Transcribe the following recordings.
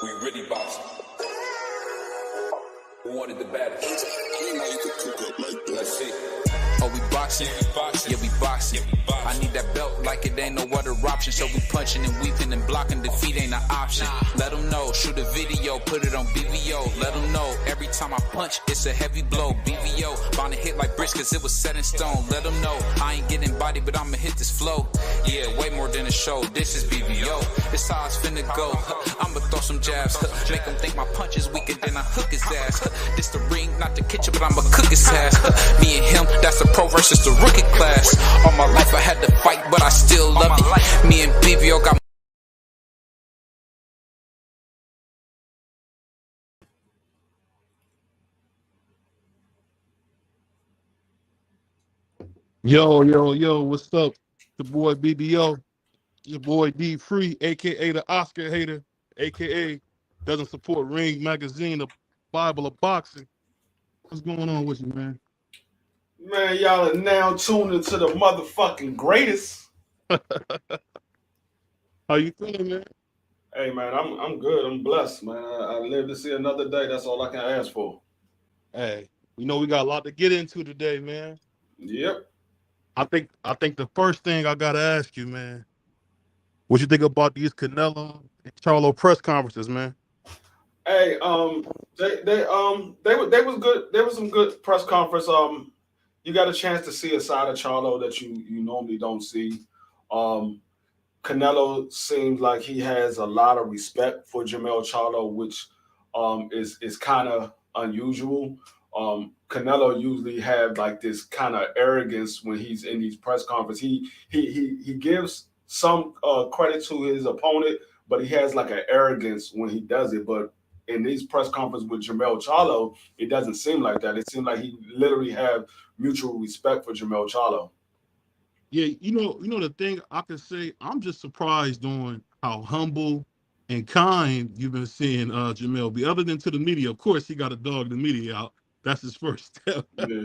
We really boxing. Who wanted the baddest? Let's see. Oh, we boxing? Yeah, we boxing. I need that belt like it ain't no other option. So we punching and weaving and blocking. Defeat ain't an option. Let them know. Shoot a video, put it on BVO. Let them know. Every time I punch, it's a heavy blow. BVO, bound to hit like bricks cause it was set in stone. Let them know. I ain't getting body, but I'ma hit this flow. Yeah, way more than a show. This is BVO. This how it's finna go. I'ma throw some jabs. Make them think my punch is weaker than I hook his ass. This the ring, not the kitchen, but I'ma cook his ass. Me and him, that's a pro versus the rookie class. All my life I had to fight, but I still love it. Me and BVO got Yo, what's up? The boy BBO, your boy DFree, aka the Oscar hater, aka doesn't support Ring Magazine, the Bible of boxing. What's going on with you, man? Man, y'all are now tuned into the motherfucking greatest. How you feeling, man? Hey, man, I'm good. I'm blessed, man. I live to see another day. That's all I can ask for. Hey, we got a lot to get into today, man. Yep. I think the first thing I gotta ask you, man, what you think about these Canelo and Charlo press conferences, man? Hey, they was good. There was some good press conference. You got a chance to see a side of Charlo that you normally don't see. Canelo seems like he has a lot of respect for Jermell Charlo, which is kind of unusual. Canelo usually have like this kind of arrogance when he's in these press conferences. He gives some credit to his opponent, but he has like an arrogance when he does it. But in these press conferences with Jermell Charlo, it doesn't seem like that. It seems like he literally have mutual respect for Jermell Charlo. Yeah, you know the thing I can say, I'm just surprised on how humble and kind you've been seeing Jermell be. Other than to the media, of course, he got to dog the media out. That's his first step. Yeah.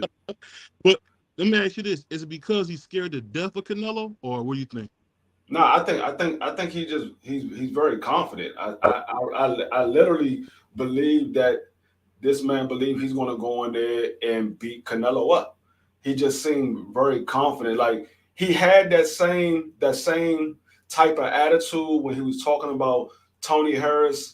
But let me ask you this: is it because he's scared to death of Canelo, or what do you think? No, I think he's very confident. I literally believe that this man believes he's going to go in there and beat Canelo up. He just seemed very confident. Like he had that same type of attitude when he was talking about Tony Harrison.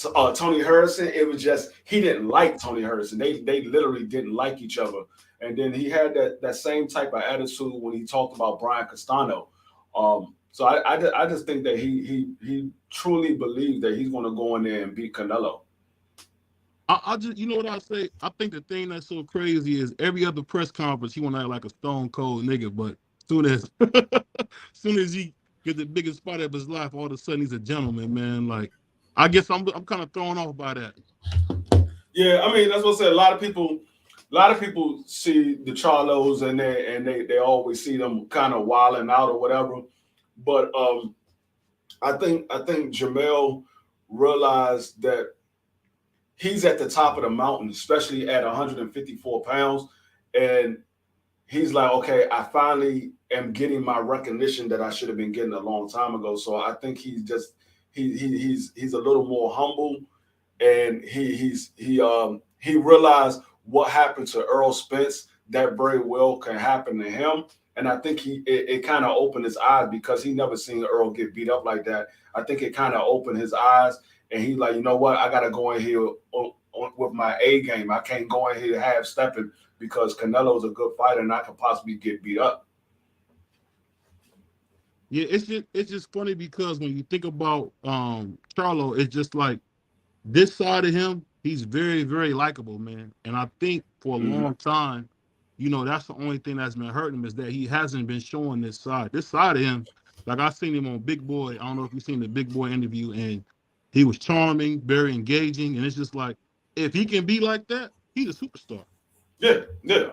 It was just he didn't like Tony Harrison. They literally didn't like each other. And then he had that same type of attitude when he talked about Brian Castano. So I just think that he truly believes that he's going to go in there and beat Canelo. I just, you know what I say? I think the thing that's so crazy is every other press conference he want to act like a stone cold nigga, but soon as he gets the biggest fight of his life, all of a sudden he's a gentleman, man. Like, I guess I'm kind of thrown off by that. Yeah, I mean that's what I said. A lot of people see the Charlos and they always see them kind of wilding out or whatever. But I think Jermell realized that he's at the top of the mountain, especially at 154 pounds. And he's like, okay, I finally am getting my recognition that I should have been getting a long time ago. So I think he's a little more humble, and he realized what happened to Earl Spence that very well can happen to him. And I think it kind of opened his eyes because he never seen Earl get beat up like that. I think it kind of opened his eyes, and he's like, you know what? I got to go in here with my A game. I can't go in here half stepping because Canelo's a good fighter and I could possibly get beat up. Yeah, it's just funny because when you think about Charlo, it's just like this side of him, he's very, very likable, man. And I think for a long time, that's the only thing that's been hurting him is that he hasn't been showing this side. This side of him, like I seen him on Big Boy. I don't know if you've seen the Big Boy interview, and he was charming, very engaging, and it's just like if he can be like that, he's a superstar. Yeah.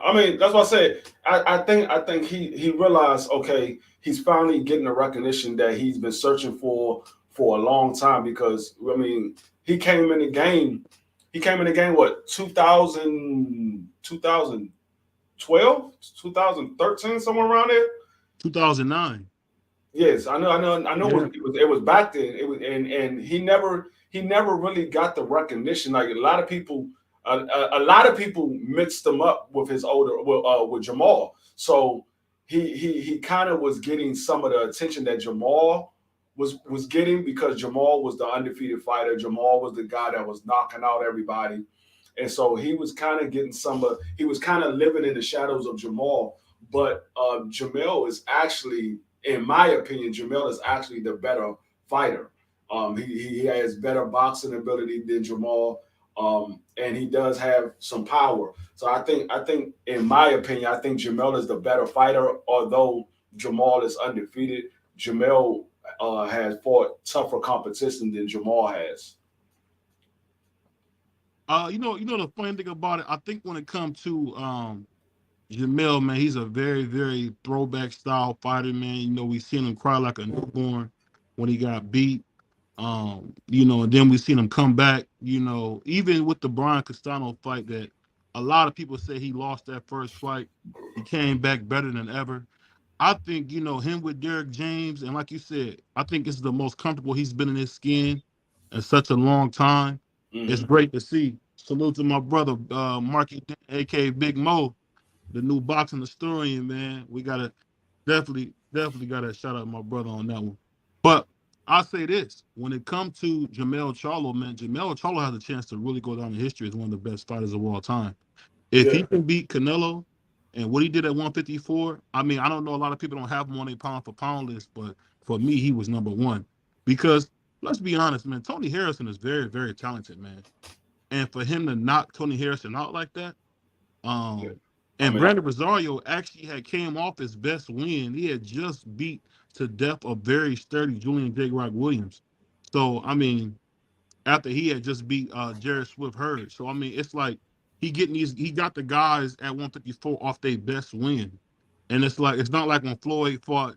I mean, that's what I said. I think he realized, okay, he's finally getting the recognition that he's been searching for a long time because I mean, he came in the game what 2012, 2013, somewhere around there. 2009. Yes, I know. Yeah. It was back then. It was, and he never he never really got the recognition. Like a lot of people, a lot of people mixed him up with his older with Jamal. So he kind of was getting some of the attention that Jamal was getting because Jamal was the undefeated fighter. Jamal was the guy that was knocking out everybody. And so he was kind of getting he was kind of living in the shadows of Jamal. But Jamel is actually, in my opinion, Jamel is actually the better fighter. He has better boxing ability than Jamal, and he does have some power. So I think, in my opinion, I think Jamel is the better fighter. Although Jamal is undefeated, Jamel has fought tougher competition than Jamal has. The funny thing about it, I think when it comes to Jamel, man, he's a very, very throwback style fighter, man. We seen him cry like a newborn when he got beat. And then we seen him come back, even with the Brian Castano fight that a lot of people say he lost that first fight. He came back better than ever. I think, him with Derek James, and like you said, I think this is the most comfortable he's been in his skin in such a long time. Mm-hmm. It's great to see. Salute to my brother, Marky, a.k.a. Big Mo, the new boxing historian, man. We gotta definitely gotta shout out my brother on that one. But I'll say this: when it comes to Jamel Charlo, man, Jamel Charlo has a chance to really go down in history as one of the best fighters of all time. If he can beat Canelo and what he did at 154, I mean, I don't know, a lot of people don't have him on a pound for pound list, but for me, he was number one. Because let's be honest, man, Tony Harrison is very, very talented, man. And for him to knock Tony Harrison out like that, Brandon Rosario actually had came off his best win. He had just beat to death a very sturdy Julian J. Rock Williams. So, I mean, after he had just beat Jared Swift Hurd. So, I mean, it's like he got the guys at 154 off their best win. And it's not like when Floyd fought,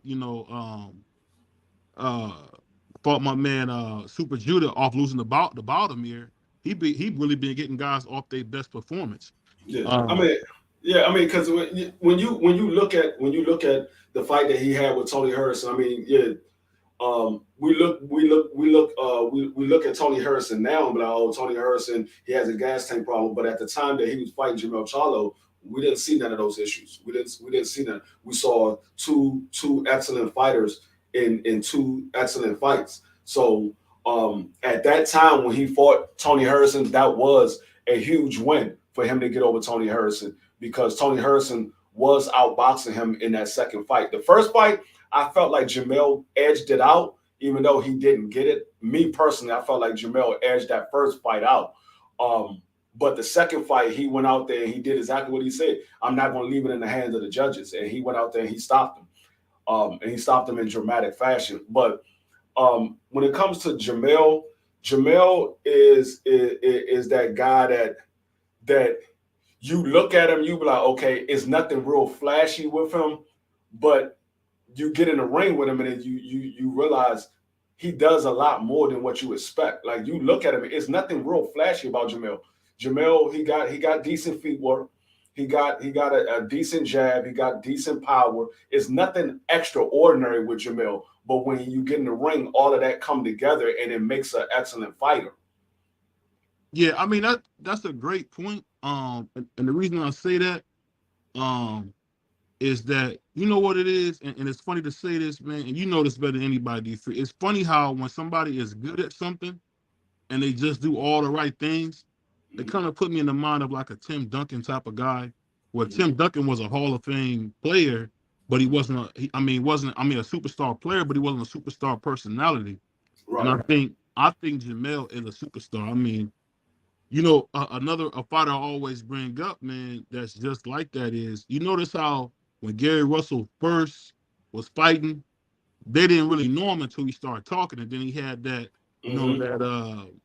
fought my man Super Judah off losing the Baltimore. He really been getting guys off their best performance. Yeah, because when you look at the fight that he had with Tony Harrison, I mean, we look at Tony Harrison now and be like, oh, Tony Harrison, he has a gas tank problem. But at the time that he was fighting Jamel Charlo, we didn't see none of those issues. We didn't see that. We saw two excellent fighters in two excellent fights. So at that time when he fought Tony Harrison, that was a huge win for him to get over Tony Harrison, because Tony Harrison was outboxing him in that second fight. The first fight, I felt like Jamel edged it out, even though he didn't get it. Me personally, I felt like Jamel edged that first fight out. But the second fight, he went out there and he did exactly what he said. I'm not going to leave it in the hands of the judges. And he went out there and he stopped him. And he stopped him in dramatic fashion. But when it comes to Jamel is that guy that you look at him, you be like, okay, it's nothing real flashy with him, but you get in the ring with him and then you realize he does a lot more than what you expect. Like, you look at him, it's nothing real flashy about Jamel. Jamel, he got decent feet work. He got a decent jab. He got decent power. It's nothing extraordinary with Jamel. But when you get in the ring, all of that come together and it makes an excellent fighter. Yeah, I mean, that's a great point. And the reason I say that is that, you know what it is, and it's funny to say this, man, and you know this better than anybody. It's funny how when somebody is good at something and they just do all the right things, it kind of put me in the mind of like a Tim Duncan type of guy, where Tim Duncan was a Hall of Fame player, but he wasn't a superstar player, but he wasn't a superstar personality. Right. And I think Jamel is a superstar. I mean, a fighter I always bring up, man, that's just like that is, you notice how when Gary Russell first was fighting, they didn't really know him until he started talking, and then he had that, that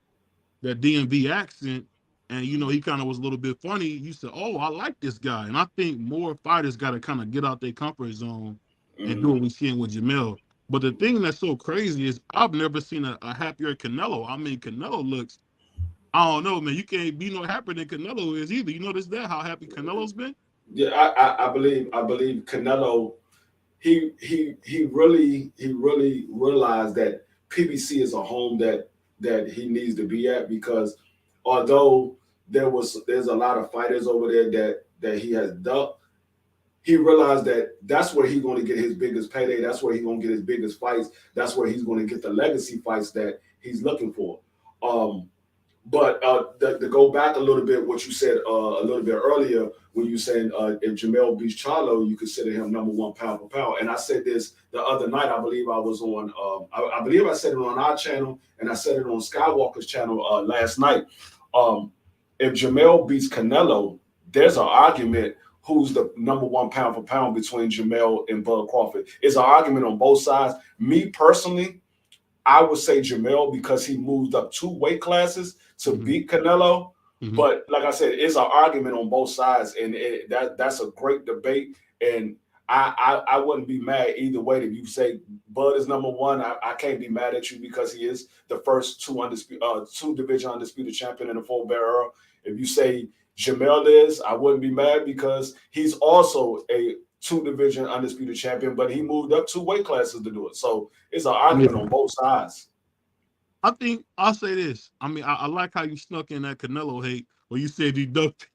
DMV accent, and he kind of was a little bit funny. You said, "Oh, I like this guy," and I think more fighters got to kind of get out their comfort zone and do what we're seeing with Jamel. But the thing that's so crazy is I've never seen a happier Canelo. I mean, Canelo looks, I don't know, man. You can't be no happier than Canelo is either. You notice that, how happy Canelo's been? Yeah, I believe Canelo. He really realized that PBC is a home that that he needs to be at, because although there's a lot of fighters over there that he has ducked, he realized that that's where he's going to get his biggest payday. That's where he's going to get his biggest fights. That's where he's going to get the legacy fights that he's looking for. But to go back a little bit, what you said a little bit earlier, when you saying if Jamel beats Charlo, you consider him number one pound for pound. And I said this the other night. I believe I was on. I believe I said it on our channel, and I said it on Skywalker's channel last night. If Jamel beats Canelo, there's an argument who's the number one pound for pound between Jamel and Bud Crawford. It's an argument on both sides. Me personally, I would say Jamel, because he moved up 2 weight classes to beat Canelo. But like I said, it's an argument on both sides, and that's a great debate. And I wouldn't be mad either way. If you say Bud is number one, I can't be mad at you, because he is the first 2 division undisputed champion in the 4-belt era. If you say Jamel is, I wouldn't be mad, because he's also a 2 division undisputed champion, but he moved up 2 weight classes to do it. So it's an argument on both sides. I think I'll say this. I mean, I like how you snuck in that Canelo hate when you said he ducked.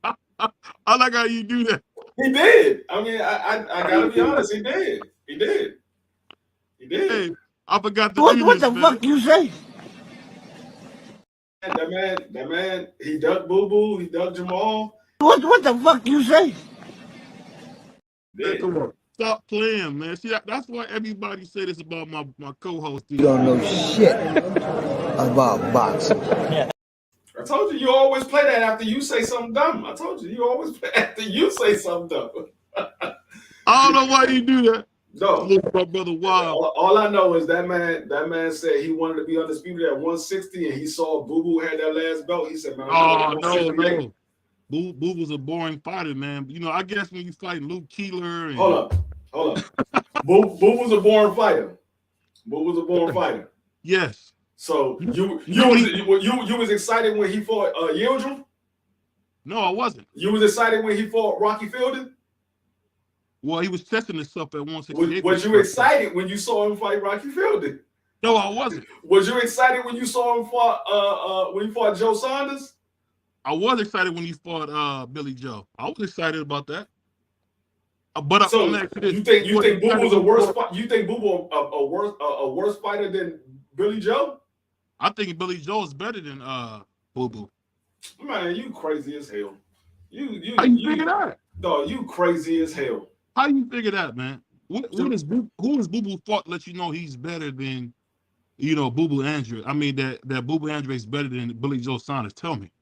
I like how you do that. He did. I mean, I gotta be honest. He did. He did. Hey, I forgot to do what the fuck you say? That man, he ducked Boo Boo. He ducked Jamal. What the fuck you say? Hey, come on. Stop playing, man. See, that's why everybody say this about my co-host. You don't know shit about boxing. I told you always play that after you say something dumb. I told you always play after you say something dumb. I don't know why you do that. No, look, my brother Wild. All I know is that man said he wanted to be undisputed at 160, and he saw Boo Boo had that last belt. He said, "Man, no. Boo was a boring fighter, man. You know, I guess when you fight Luke Keeler. And... Hold up. Boo was a boring fighter. Boo was a boring fighter. Yes. So you was excited when he fought Yildirim? No, I wasn't. You was excited when he fought Rocky Fielding? Well, he was testing himself at 168. Was you excited when you saw him fight Rocky Fielding? No, I wasn't. Was you excited when you saw him fought Joe Saunders? I was excited when he fought Billy Joe. I was excited about that. But so you think Boo Boo's a worse? You think Boo Boo a worse fighter than Billy Joe? I think Billy Joe is better than Boo Boo. Man, you crazy as hell. How you figure that? Dog, you crazy as hell. How you figure that, man? Who is Boo Boo fought to let you know he's better than, Boo Boo Andre? I mean that Boo Boo Andre is better than Billy Joe Saunders. Tell me.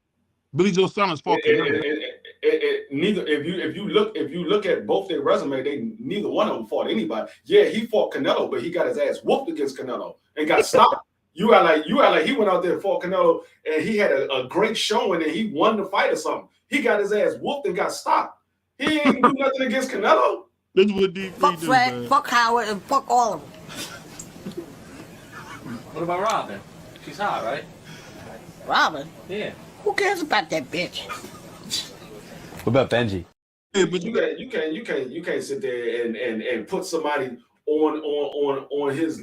Billy Joe Saunders fought neither. If you look at both their resume, neither one of them fought anybody. Yeah, he fought Canelo, but he got his ass whooped against Canelo and got stopped. You act like he went out there and fought Canelo and he had a great showing and he won the fight or something. He got his ass whooped and got stopped. He ain't do nothing against Canelo. This is what DFree fuck Fred, man. Fuck Howard, and fuck all of them. What about Robin? She's hot, right? Robin? Yeah. Who cares about that bitch? What about Benji? Yeah, but you can't sit there and put somebody on his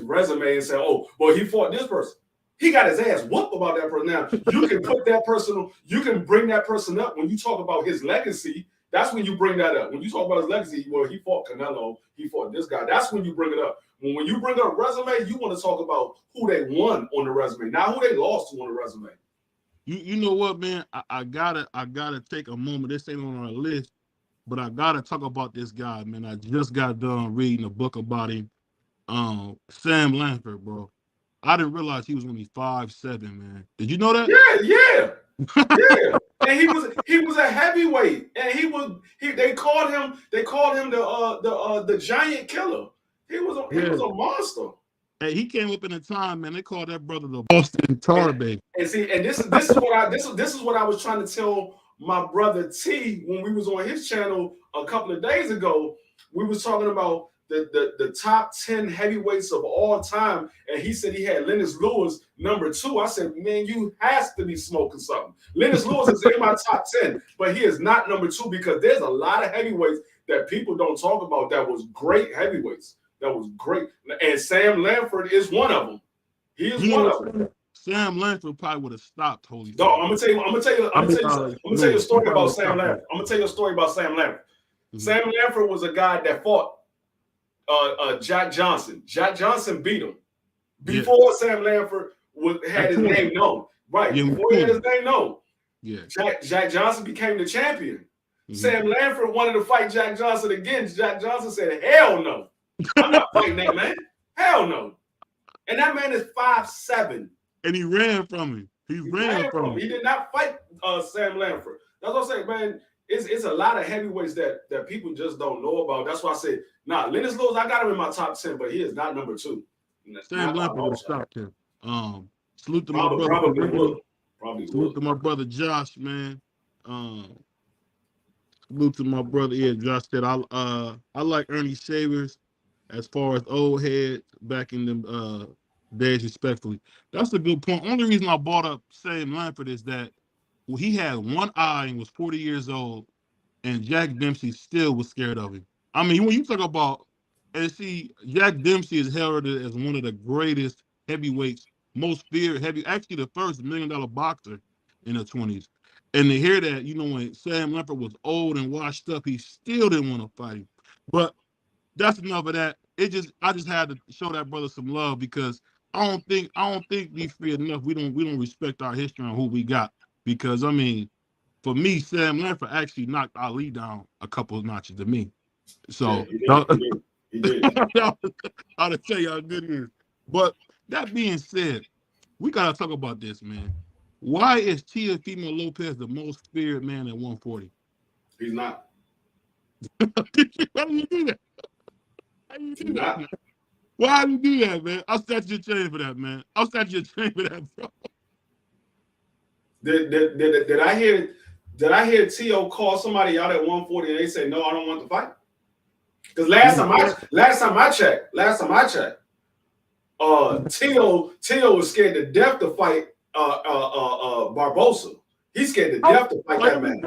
resume and say, oh, well, he fought this person. He got his ass whooped about that person. Now you can put that person, you can bring that person up when you talk about his legacy. That's when you bring that up. When you talk about his legacy, well, he fought Canelo, he fought this guy. That's when you bring it up. When you bring up resume, you want to talk about who they won on the resume, not who they lost to on the resume. You know what, man? I gotta take a moment. This ain't on our list, but I gotta talk about this guy, man. I just got done reading a book about him. Sam Lanford, bro. I didn't realize he was only 5'7", man. Did you know that? Yeah. And he was a heavyweight, and they called him the giant killer. He was a monster. Hey, he came up in a time, man. They called that brother the Boston Tar Baby. And see, and this is what I was trying to tell my brother T when we was on his channel a couple of days ago. We was talking about the top 10 heavyweights of all time, and he said he had Lennox Lewis number 2. I said, man, you has to be smoking something. Lennox Lewis is in my top 10, but he is not number 2 because there's a lot of heavyweights that people don't talk about that was great heavyweights. That was great. And Sam Lanford is one of them. He is You one know, of them. Sam Lanford probably would have stopped Holyfield. Dog, I'm gonna tell you a story about Sam Lanford. I'm gonna tell you a story about Sam Lanford. Sam Lanford was a guy that fought Jack Johnson. Jack Johnson beat him before Sam Lanford had his name known. Right, before he had his name known. Yeah. Jack Johnson became the champion. Sam Lanford wanted to fight Jack Johnson again. Jack Johnson said, hell no. I'm not fighting that man. Hell no. And that man is 5'7". And he ran from him. He ran from him. He did not fight Sam Lanford. That's what I'm saying, man. It's a lot of heavyweights that people just don't know about. That's why I say, Lennox Lewis, I got him in my top 10, but he is not number 2. Sam Lanford would have stopped him. Salute to Probably salute to my brother Josh, man. Salute to my brother. Yeah, Josh said I like Ernie Shavers as far as old heads back in the days, respectfully. That's a good point. Only reason I brought up Sam Lanford is that he had one eye and was 40 years old, and Jack Dempsey still was scared of him. I mean, when you talk about, and see, Jack Dempsey is heralded as one of the greatest heavyweights, most feared actually the first $1 million boxer in the 20s. And to hear that, when Sam Lanford was old and washed up, he still didn't want to fight him. But that's enough of that. I just had to show that brother some love because I don't think DFree enough. We don't respect our history on who we got. Because I mean, for me, Sam Lanford actually knocked Ali down a couple of notches to me. So he did. I'll tell you how good he is. But that being said, we gotta talk about this, man. Why is Teofimo Lopez the most feared man at 140? He's not. Why do you do that? Why do you do that, man? I'll set your chain for that, man. I'll set your chain for that, bro. Did I hear T.O. call somebody out at 140 and they say, no, I don't want to fight? Because last time I checked, T.O. was scared to death to fight Barbosa. He's scared to death to fight that man.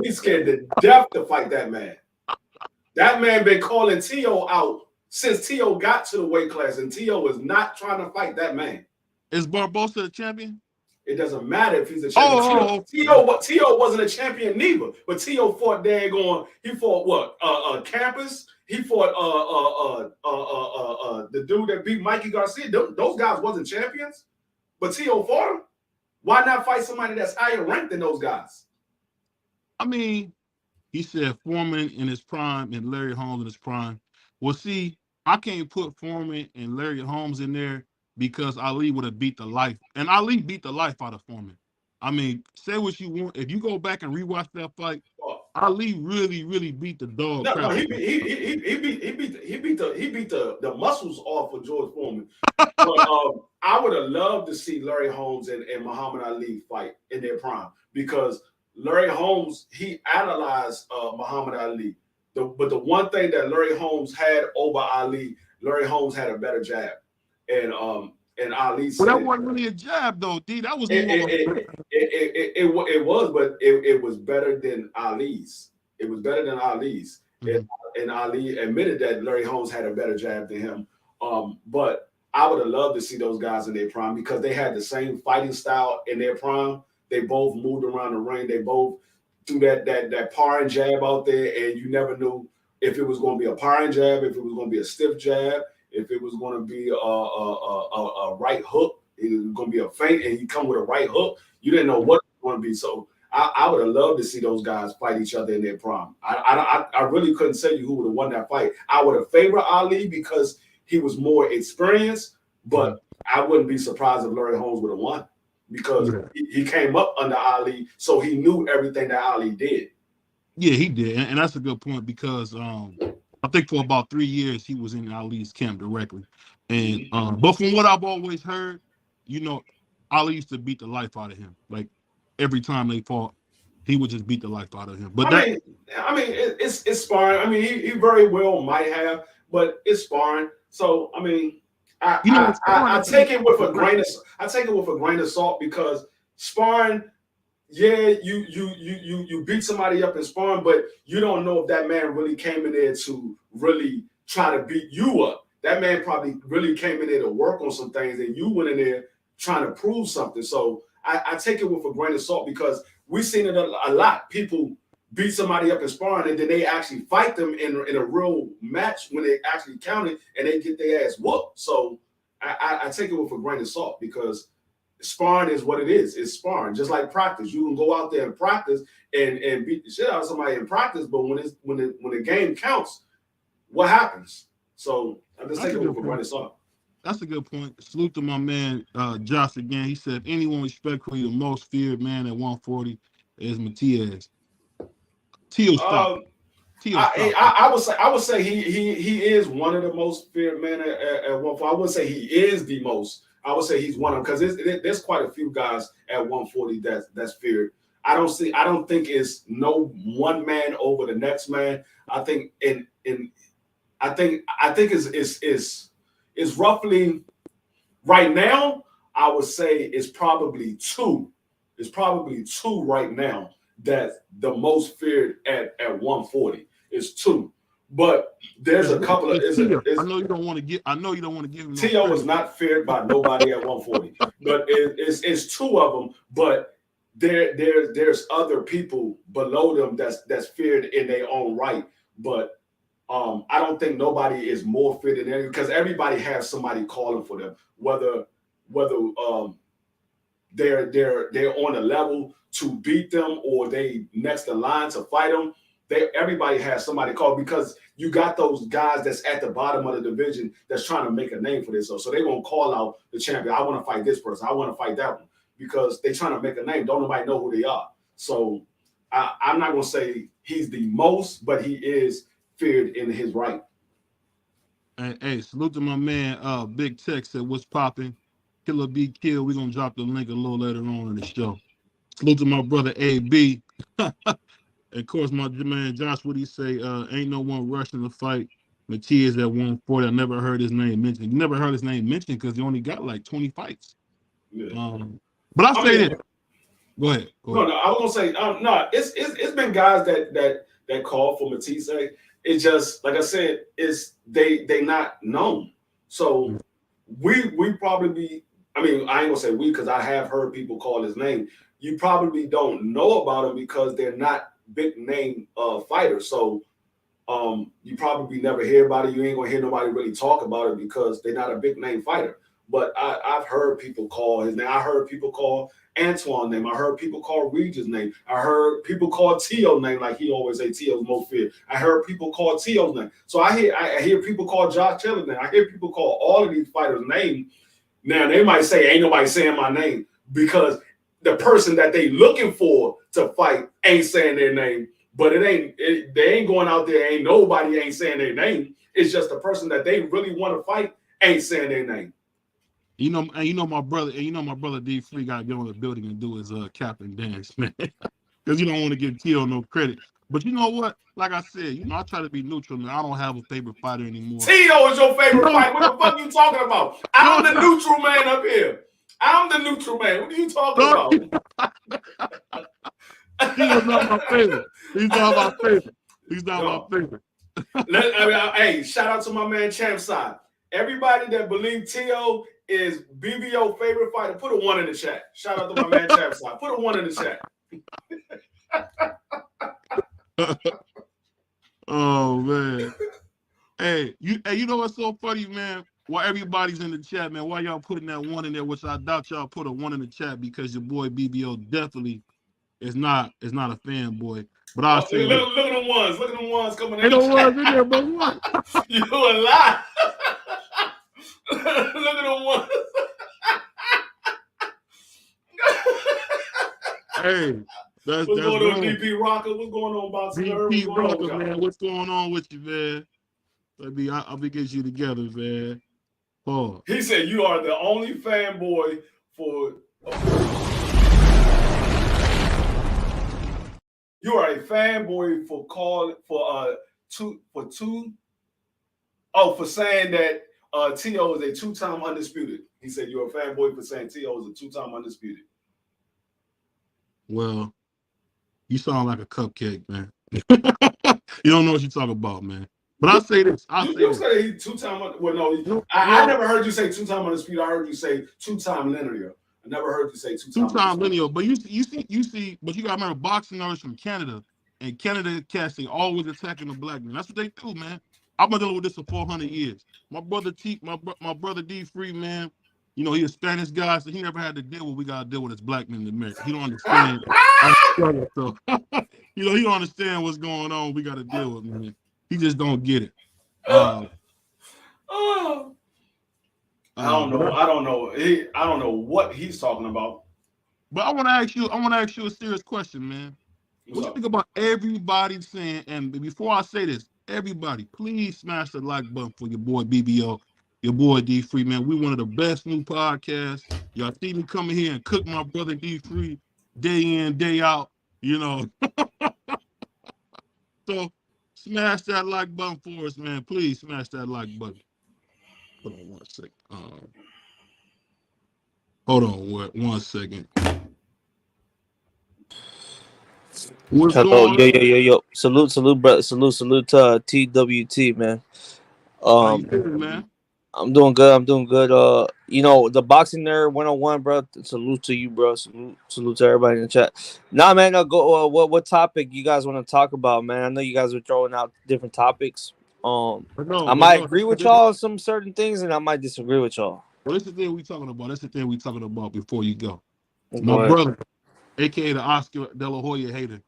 He's scared to death to fight that man. That man been calling T.O. out since T.O. got to the weight class, and T.O. is not trying to fight that man. Is Barbosa the champion? It doesn't matter if he's a champion. T.O. wasn't a champion neither, but T.O. fought he fought what? Campus. He fought the dude that beat Mikey Garcia. Those guys wasn't champions, but T.O. fought him. Why not fight somebody that's higher ranked than those guys? I mean, he said Foreman in his prime and Larry Holmes in his prime. Well, see, I can't put Foreman and Larry Holmes in there because Ali would have beat the life. And Ali beat the life out of Foreman. I mean, say what you want. If you go back and rewatch that fight, Ali really, really beat the dog. No, he beat the muscles off of George Foreman. But I would have loved to see Larry Holmes and Muhammad Ali fight in their prime because Larry Holmes, he idolized Muhammad Ali. But the one thing that Larry Holmes had over Ali, Larry Holmes had a better jab. And Ali said, well, that wasn't really a jab though, D. That was it was, but it was better than Ali's. It was better than Ali's. Mm-hmm. And Ali admitted that Larry Holmes had a better jab than him. But I would have loved to see those guys in their prime because they had the same fighting style in their prime. They both moved around the ring. They both threw that powering jab out there, and you never knew if it was going to be a powering jab, if it was going to be a stiff jab, if it was going to be a right hook, it was going to be a feint, and he come with a right hook. You didn't know what it was going to be. So I would have loved to see those guys fight each other in their prime. I really couldn't tell you who would have won that fight. I would have favored Ali because he was more experienced, but I wouldn't be surprised if Larry Holmes would have won because he came up under Ali, so he knew everything that Ali did. Yeah, he did, and that's a good point because I think for about 3 years he was in Ali's camp directly, and but from what I've always heard, Ali used to beat the life out of him. Like every time they fought, he would just beat the life out of him. But I mean, it's sparring. I mean, he very well might have, but it's sparring. So I mean, I take it with a grain of salt because sparring. Yeah, you beat somebody up in sparring, but you don't know if that man really came in there to really try to beat you up. that man probably really came in there to work on some things, and you went in there trying to prove something. So I take it with a grain of salt because we've seen it a lot. People beat somebody up in sparring, and then they actually fight them in a real match when they actually count it, and they get their ass whooped. So I take it with a grain of salt because sparring is what it is. It's sparring, just like practice. You can go out there and practice and beat the shit out of somebody in practice, but when the game counts, what happens? So I just take it with a grain of salt. That's a good point. Salute to my man Josh again. He said, if anyone respectfully the most feared man at 140 is Matias. Tio stop. I would say he is one of the most feared men at 140. I wouldn't say he is the most. I would say he's one of them because there's quite a few guys at 140 that's feared. I don't think it's no one man over the next man. I think I think it's roughly right now. I would say it's probably two. It's probably two right now that's the most feared at 140. It's two. But there's a couple of. I know you don't want to give. I know you don't want to give him. Tio is not feared by nobody at 140, but it's two of them. But there's other people below them that's feared in their own right. But I don't think nobody is more feared than because everybody has somebody calling for them. Whether they're on a level to beat them or they next in line to fight them. Everybody has somebody called because you got those guys that's at the bottom of the division that's trying to make a name for themselves. So they're going to call out the champion. I want to fight this person. I want to fight that one because they're trying to make a name. Don't nobody know who they are. So I'm not going to say he's the most, but he is feared in his right. Hey, salute to my man, Big Tech said, what's popping? Killer B Kill. We're going to drop the link a little later on in the show. Salute to my brother, AB. Of course, my man Josh, what he say? Ain't no one rushing the fight. Matias at 140. I never heard his name mentioned. You never heard his name mentioned because he only got like 20 fights. Yeah. But I say this. Go ahead. No, I was gonna say no. It's been guys that call for Matisse. It's just like I said. It's they not known. So we probably be. I mean, I ain't gonna say we because I have heard people call his name. You probably don't know about him because they're not big name fighters. So you probably never hear about it. You ain't gonna hear nobody really talk about it because they're not a big name fighter. But I've heard people call his name. I heard people call Antoine's name. I heard people call Regis' name. I heard people call Tio's name, like he always say Tio's most feared. I heard people call Tio's name. So I hear people call Josh Taylor's name. I hear people call all of these fighters' name. Now they might say ain't nobody saying my name because the person that they looking for to fight ain't saying their name, but they ain't going out there. Ain't nobody ain't saying their name. It's just the person that they really want to fight ain't saying their name. You know my brother DFree got to get on the building and do his captain dance, man, because you don't want to give Tio no credit. But you know what? Like I said, I try to be neutral, man. I don't have a favorite fighter anymore. Tio is your favorite fighter. What the fuck you talking about? I'm the neutral man up here. I'm the neutral man. What are you talking about? Tio's not my favorite. He's not my favorite. Hey, shout out to my man Champ Side. Everybody that believes Tio is BBO favorite fighter, put a 1 in the chat. Shout out to my man Champ Side. Put a 1 in the chat. Oh man. Hey, you know what's so funny, man? Why everybody's in the chat, man? Why y'all putting that 1 in there? Which I doubt y'all put a 1 in the chat because your boy BBO definitely is not a fanboy. But I'll say look at them ones. Look at them ones coming in. Ain't no ones in there, but what? You a lie. Look at them ones. Hey, what's going on, DP Rocker? What's going on, Boxing DP Rocker, man? What's going on with you, man? I'll be getting you together, man. Pause. He said you are the only fanboy for. You are a fanboy for saying that Tio is a 2-time undisputed. He said you're a fanboy for saying Tio is a 2-time undisputed. Well, you sound like a cupcake, man. You don't know what you're talking about, man. But I'll say this. You say he two-time. Well, no, I never heard you say two-time undisputed. I heard you say two-time linear. I never heard you say two-time linear. But you see. But you got to remember, boxing artists from Canada, and Canada cats, they always attacking the black man. That's what they do, man. I've been dealing with this for 400 years. My brother brother DFree, man. You know, he a Spanish guy, so he never had to deal with what we got to deal with as black men in America. He don't understand. So, you know, he don't understand what's going on. We got to deal with, man. He just don't get it. I don't know. I don't know what he's talking about. But I want to ask you a serious question, man. What you think about everybody saying? And before I say this, everybody, please smash the like button for your boy BBO, your boy DFree, man. We one of the best new podcasts. Y'all see me coming here and cook my brother DFree day in, day out. You know. So smash that like button for us, man. Please smash that like button. Hold on 1 second. Hold on 1 second. What's Hello, going on? yo. Salute, brother. Salute to TWT, man. How you doing, man? I'm doing good. You know, the boxing nerd 101, bro. Salute to you, bro. Salute to everybody in the chat. Nah, man, go. What topic you guys want to talk about, man? I know you guys are throwing out different topics. I might agree with y'all on some certain things, and I might disagree with y'all. Well, that's the thing we talking about. That's the thing we talking about before you go. My brother, aka the Oscar De La Hoya hater,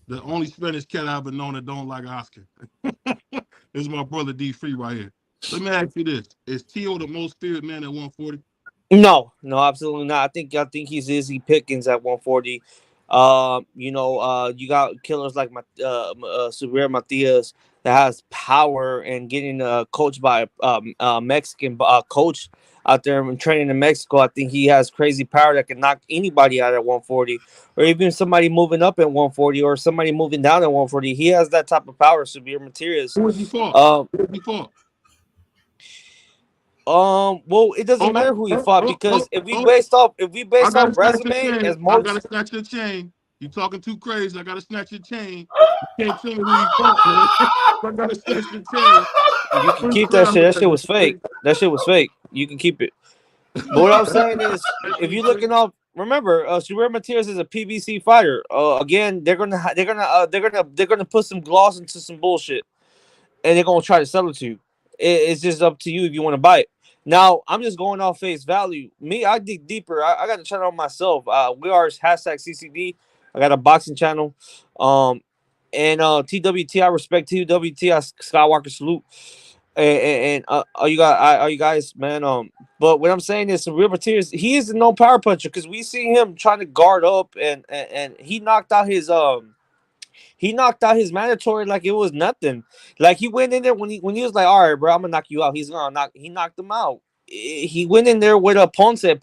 the only Spanish cat I've ever known that don't like Oscar. This is my brother DFree right here. Let me ask you this: is Tio the most feared man at 140? No, absolutely not. I think he's Izzy Pickens at 140. You got killers like Subir Matias that has power and getting coached by a Mexican coach out there and training in Mexico. I think he has crazy power that can knock anybody out at 140, or even somebody moving up at 140, or somebody moving down at 140. He has that type of power, Subir Matias. Who has he fought? Who has he fought? Well, it doesn't matter who he fought because if we based off resume, as most, I gotta snatch your chain. You talking too crazy? I gotta snatch your chain. You can't tell me who you fought, man. I gotta snatch your chain. You can keep that shit. That shit was fake. You can keep it. But what I'm saying is, if you're looking up, remember, Subir Matias is a PBC fighter. Again, they're gonna put some gloss into some bullshit, and they're gonna try to sell it to you. It's just up to you if you want to buy it. Now, I'm just going off face value. Me, I dig deeper. I got a channel on myself. We are #CCD. I got a boxing channel. And TWT, I respect TWT. Skywalker salute. And all you guys, man. But what I'm saying is, Subir Matias, he is a no power puncher because we see him trying to guard up, and he knocked out his mandatory like it was nothing. Like he went in there when he was like, all right, bro, I'm gonna knock you out. He knocked him out. He went in there with a Ponce that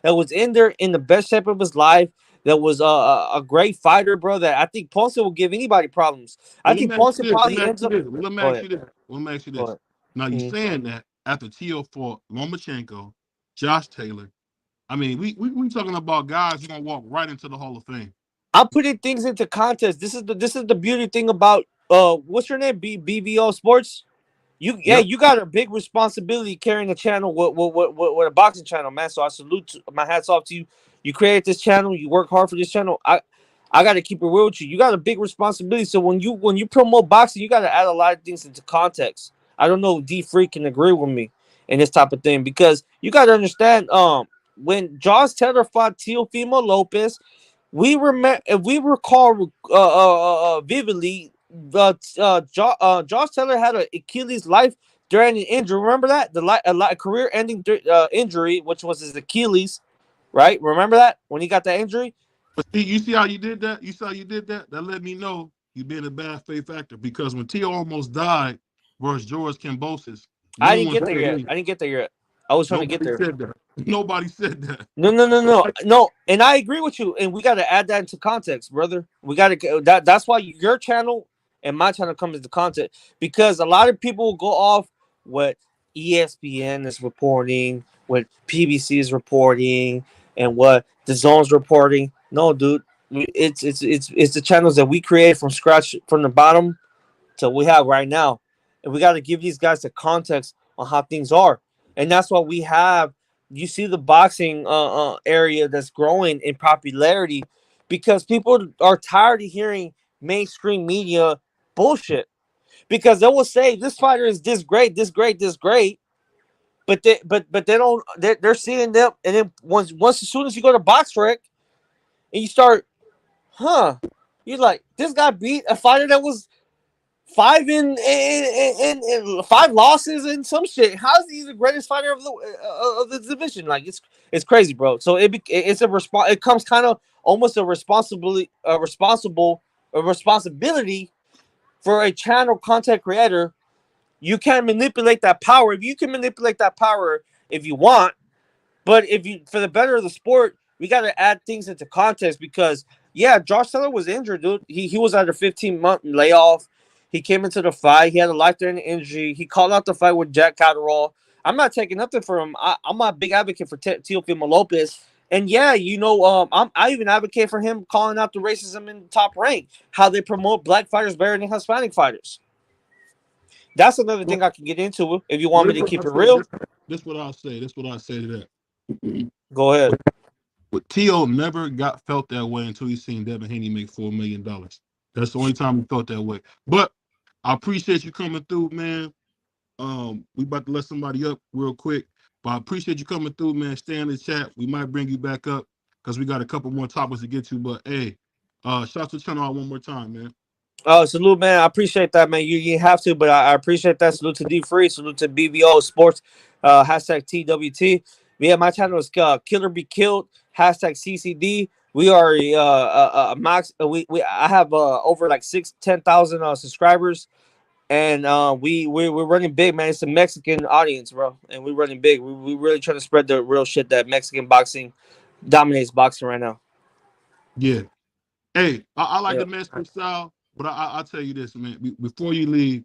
was in there in the best shape of his life. That was a great fighter, bro. That I think Ponce will give anybody problems. I think Ponce probably ends up. Let me ask you this. Now you're saying that after Tio fought Lomachenko, Josh Taylor. I mean, we talking about guys who gonna walk right into the Hall of Fame. I'm putting things into context. This is the beauty thing about what's your name? BVO Sports. You got a big responsibility carrying a channel with a boxing channel, man. So I salute my hats off to you. You created this channel, you work hard for this channel. I got to keep it real with you. You got a big responsibility. So when you promote boxing, you got to add a lot of things into context. I don't know if DFree can agree with me in this type of thing because you got to understand when Josh Taylor fought Teofimo Lopez. We remember, if we recall vividly, Josh Taylor had an Achilles life during an injury. Remember that a career-ending injury, which was his Achilles, right? Remember that when he got that injury. But see, you see how you did that? That let me know you being a bad faith actor because when Tio almost died versus George Kambosos, I didn't get there yet. I was trying to get there. Nobody said that. No. And I agree with you. And we got to add that into context, brother. We got to that's why your channel and my channel comes into context because a lot of people will go off what ESPN is reporting, what PBC is reporting, and what the Zone's reporting. No, dude, it's the channels that we create from scratch, from the bottom to we have right now. and we got to give these guys the context on how things are, and that's why we have. You see the boxing area that's growing in popularity because people are tired of hearing mainstream media bullshit. Because they will say this fighter is this great, this great, this great, but they don't. They're seeing them, and then once as soon as you go to BoxRec and you start, you're like, this guy beat a fighter that was five in five losses and some shit. How's he the greatest fighter of the division? Like it's crazy, bro. So it's a response. It comes kind of almost a responsibility for a channel content creator. You can manipulate that power. If you can manipulate that power if you want, but if you for the better of the sport, we got to add things into context because yeah, Josh Taylor was injured, dude. He was under 15-month layoff. He came into the fight. He had a life-threatening injury. He called out the fight with Jack Catterall. I'm not taking nothing from him. I'm a big advocate for Teofimo Lopez. And yeah, I even advocate for him calling out the racism in Top Rank, how they promote black fighters better than Hispanic fighters. That's another thing I can get into if you want me to keep it real. This what I'll say. This what I'll say to that. Go ahead. But T.O. never felt that way until he seen Devin Haney make $4 million. That's the only time he felt that way. But I appreciate you coming through, man. We about to let somebody up real quick. But I appreciate you coming through, man. Stay in the chat. We might bring you back up because we got a couple more topics to get to. But hey, shout out to the channel out one more time, man. Salute, man. I appreciate that, man. You have to, but I appreciate that. Salute to DFree. Salute to BBO Sports. Hashtag TWT. Yeah, my channel is Killer Be Killed. Hashtag CCD. We are max. I have over like 10,000 subscribers, and we're running big, man. It's a Mexican audience, bro, and we're running big. We really trying to spread the real shit that Mexican boxing dominates boxing right now. Yeah. Hey, I like the Mexican style, but I'll tell you this, man. Before you leave,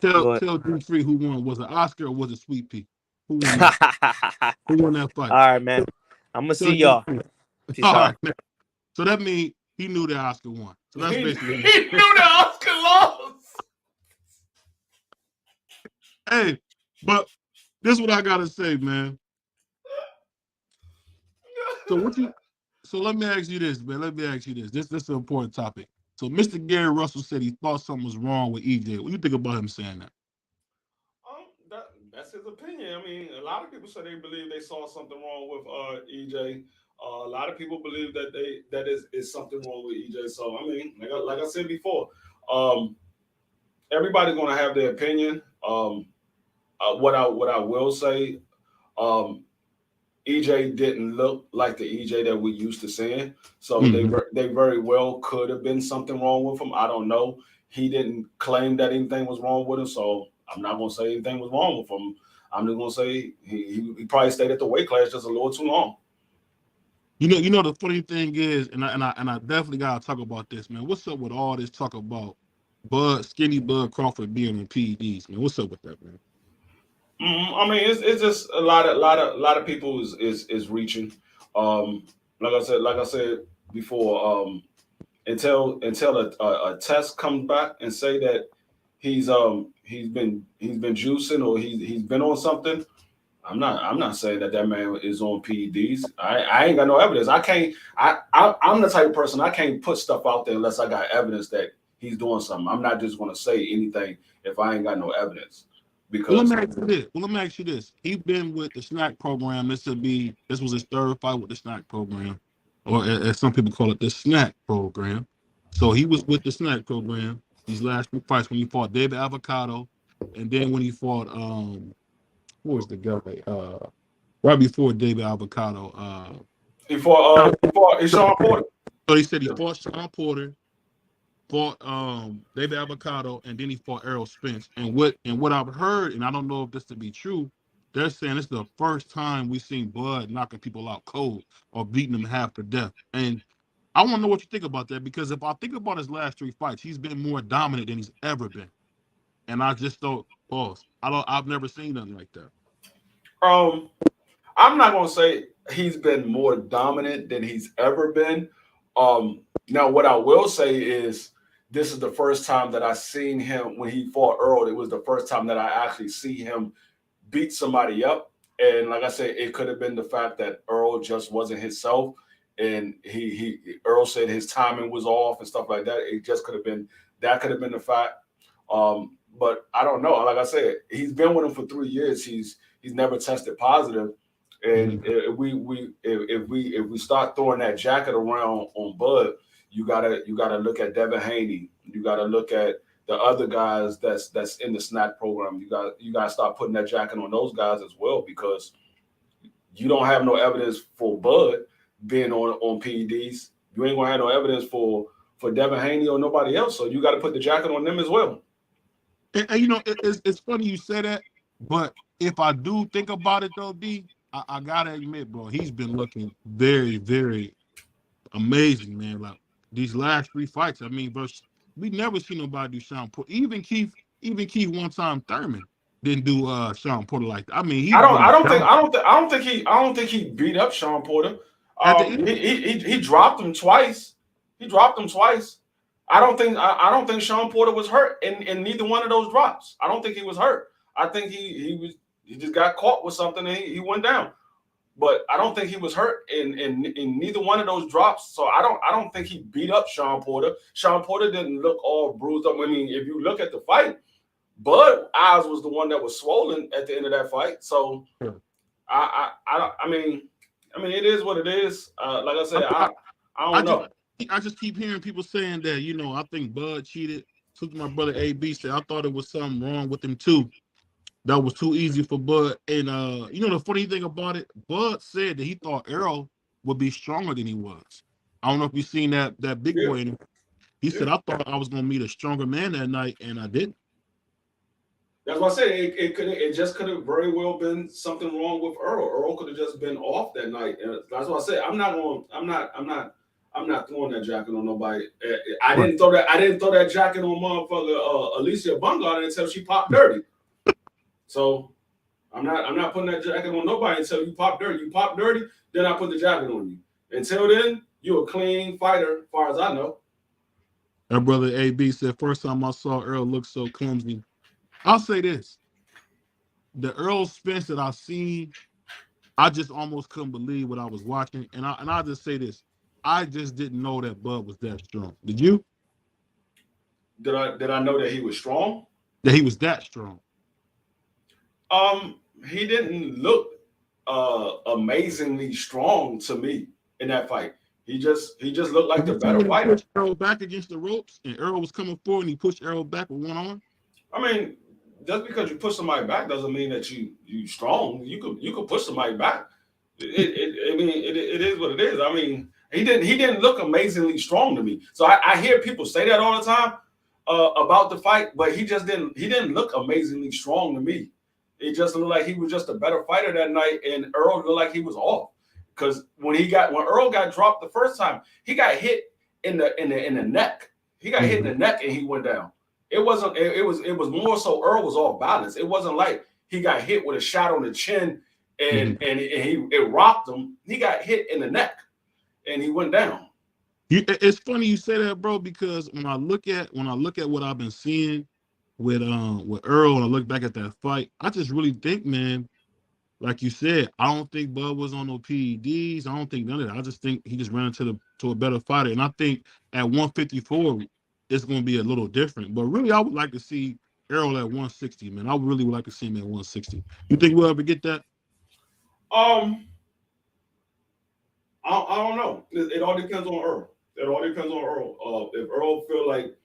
tell DFree who won. Was it Oscar or was it Sweet Pea? Who won that? Who won that fight? All right, man. I'm gonna see y'all. Peace All out. right, so that means he knew that Oscar won. So that's basically he knew that Oscar lost. Hey, but this is what I gotta say, man. So let me ask you this, man. Let me ask you this. This is an important topic. So Mr. Gary Russell said he thought something was wrong with EJ. What do you think about him saying that? That's his opinion. I mean, a lot of people say they believe they saw something wrong with EJ. A lot of people believe that is something wrong with EJ. So I mean, like I said before, everybody's gonna have their opinion. What I will say, EJ didn't look like the EJ that we used to seeing. So they very well could have been something wrong with him. I don't know. He didn't claim that anything was wrong with him, so I'm not gonna say anything was wrong with him. I'm just gonna say he probably stayed at the weight class just a little too long. You know the funny thing is, and I definitely gotta talk about this, man. What's up with all this talk about Skinny Bud Crawford being in PEDs, man? What's up with that, man? I mean, it's just a lot of people is reaching. Like I said before, until a test comes back and say that he's been juicing or he's been on something. I'm not saying that man is on PEDs. I ain't got no evidence. I'm the type of person I can't put stuff out there unless I got evidence that he's doing something. I'm not just gonna say anything if I ain't got no evidence. Because let me ask you this. He's been with the snack program. This was his third fight with the snack program, or as some people call it, the snack program. So he was with the snack program these last two fights when he fought David Avocado, and then when he fought who was the guy? Right before David Avocado. He fought Sean Porter. So he said he fought Sean Porter, fought David Avocado, and then he fought Errol Spence. And what I've heard, and I don't know if this to be true, they're saying it's the first time we've seen Bud knocking people out cold or beating them half to death. And I want to know what you think about that, because if I think about his last three fights, he's been more dominant than he's ever been. And I just thought, I've never seen nothing like that. I'm not gonna say he's been more dominant than he's ever been. Now what I will say is this is the first time that I seen him when he fought Earl. It was the first time that I actually see him beat somebody up. And like I said, it could have been the fact that Earl just wasn't himself, and Earl said his timing was off and stuff like that. It just could have been the fact. But I don't know. Like I said, he's been with him for 3 years. He's never tested positive. And if we start throwing that jacket around on Bud, you gotta look at Devin Haney. You gotta look at the other guys that's in the SNAC program. You gotta start putting that jacket on those guys as well, because you don't have no evidence for Bud being on PEDs. You ain't gonna have no evidence for Devin Haney or nobody else. So you got to put the jacket on them as well. And you know, it's funny you say that, but if I do think about it though, D, I gotta admit, bro, he's been looking very, very amazing, man. Like these last 3 fights, I mean, bro, we never seen nobody do Sean Porter. Even Keith one time Thurman didn't do Sean Porter like that. I mean, I don't think he beat up Sean Porter. He dropped him twice. I don't think Sean Porter was hurt in neither one of those drops. I don't think he was hurt. I think he just got caught with something and he went down. But I don't think he was hurt in neither one of those drops. So I don't think he beat up Sean Porter. Sean Porter didn't look all bruised up. I mean, if you look at the fight, Bud eyes was the one that was swollen at the end of that fight. So I mean, it is what it is. Like I said, I don't know. I just keep hearing people saying that, you know, I think Bud cheated. Took my brother AB said I thought it was something wrong with him too. That was too easy for Bud. And you know the funny thing about it, Bud said that he thought Errol would be stronger than he was. I don't know if you've seen that big boy in him. He said, I thought I was gonna meet a stronger man that night, and I didn't. That's what I said. It just could have very well been something wrong with Earl. Earl could have just been off that night. And that's what I said. I'm not throwing that jacket on nobody. I didn't throw that jacket on motherfucker Alicia Bungard until she popped dirty. So I'm not putting that jacket on nobody until you pop dirty. You pop dirty, then I put the jacket on you. Until then, you're a clean fighter, as far as I know. Our brother AB said, first time I saw Earl look so clumsy. I'll say this. The Earl Spence that I seen, I just almost couldn't believe what I was watching. And I'll just say this. I just didn't know that Bud was that strong. Did you? Did I know that he was strong? That he was that strong. He didn't look amazingly strong to me in that fight. He just looked like the better fighter. He pushed Earl back against the ropes, and Earl was coming forward, and he pushed Earl back with one arm. I mean, just because you push somebody back doesn't mean that you strong. You could push somebody back. It is what it is. I mean, he didn't look amazingly strong to me. So I hear people say that all the time about the fight, but he didn't look amazingly strong to me. It just looked like he was just a better fighter that night, and Earl looked like he was off. Because when Earl got dropped the first time, he got hit in the neck. He got hit in the neck and he went down. It was more so Earl was off balance. It wasn't like he got hit with a shot on the chin and it rocked him. He got hit in the neck and he went down. It's funny you say that, bro, because when I look at what I've been seeing with Earl, and I look back at that fight, I just really think, man, like you said, I don't think Bud was on no PEDs. I don't think none of that. I just think he just ran into a better fighter. And I think at 154, it's going to be a little different. But really, I would like to see Errol at 160, man. I really would like to see him at 160. You think we'll ever get that? I don't know. It all depends on Earl. If Earl feel like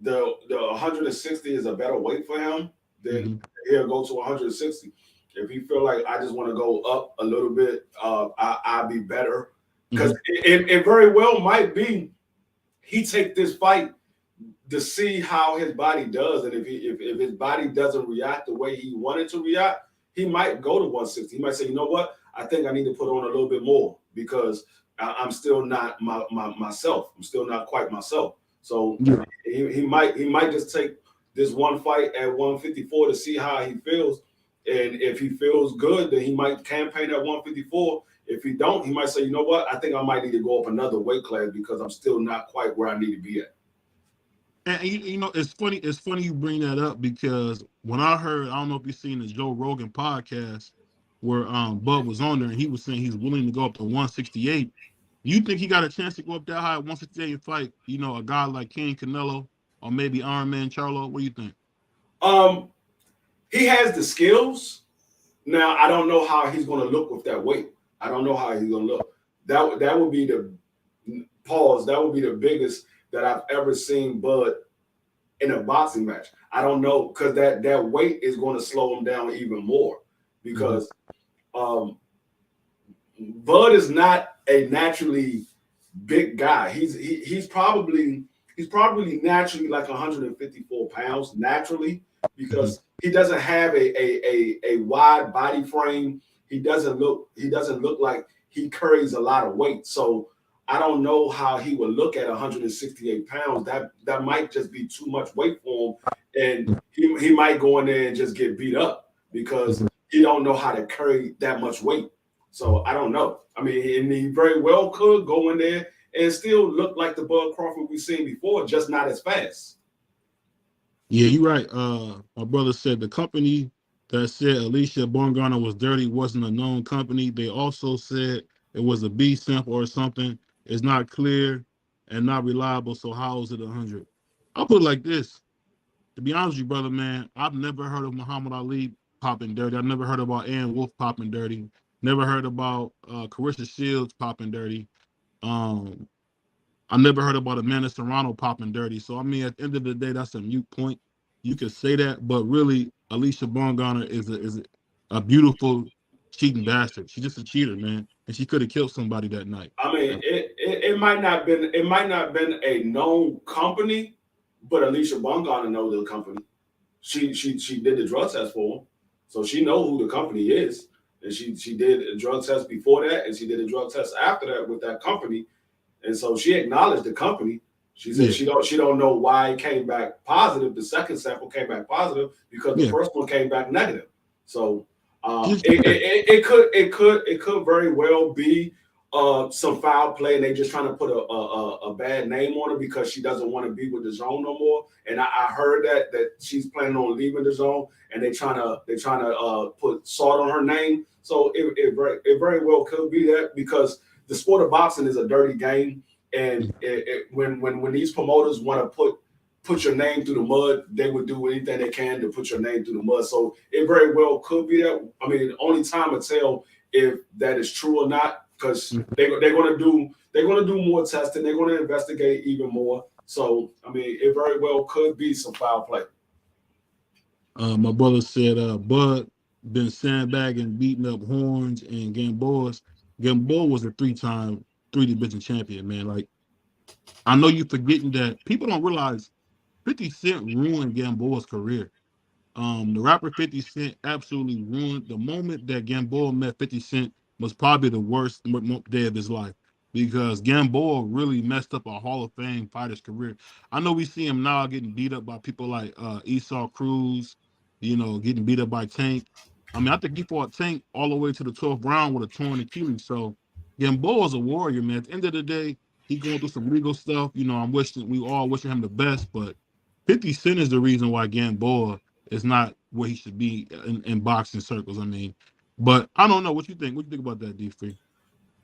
the 160 is a better weight for him, then he'll go to 160. If he feel like I just want to go up a little bit, I'll be better. Because it very well might be he take this fight to see how his body does, and if his body doesn't react the way he wanted to react, he might go to 160. He might say, you know what, I think I need to put on a little bit more because I'm still not myself. I'm still not quite myself. So he might just take this one fight at 154 to see how he feels. And if he feels good, then he might campaign at 154. If he don't, he might say, you know what, I think I might need to go up another weight class because I'm still not quite where I need to be at. And you know, it's funny. It's funny you bring that up because when I heard, I don't know if you've seen the Joe Rogan podcast where Bud was on there and he was saying he's willing to go up to 168. You think he got a chance to go up that high at 168 and fight, you know, a guy like King Canelo or maybe Iron Man Charlo? What do you think? He has the skills. Now I don't know how he's going to look with that weight. I don't know how he's going to look. That would be the pause. That would be the biggest that I've ever seen Bud in a boxing match. I don't know because that weight is going to slow him down even more because Bud is not a naturally big guy. He's probably naturally like 154 pounds naturally because he doesn't have a wide body frame. He doesn't look like he carries a lot of weight. So I don't know how he would look at 168 pounds. That might just be too much weight for him, and he might go in there and just get beat up because he don't know how to carry that much weight. So I don't know. I mean, and he very well could go in there and still look like the Bud Crawford we've seen before, just not as fast. Yeah, you're right. My brother said the company that said Alicia Baumgartner was dirty wasn't a known company. They also said it was a B sample or something. It's not clear and not reliable. So how is it 100? I'll put it like this. To be honest with you, brother, man, I've never heard of Muhammad Ali popping dirty. I've never heard about Ann Wolf popping dirty. Never heard about Carissa Shields popping dirty. I never heard about Amanda Serrano popping dirty. So, I mean, at the end of the day, that's a mute point. You could say that, but really, Alicia Baumgartner is a beautiful cheating bastard. She's just a cheater, man, and she could have killed somebody that night. I mean, it might not been a known company, but Alicia Baumgartner knows the company. She did the drug test for him, so she knows who the company is, and she did a drug test before that, and she did a drug test after that with that company. And so she acknowledged the company. She said she don't know why it came back positive. The second sample came back positive because the first one came back negative. So it could very well be some foul play, and they just trying to put a bad name on her because she doesn't want to be with the zone no more. And I heard that she's planning on leaving the zone, and they trying to put salt on her name. So it very well could be that because the sport of boxing is a dirty game, and when these promoters want to put your name through the mud, they would do anything they can to put your name through the mud. So it very well could be that. I mean, only time will tell if that is true or not, because they're gonna do more testing, they're gonna investigate even more. So I mean, it very well could be some foul play. My brother said, Bud been sandbagging, beating up horns and Gamboa's. Gamboa was a 3-time 3 division champion, man. Like, I know you're forgetting that people don't realize 50 Cent ruined Gamboa's career. The rapper 50 Cent absolutely ruined the moment that Gamboa met 50 Cent was probably the worst day of his life because Gamboa really messed up a Hall of Fame fighter's career. I know we see him now getting beat up by people like Esau Cruz, you know, getting beat up by Tank. I mean, I think he fought Tank all the way to the 12th round with a torn Achilles. So Gamboa's a warrior, man. At the end of the day, he going through some legal stuff. You know, we all wishing him the best, but 50 Cent is the reason why Gamboa is not where he should be in boxing circles. I mean, but I don't know. What you think? What you think about that, DFree?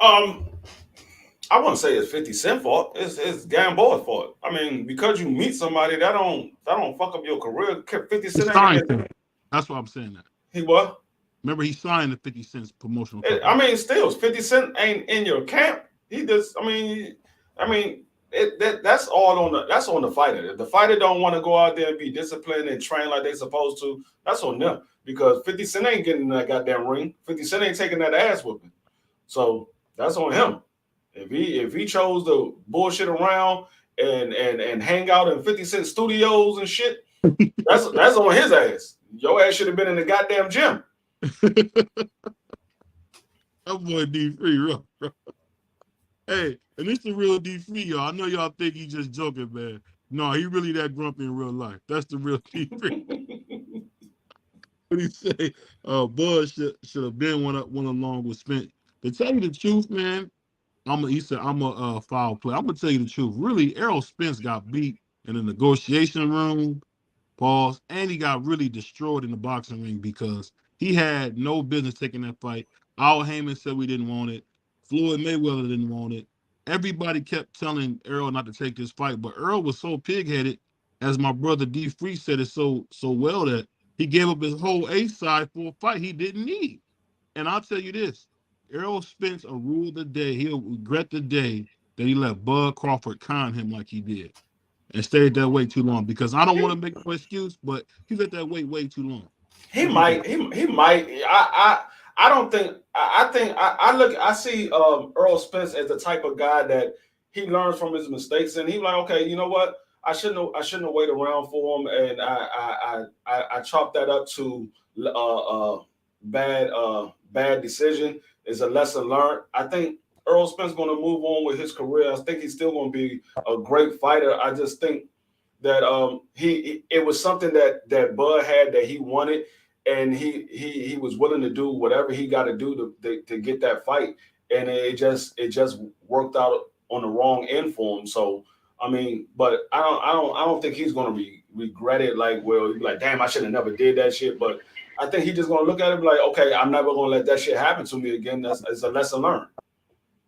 I wouldn't say it's 50 Cent fault. It's Gamboa's fault. I mean, because you meet somebody that don't fuck up your career. 50 Cent ain't. That's why I'm saying that. He what? Remember, he signed the 50 Cent's promotional. I mean, still, 50 Cent ain't in your camp. He just, that's all on the fighter. If the fighter don't want to go out there and be disciplined and train like they supposed to, that's on them. Because 50 Cent ain't getting in that goddamn ring. 50 Cent ain't taking that ass whooping. So that's on him. If he chose to bullshit around and hang out in 50 Cent studios and shit, that's on his ass. Your ass should have been in the goddamn gym. That boy DFree, bro. Hey, and it's the real DFree, y'all. I know y'all think he's just joking, man. No, he really that grumpy in real life. That's the real DFree. What he say? Bud should have been one along with Spence. To tell you the truth, man, he said I'm a foul play. I'm gonna tell you the truth. Really, Errol Spence got beat in the negotiation room, pause, and he got really destroyed in the boxing ring because he had no business taking that fight. Al Heyman said we didn't want it. Floyd Mayweather didn't want it. Everybody kept telling Earl not to take this fight, but Earl was so pig-headed, as my brother DFree said it so well, that he gave up his whole A side for a fight he didn't need. And I'll tell you this, Errol Spence will rule the day. He'll regret the day that he let Bud Crawford con him like he did and stayed that way too long, because I don't want to make no excuse, but he let that wait way too long. He might. I don't think. I see Earl Spence as the type of guy that he learns from his mistakes, and he's like, okay, you know what? I shouldn't have waited around for him, and I chopped that up to bad decision. Is a lesson learned. I think Earl Spence going to move on with his career. I think he's still going to be a great fighter. I just think that it was something that Bud had that he wanted, and he was willing to do whatever he got to do to get that fight, and it just worked out on the wrong end for him. So I mean, but I don't think he's going to regret it. Like, well, like, damn, I should have never did that shit. But I think he's just going to look at it like, okay, I'm never going to let that shit happen to me again. It's a lesson learned.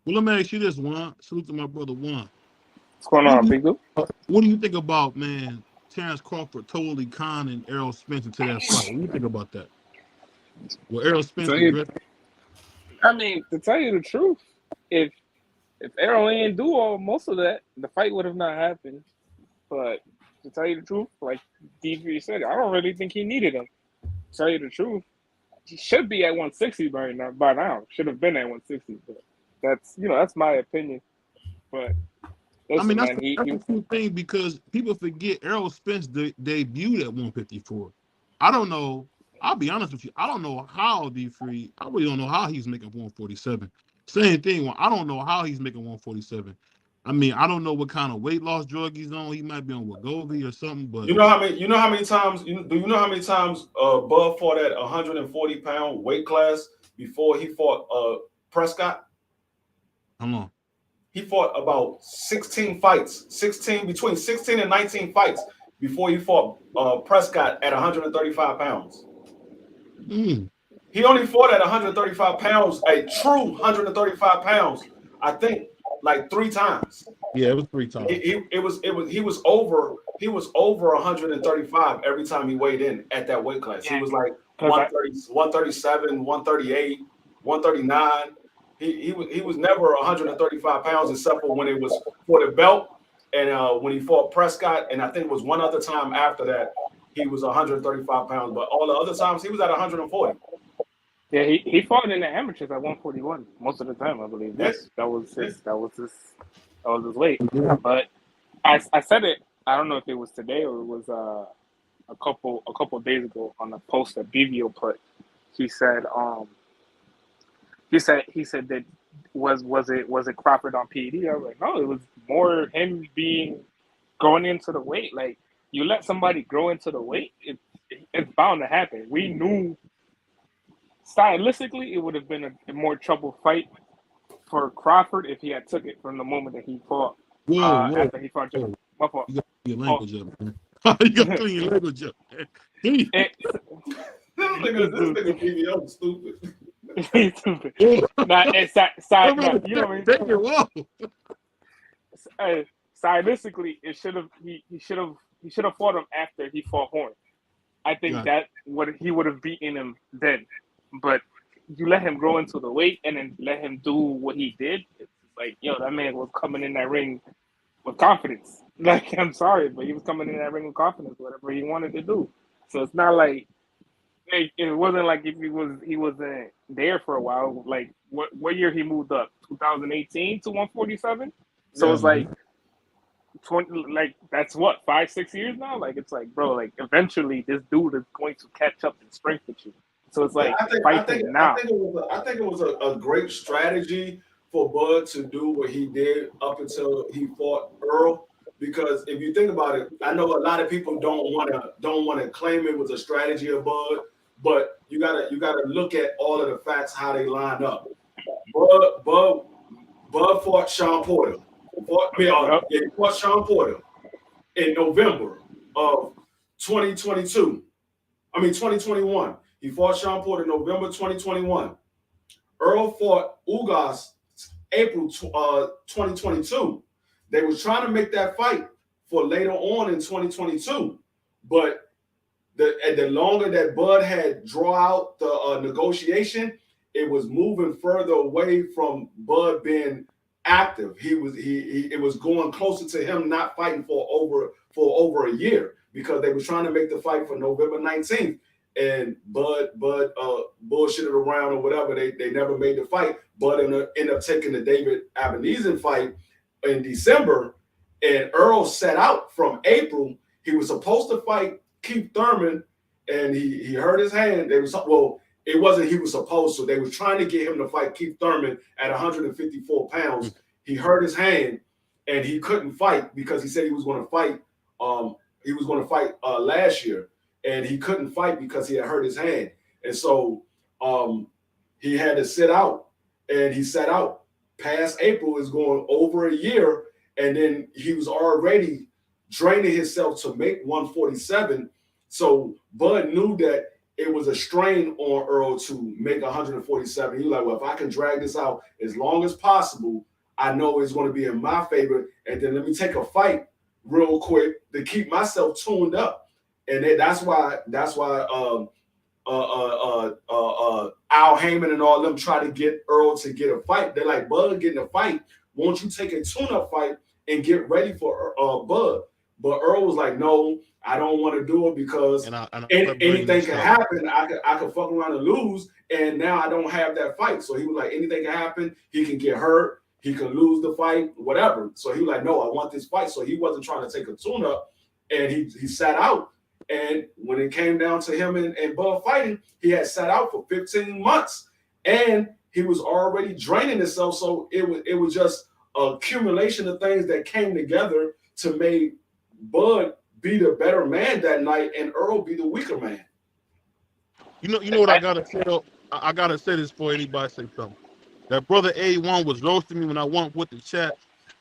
Well, let me ask you this, Juan. Salute to my brother Juan. What's going on, Pico? What do you think about, man, Terrence Crawford totally conning Errol Spence into that fight? What do you think about that? Well, Errol Spence I mean, to tell you the truth, if Errol didn't do most of that, the fight would have not happened. But to tell you the truth, like DFree said, I don't really think he needed him. To tell you the truth, he should be at 160 by now. Should have been at 160. But that's my opinion. But listen, I mean, that's man, the cool thing, because people forget Errol Spence debuted at 154. I don't know. I'll be honest with you. I don't know how DFree. I really don't know how he's making 147. Same thing. I don't know how he's making 147. I mean, I don't know what kind of weight loss drug he's on. He might be on Wegovy or something. But you know how many times Bud fought at 140-pound weight class before he fought Prescott? How long? He fought about 16 fights, between 16 and 19 fights before he fought Prescott at 135 pounds. He only fought at 135 pounds, a true 135 pounds, I think, like 3 times. Yeah, it was 3 times. He was over 135 every time he weighed in at that weight class. He was like 130, 137, 138, 139. He was never 135 pounds except for when it was for the belt and when he fought Prescott, and I think it was one other time after that he was 135 pounds, but all the other times he was at 140. Yeah, he fought in the amateurs at 141 most of the time, I believe. Yes, that was his weight. But I said it. I don't know if it was today or it was a couple days ago on a post that BVO put. He said that was it Crawford on PED? I was like, no, it was more him going into the weight. Like, you let somebody grow into the weight, it's bound to happen. We knew stylistically it would have been a more trouble fight for Crawford if he had took it from the moment that he fought. After he fought Joe. My fault. You got your language up, man. You got to clean your language up, man. This nigga BVO is stupid. He's stupid. Stylistically, it should have he should have fought him after he fought Horn. I think that he would have beaten him then. But you let him grow into the weight and then let him do what he did. It's like, that man was coming in that ring with confidence. Like, I'm sorry, but he was coming in that ring with confidence, whatever he wanted to do. So it's not like it wasn't like if he wasn't there for a while. Like, what year he moved up? 2018 to 147. So it's like 20. Like, that's what 5-6 years now. Like, it's like, bro, like eventually this dude is going to catch up in strength with you. So it's like, I think it was a great strategy for Bud to do what he did up until he fought Earl. Because if you think about it, I know a lot of people don't want to claim it was a strategy of Bud, but you gotta look at all of the facts, how they line up. Bud fought Sean Porter. He fought Sean Porter. in November of 2021. He fought Sean Porter in November 2021. Earl fought Ugas April 2022. They were trying to make that fight for later on in 2022, but the longer that Bud had draw out the negotiation, it was moving further away from Bud being active. It was going closer to him not fighting for over a year because they were trying to make the fight for November 19th. And Bud bullshitted around or whatever. They never made the fight. Bud ended up taking the David Abenizin fight in December, and Earl set out from April. He was supposed to fight Keith Thurman, and he hurt his hand. It wasn't he was supposed to. They were trying to get him to fight Keith Thurman at 154 pounds. He hurt his hand, and he couldn't fight because he said he was going to fight. He was going to fight last year. And he couldn't fight because he had hurt his hand. And so he had to sit out. And he sat out. Past April is going over a year. And then he was already draining himself to make 147. So Bud knew that it was a strain on Earl to make 147. He was like, well, if I can drag this out as long as possible, I know it's going to be in my favor. And then let me take a fight real quick to keep myself tuned up. And that's why Al Heyman and all them try to get Earl to get a fight. They're like, Bud getting a fight. Won't you take a tune-up fight and get ready for Bud? But Earl was like, no, I don't want to do it because anything can happen. I could fuck around and lose, and now I don't have that fight. So he was like, anything can happen. He can get hurt. He can lose the fight, whatever. So he was like, no, I want this fight. So he wasn't trying to take a tune-up, and he sat out. And when it came down to him and Bud fighting, he had sat out for 15 months, and he was already draining himself. So it was just an accumulation of things that came together to make Bud be the better man that night, and Earl be the weaker man. You know what I gotta say though? I gotta say this before anybody say something. That brother A1 was roasting me when I went with the chat.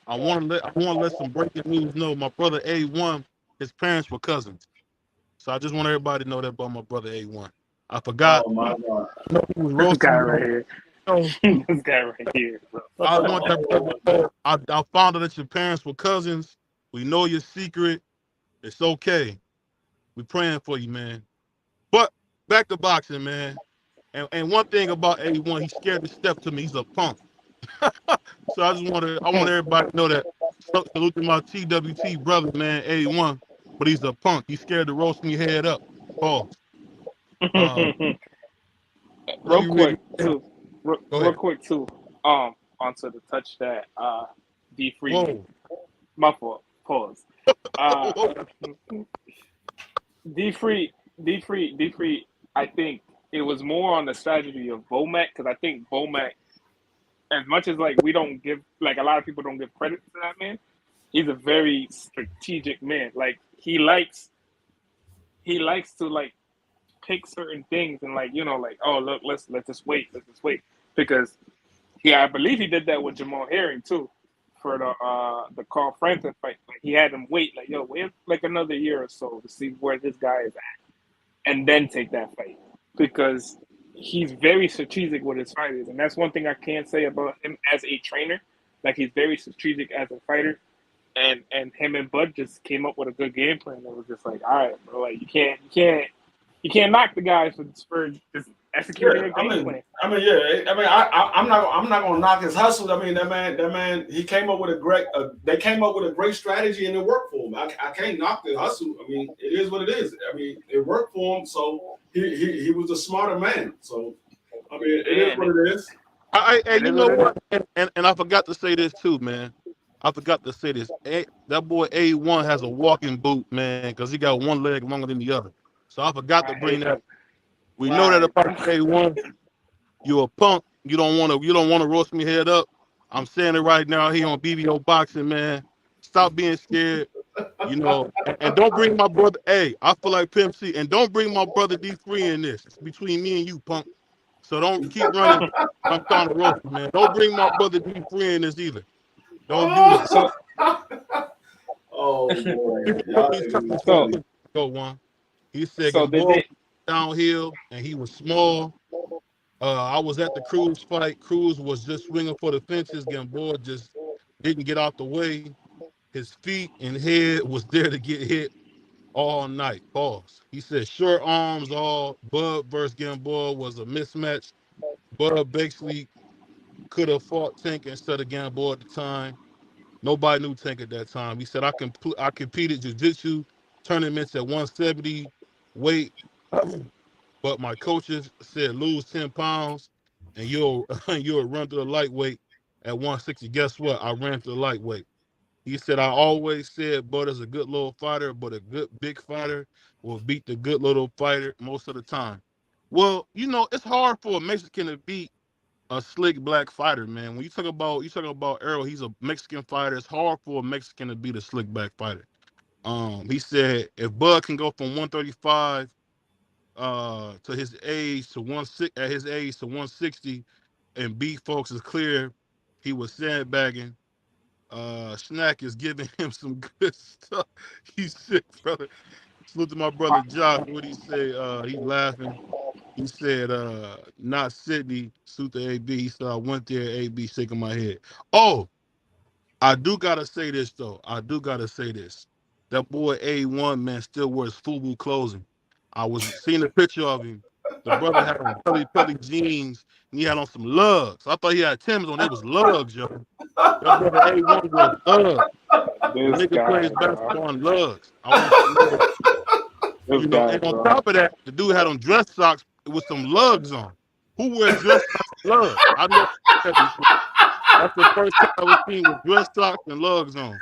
I want to let some breaking news know. My brother A1, his parents were cousins. So I just want everybody to know that about my brother A1. I forgot. Oh my God. This guy right here. This guy right here. I want that brother. I found out that your parents were cousins. We know your secret. It's okay. We're praying for you, man. But back to boxing, man. And one thing about A1, he's scared to step to me. He's a punk. So I want everybody to know that. Salute to my TWT brother, man, A1. But he's a punk. He's scared to roast me head up. Pause. Real quick too. Onto the touch that DFree. My fault. Pause. DFree. I think it was more on the strategy of Bomac, because I think Bomac, as much as like we don't give, like a lot of people don't give credit to that man, he's a very strategic man. Like he likes to like pick certain things and like, you know, like, oh look, let's just wait, because I believe he did that with Jamal Herring too for the Carl Frampton fight. Like, he had him wait like another year or so to see where this guy is at, and then take that fight, because he's very strategic with his fighters, and that's one thing I can say about him as a trainer. Like, he's very strategic as a fighter. And him and Bud just came up with a good game plan. It was just like, all right, bro, like you can't knock the guys for just executing a game plan. I'm not gonna knock his hustle. I mean, that man, he came up with they came up with a great strategy and it worked for him. I can't knock the hustle. I mean, it is what it is. I mean, it worked for him, so he was a smarter man. So I mean, it is what it is. And you know what? And I forgot to say this too, man. I forgot to say this. That boy A1 has a walking boot, man, because he got one leg longer than the other. So I forgot to bring that. We know that about A1. You're a punk. You don't want to roast me head up. I'm saying it right now here on BBO Boxing, man. Stop being scared. You know, and don't bring my brother A. I feel like Pimp C. And don't bring my brother DFree in this. It's between me and you, punk. So don't keep running. I'm trying to roast you, man. Don't bring my brother DFree in this either. Don't do that. Oh Y'all niggas is So, funny. Go one. He said so did Gamboa they? downhill and he was small. I was at the Cruz fight. Cruz was just swinging for the fences. Gamboa just didn't get out the way. His feet and head was there to get hit all night. Pause. He said short arms all. Bud versus Gamboa was a mismatch. Bud basically could have fought Tank instead of Gamboa at the time. Nobody knew Tank at that time. He said, I competed jiu-jitsu tournaments at 170 weight, but my coaches said lose 10 pounds and you'll you'll run to the lightweight at 160. Guess what? I ran to the lightweight. He said, I always said Bud is a good little fighter, but a good big fighter will beat the good little fighter most of the time. Well, it's hard for a Mexican to beat a slick black fighter, man. When you talk about Errol, he's a Mexican fighter. It's hard for a Mexican to beat a slick black fighter. He said if Bud can go from 135 to his age to 160 and beat folks is clear, he was sandbagging. Snack is giving him some good stuff. He's sick, brother. Salute to my brother Josh. What he say? He's laughing. He said, not Sydney, suit the AB. He said, I went there, AB shaking my head. Oh, I do gotta say this though. That boy A1, man, still wears FUBU clothing. I was seeing a picture of him. The brother had on pelly jeans and he had on some lugs. I thought he had Timbs on. It was lugs, yo. That brother A1 wears lugs. The This nigga guy, plays bro. basketball on lugs. I want you to know. This guy, And on bro. top of that, the dude had on dress socks with some lugs on. Who wears dress socks and lugs? I never seen that before. That's the first time I was seen with dress socks and lugs on.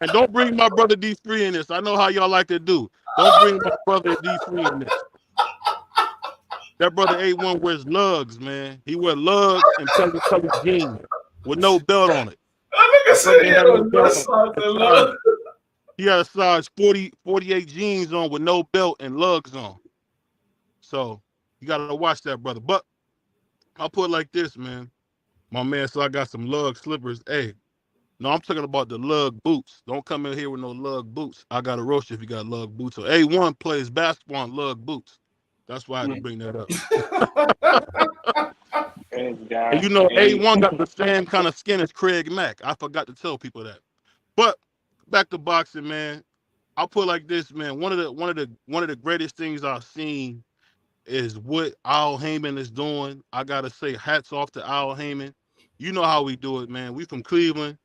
And don't bring my brother DFree in this. I know how y'all like to do. Don't bring my brother DFree in this. That brother A1 wears lugs, man. He wears lugs and pelly jeans with no belt on it. That nigga said he had no on dress socks and lugs. He had a size 48 jeans on with no belt and lugs on. So you gotta watch that, brother. But I'll put it like this, man. My man, so I got some lug slippers. Hey, no, I'm talking about the lug boots. Don't come in here with no lug boots. I got a roast if you got lug boots. So A1 plays basketball in lug boots. That's why I had to bring that up. This guy. And A1 got the same kind of skin as Craig Mack. I forgot to tell people that. But back to boxing, man. I'll put it like this, man. One of the greatest things I've seen is what Al Heyman is doing. I gotta say, hats off to Al Heyman. You know how we do it, man. We from Cleveland.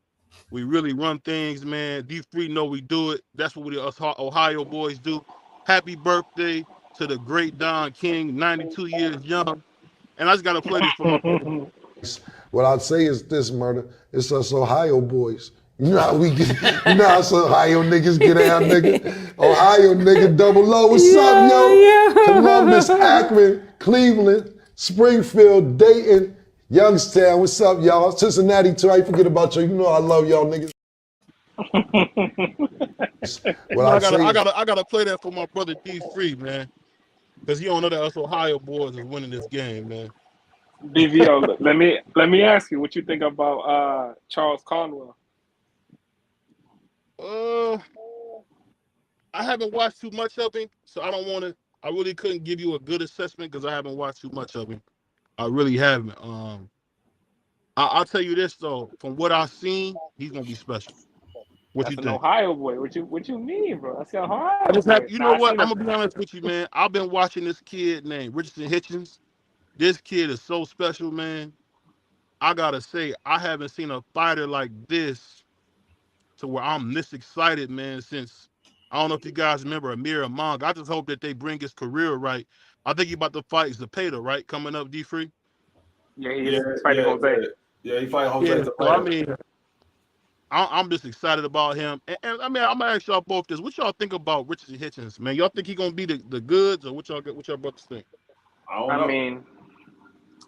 We really run things, man. DFree know we do it. That's what us Ohio boys do. Happy birthday to the great Don King, 92 years young. And I just gotta play this for my brother. What I'd say is this, Murder. It's us Ohio boys. You know how we get, you know how us Ohio niggas get down, nigga? Ohio nigga, double O. What's up, yo? Columbus, Akron, Cleveland, Springfield, Dayton, Youngstown. What's up, y'all? Cincinnati, too. I ain't forget about you. You know I love y'all niggas. I gotta play that for my brother DFree, man. Because he don't know that us Ohio boys is winning this game, man. BVO, let me ask you what you think about Charles Conwell. I haven't watched too much of him, so I don't want to. I really couldn't give you a good assessment because I haven't watched too much of him. I really haven't. I'll tell you this though, from what I've seen, he's gonna be special. What That's you an think? Ohio boy. What you mean, bro? That's an Ohio I just boy. have, you know what? I'm gonna be honest with you, man. I've been watching this kid named Richardson Hitchens. This kid is so special, man. I gotta say, I haven't seen a fighter like this to where I'm this excited, man, since I don't know if you guys remember Amir Among. I just hope that they bring his career right. I think he's about to fight Zepeda, right? Coming up, DFree? Yeah, he's fighting Jose. Yeah, he fighting Jose. Yeah, so I mean, I'm just excited about him. And I mean, I'm gonna ask y'all both this. What y'all think about Richardson Hitchens, man? Y'all think he gonna be the goods, or what y'all brothers think? I mean,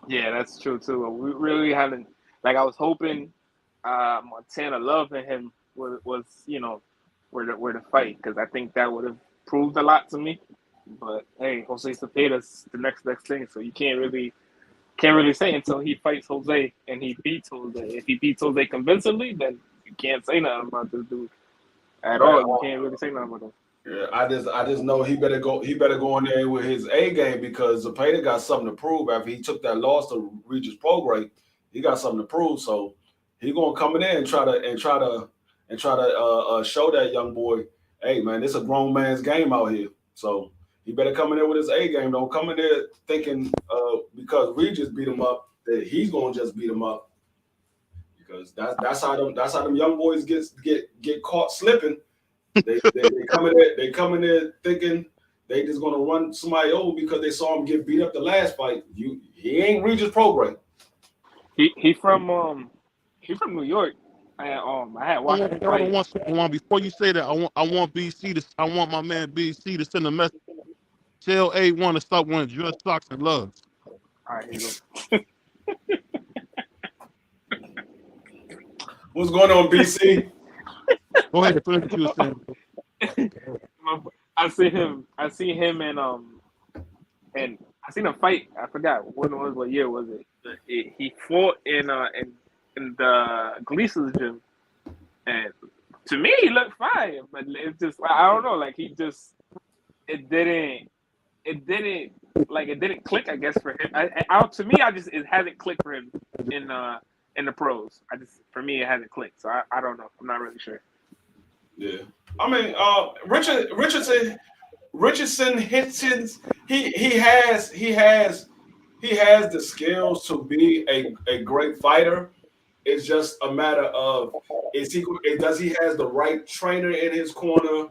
yeah, that's true too. We really haven't. Like, I was hoping Montana Love and him was were to fight, because I think that would have proved a lot to me. But hey, Jose Cepeda's the next thing, so you can't really say until he fights Jose and he beats Jose. If he beats Jose convincingly, then you can't say nothing about this dude at all. You can't really say nothing about him. Yeah, I just know he better go. He better go in there with his A game because Zepeda got something to prove after he took that loss to Regis Prograis. He got something to prove, so he gonna come in there and try to show that young boy, hey man, it's a grown man's game out here. So he better come in there with his A game. Don't come in there thinking because Regis beat him up that he's gonna just beat him up because that's how them young boys get caught slipping. They come in there thinking they just gonna run somebody over because they saw him get beat up the last fight. He ain't Regis Prograis. He from New York. I had watched him fight. Before you say that, I want BC to I want my man BC to send a message. Tell A1 to stop wearing dress socks and gloves. All right, here you go. What's going on, BC? Go ahead, finish what you were saying. I see him and I seen him fight. I forgot when it was, what year was it? He fought in the Gleason's gym, and to me he looked fine, but it's just I don't know, like it didn't click, I guess, for him. It hasn't clicked for him in the pros. For me it hasn't clicked, so I don't know. I'm not really sure. Yeah, I mean, Richardson Hitchens, he has the skills to be a great fighter. It's just a matter of does he has the right trainer in his corner?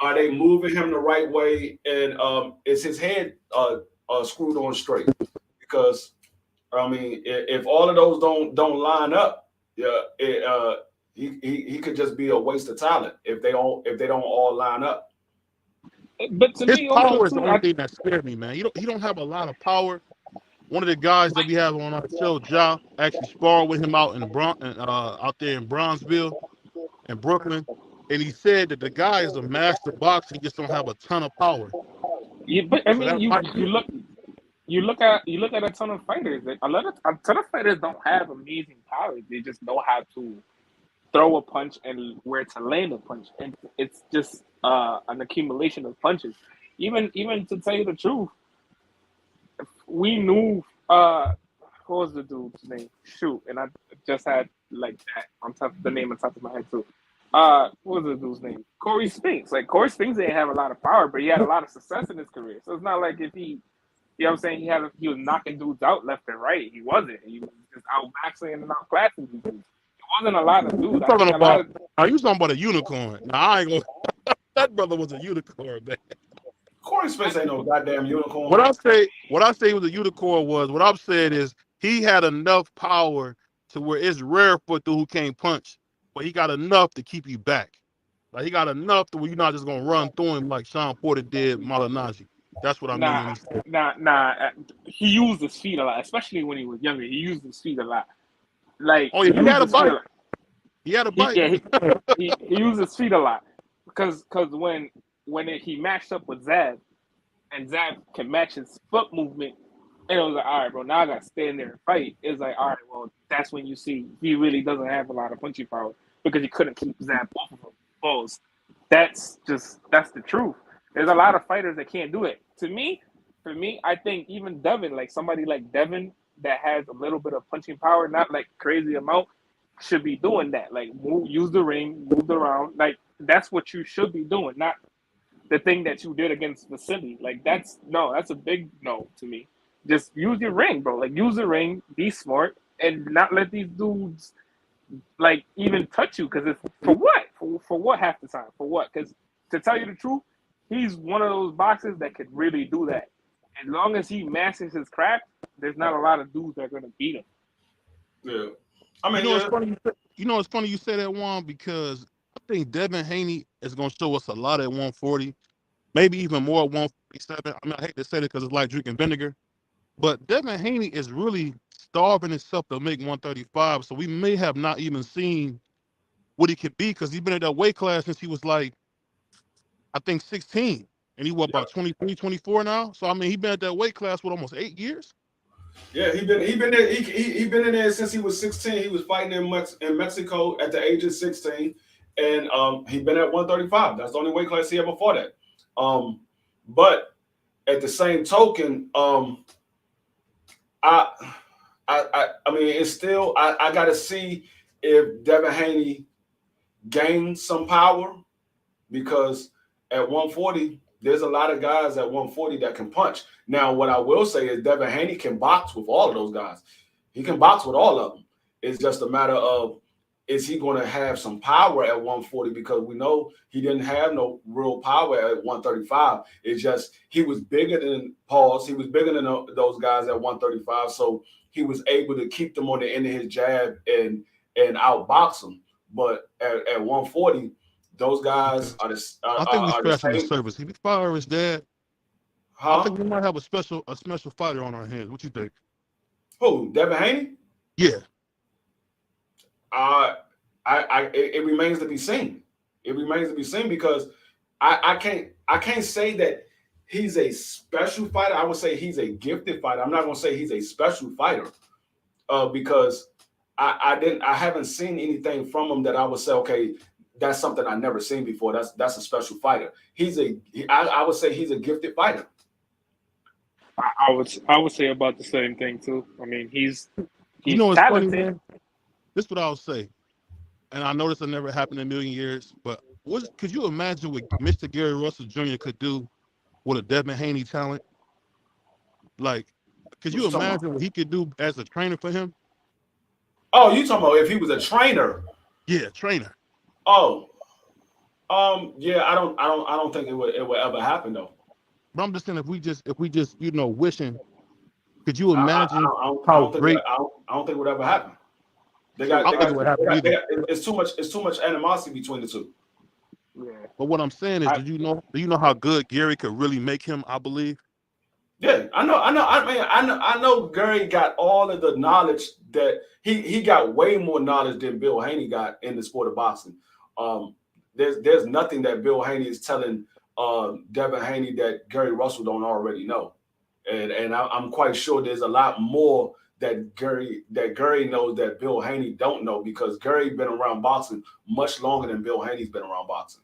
Are they moving him the right way? And is his head screwed on straight? Because I mean, if all of those don't line up, yeah, he could just be a waste of talent if they don't all line up. But to his me, power also is the only thing that scared me, man. He don't have a lot of power. One of the guys that we have on our show, Ja, actually sparred with him out there in Bronzeville and Brooklyn, and he said that the guy is a master boxer. He just don't have a ton of power. Yeah, but I mean, you look at a ton of fighters. A ton of fighters don't have amazing power. They just know how to throw a punch and where to land a punch, and it's just an accumulation of punches. Even to tell you the truth, we knew what was the dude's name? Shoot, and I just had like that on top of the name on top of my head too. What was the dude's name? Corey Spinks. Like Corey Spinks didn't have a lot of power, but he had a lot of success in his career. So it's not like if he, you know what I'm saying, he was knocking dudes out left and right. He wasn't. He was just outmaxing and outclassing dudes. It wasn't a lot of dudes. Are you talking about a unicorn? Nah, I ain't gonna. That brother was a unicorn, man. Corey Spinks ain't no goddamn unicorn. What I say was a unicorn was what I've said is he had enough power to where it's rare for a dude who can't punch, but he got enough to keep you back. Like he got enough to where you're not just gonna run through him like Sean Porter did Malignaggi. That's what I mean. He used his feet a lot, especially when he was younger. He used his feet a lot. Like he had a bite. He had a bite. He used his feet a lot because when he matched up with Zab, and Zab can match his foot movement, and it was like, all right, bro, now I got to stand there and fight. It's like, all right, well, that's when you see he really doesn't have a lot of punching power because he couldn't keep Zab off of him. Balls. That's the truth. There's a lot of fighters that can't do it. For me, I think even Devin, like somebody like Devin that has a little bit of punching power, not like crazy amount, should be doing that. Like use the ring, move around. Like that's what you should be doing, not the thing that you did against Vasily. Like that's a big no to me. Just use your ring, bro. Like use the ring, be smart, and not let these dudes like even touch you. Because it's for what? For what half the time? For what? Because to tell you the truth, he's one of those boxers that could really do that. As long as he masters his craft, there's not a lot of dudes that are gonna beat him. Yeah, I mean, it's funny you say that, Juan, because I think Devin Haney is gonna show us a lot at 140, maybe even more at 147. I mean, I hate to say it because it's like drinking vinegar, but Devin Haney is really starving himself to make 135. So we may have not even seen what he could be because he's been at that weight class since he was like, I think 16. And he was about 23, 24 now. So, I mean, he's been at that weight class for almost 8 years. Yeah, he been there. He been in there since he was 16. He was fighting in Mexico at the age of 16, and he been at 135. That's the only weight class he had before that. But at the same token, I mean, it's still I got to see if Devin Haney gains some power, because at 140 there's a lot of guys at 140 that can punch. Now, what I will say is Devin Haney can box with all of those guys. He can box with all of them. It's just a matter of, is he going to have some power at 140? Because we know he didn't have no real power at 135. It's just he was bigger than Pauls. He was bigger than those guys at 135. So he was able to keep them on the end of his jab and outbox them. But at 140, those guys are the I think we're are the scratching the same. surface. If he fire his dad, I think we might have a special fighter on our hands. What you think? Who? Devin Haney? Yeah. It remains to be seen. It remains to be seen, because I can't say that he's a special fighter. I would say he's a gifted fighter. I'm not going to say he's a special fighter, because I haven't seen anything from him that I would say, okay, that's something I've never seen before. That's a special fighter. I would say he's a gifted fighter. I would say about the same thing too. I mean, he's You know what's funny, talented. man? This is what I would say, and I know this will never happen in a million years, but could you imagine what Mr. Gary Russell Jr. could do with a Devin Haney talent? Like, could you imagine what he could do as a trainer for him? Oh, you talking about if he was a trainer? Yeah, trainer. Oh, yeah. I don't think it would ever happen though. But I'm just saying, if we just wishing, could you imagine I how don't great? I don't think it would ever happen. It's too much animosity between the two. Yeah. But what I'm saying is, do you know how good Gary could really make him? I believe. Yeah, I know. I know Gary got all of the knowledge that he got way more knowledge than Bill Haney got in the sport of boxing. There's nothing that Bill Haney is telling Devin Haney that Gary Russell don't already know, and I'm quite sure there's a lot more that Gary knows that Bill Haney don't know, because Gary been around boxing much longer than Bill Haney's been around boxing.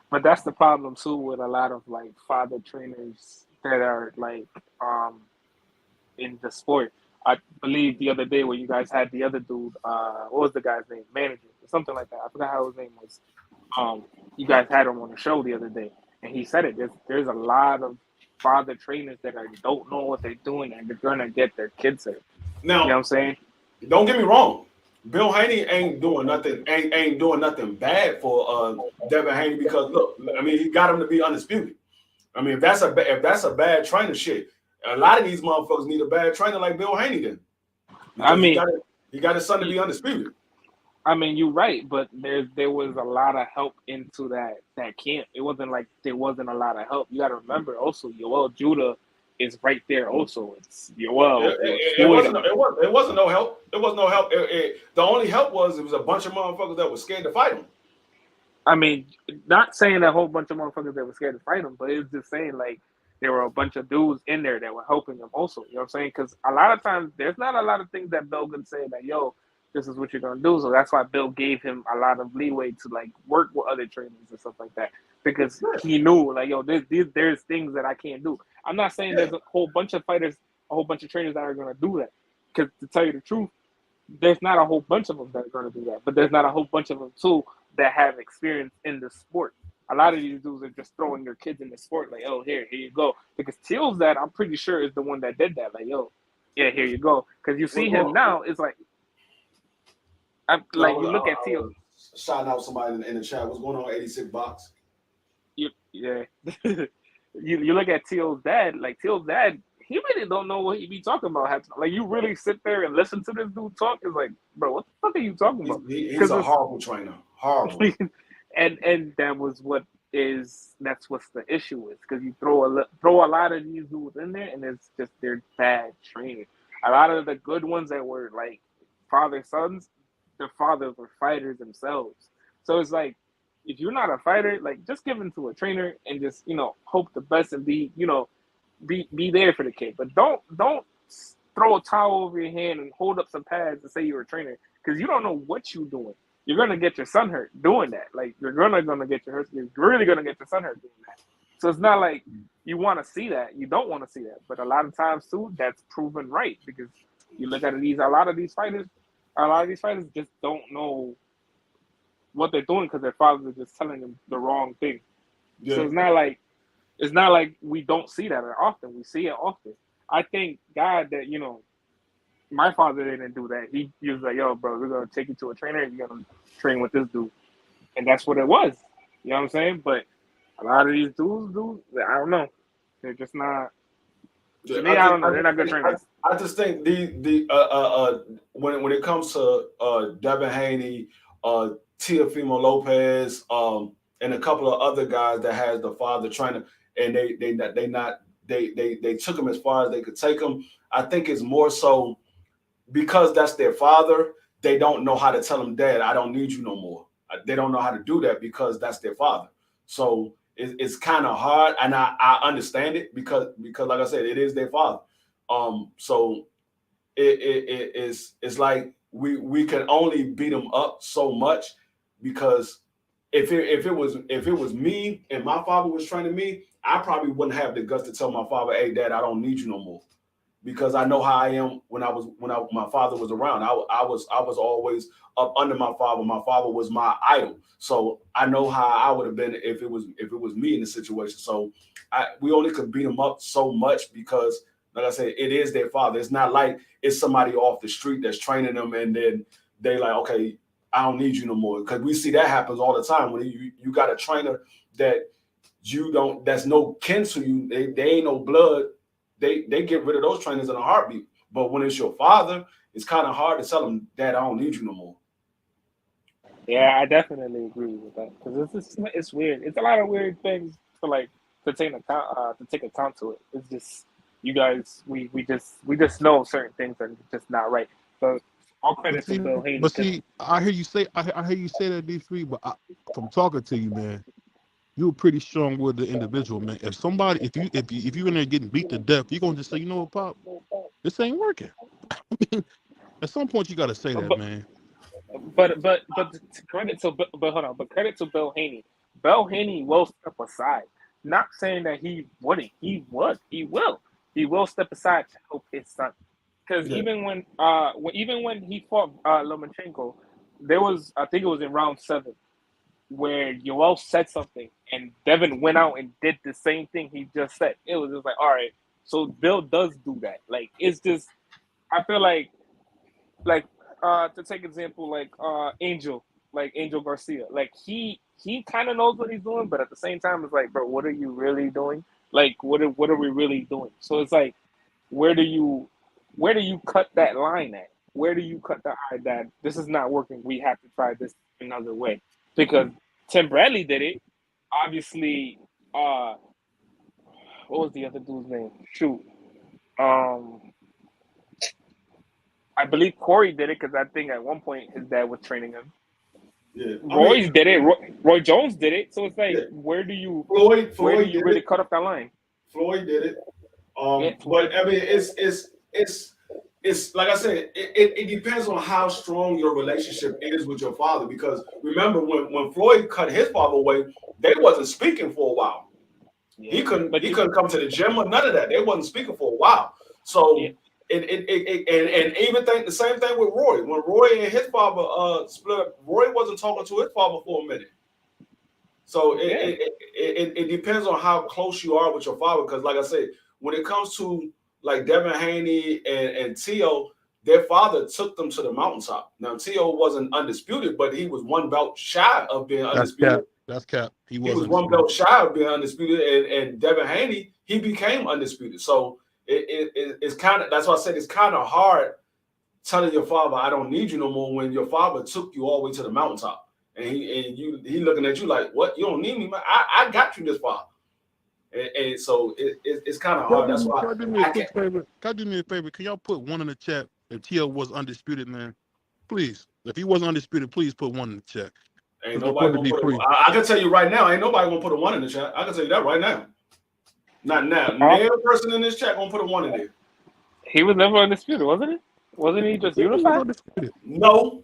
But that's the problem too with a lot of like father trainers that are like in the sport. I believe the other day when you guys had the other dude, what was the guy's name? Manager or something like that. I forgot how his name was. You guys had him on the show the other day, and he said it. There's a lot of father trainers that don't know what they're doing, and they're gonna get their kids hurt. Now, you know what I'm saying? Don't get me wrong. Bill Haney ain't doing nothing bad for Devin Haney, because look, I mean, he got him to be undisputed. I mean, if that's a bad trainer, shit, a lot of these motherfuckers need a bad trainer like Bill Haney then. I mean, he got his son to be undisputed. I mean, you're right, but there was a lot of help into that camp. It wasn't like there wasn't a lot of help. You got to remember also, Yoel Judah is right there also. It's Yoel. It wasn't no help. It was no help. The only help was it was a bunch of motherfuckers that were scared to fight him. I mean, not saying a whole bunch of motherfuckers that were scared to fight him, but it's just saying like there were a bunch of dudes in there that were helping him also. You know what I'm saying? Because a lot of times there's not a lot of things that Bill can say that, yo, this is what you're gonna do. So that's why Bill gave him a lot of leeway to like work with other trainers and stuff like that, because he knew like, yo, there's things that I can't do. I'm not saying there's a whole bunch of fighters, a whole bunch of trainers that are gonna do that. Because to tell you the truth, there's not a whole bunch of them that are gonna do that. But there's not a whole bunch of them too that have experience in the sport. A lot of these dudes are just throwing their kids in the sport, like, oh, here you go. Because Teal's that I'm pretty sure is the one that did that. Like, yo, yeah, here you go. Because you see him now, it's like. You look at Teal. Shouting out somebody in the chat. What's going on, 86 Box? You look at Teal's dad. Like Teal's dad, he really don't know what he be talking about. Like you really sit there and listen to this dude talk. It's like, bro, what the fuck are you talking about? He's a horrible trainer. Horrible. and that's what's the issue is, because you throw a lot of these dudes in there, and it's just they're bad training. A lot of the good ones that were like father sons, their fathers were fighters themselves. So it's like, if you're not a fighter, like just give them to a trainer and just, hope the best and be there for the kid. But don't throw a towel over your hand and hold up some pads and say you're a trainer because you don't know what you're doing. You're gonna get your son hurt doing that. Like you're gonna get your hurt. You're really gonna get your son hurt doing that. So it's not like you want to see that. You don't want to see that. But a lot of times too, that's proven right because you look at a lot of these fighters just don't know what they're doing because their fathers are just telling them the wrong thing. Yeah. So it's not like we don't see that often. We see it often. I thank God that, you know, my father didn't do that. He was like, yo, bro, we're going to take you to a trainer and you're going to train with this dude. And that's what it was. You know what I'm saying? But a lot of these dudes, I don't know. They're just not. To me, I don't know. They're not good trainers. I just think when it comes to Devin Haney, Teofimo Lopez, and a couple of other guys that has the father trainer, and they took him as far as they could take him. I think it's more so because that's their father. They don't know how to tell him, Dad, I don't need you no more. They don't know how to do that because that's their father. So it's kind of hard, and I understand it because like I said, it is their father. So it's like we can only beat them up so much because if it was me and my father was training me, I probably wouldn't have the guts to tell my father, hey, Dad, I don't need you no more. Because I know how I am when my father was around. I was always up under my father. My father was my idol. So I know how I would have been if it was me in the situation. So we only could beat them up so much because, like I said, it is their father. It's not like it's somebody off the street that's training them and then they like, okay, I don't need you no more. Because we see that happens all the time when you got a trainer that that's no kin to you. They ain't no blood. They get rid of those trainers in a heartbeat. But when it's your father, it's kind of hard to tell them, Dad, I don't need you no more. Yeah, I definitely agree with that because it's weird. It's a lot of weird things to take account to it. It's just you guys, we just know certain things are just not right. So all credit to Bill Haney. But see, I hear you say that DFree, but from talking to you, man, you're pretty strong with the individual, man. If you're in there getting beat to death, you're gonna just say, you know what, Pop, this ain't working. I mean, at some point you gotta say that, man. But credit to Bill Haney. Bill Haney will step aside. Not saying that he wouldn't. He will. He will step aside to help his son. Because even when he fought Lomachenko, I think it was in round 7. Where Yoel said something and Devin went out and did the same thing he just said. It was just like, all right, so Bill does do that. Like, it's just, I feel like to take example, like Angel Garcia, like he kind of knows what he's doing, but at the same time, it's like, bro, what are you really doing? Like, what are we really doing? So it's like, where do you cut that line at? Where do you cut the line that this is not working? We have to try this another way. Because Tim Bradley did it. Obviously, what was the other dude's name? Shoot. I believe Corey did it because I think at one point his dad was training him. Yeah. Royce did it. Roy Jones did it. So it's like, where do you really cut up that line? Floyd did it. But I mean, it's like I said, it depends on how strong your relationship is with your father. Because remember, when Floyd cut his father away, they wasn't speaking for a while. Yeah. He couldn't come to the gym or none of that. They wasn't speaking for a while. So and even the same thing with Roy. When Roy and his father split, Roy wasn't talking to his father for a minute. So it depends on how close you are with your father. Because like I said, when it comes to like Devin Haney and Teo, their father took them to the mountaintop. Now, Teo wasn't undisputed, but he was one belt shy of being undisputed. That's cap. He was one belt shy of being undisputed, and Devin Haney, he became undisputed. So it's kind of, that's why I said it's kind of hard telling your father, I don't need you no more, when your father took you all the way to the mountaintop. And he looking at you like, what? You don't need me, man. I got you this far. And so it's kind of hard. That's why. Can you do me a favor? Can y'all put one in the chat if Teo was undisputed, man? Please. If he wasn't undisputed, please put one in the chat. Ain't nobody gonna put it. I can tell you right now, ain't nobody gonna put a 1 in the chat. I can tell you that right now. Not now. No person in this chat gonna put a 1 in there. He was never undisputed, wasn't he? Wasn't he just unified? No,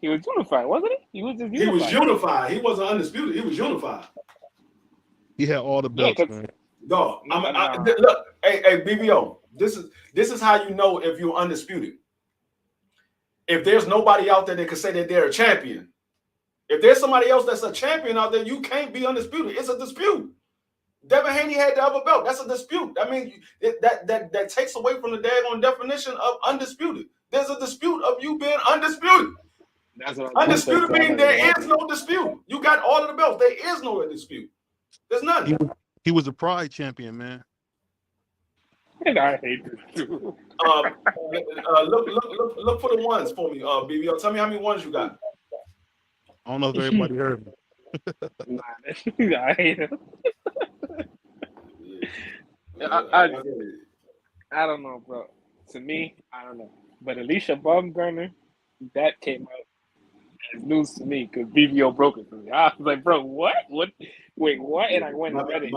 He was unified, wasn't he? He was just he unified. was unified. He wasn't undisputed. He was unified. He had all the belts, man. Dog, look, hey, BBO. This is how you know if you're undisputed. If there's nobody out there that can say that they're a champion. If there's somebody else that's a champion out there, you can't be undisputed. It's a dispute. Devin Haney had the other belt. That's a dispute. I mean, that takes away from the daggone definition of undisputed. There's a dispute of you being undisputed. That's what Undisputed means there is no dispute. You got all of the belts. There is no dispute. There's none. He was a Pride champion, man. And I hate this too. Look for the ones for me, BBO. Tell me how many ones you got. I don't know if everybody heard me. I hate him. I don't know, bro. To me, I don't know. But Alicia Baumgartner, that came out as news to me because BBO broke it to me. I was like, bro, what? What? Wait, what? And I went and read it.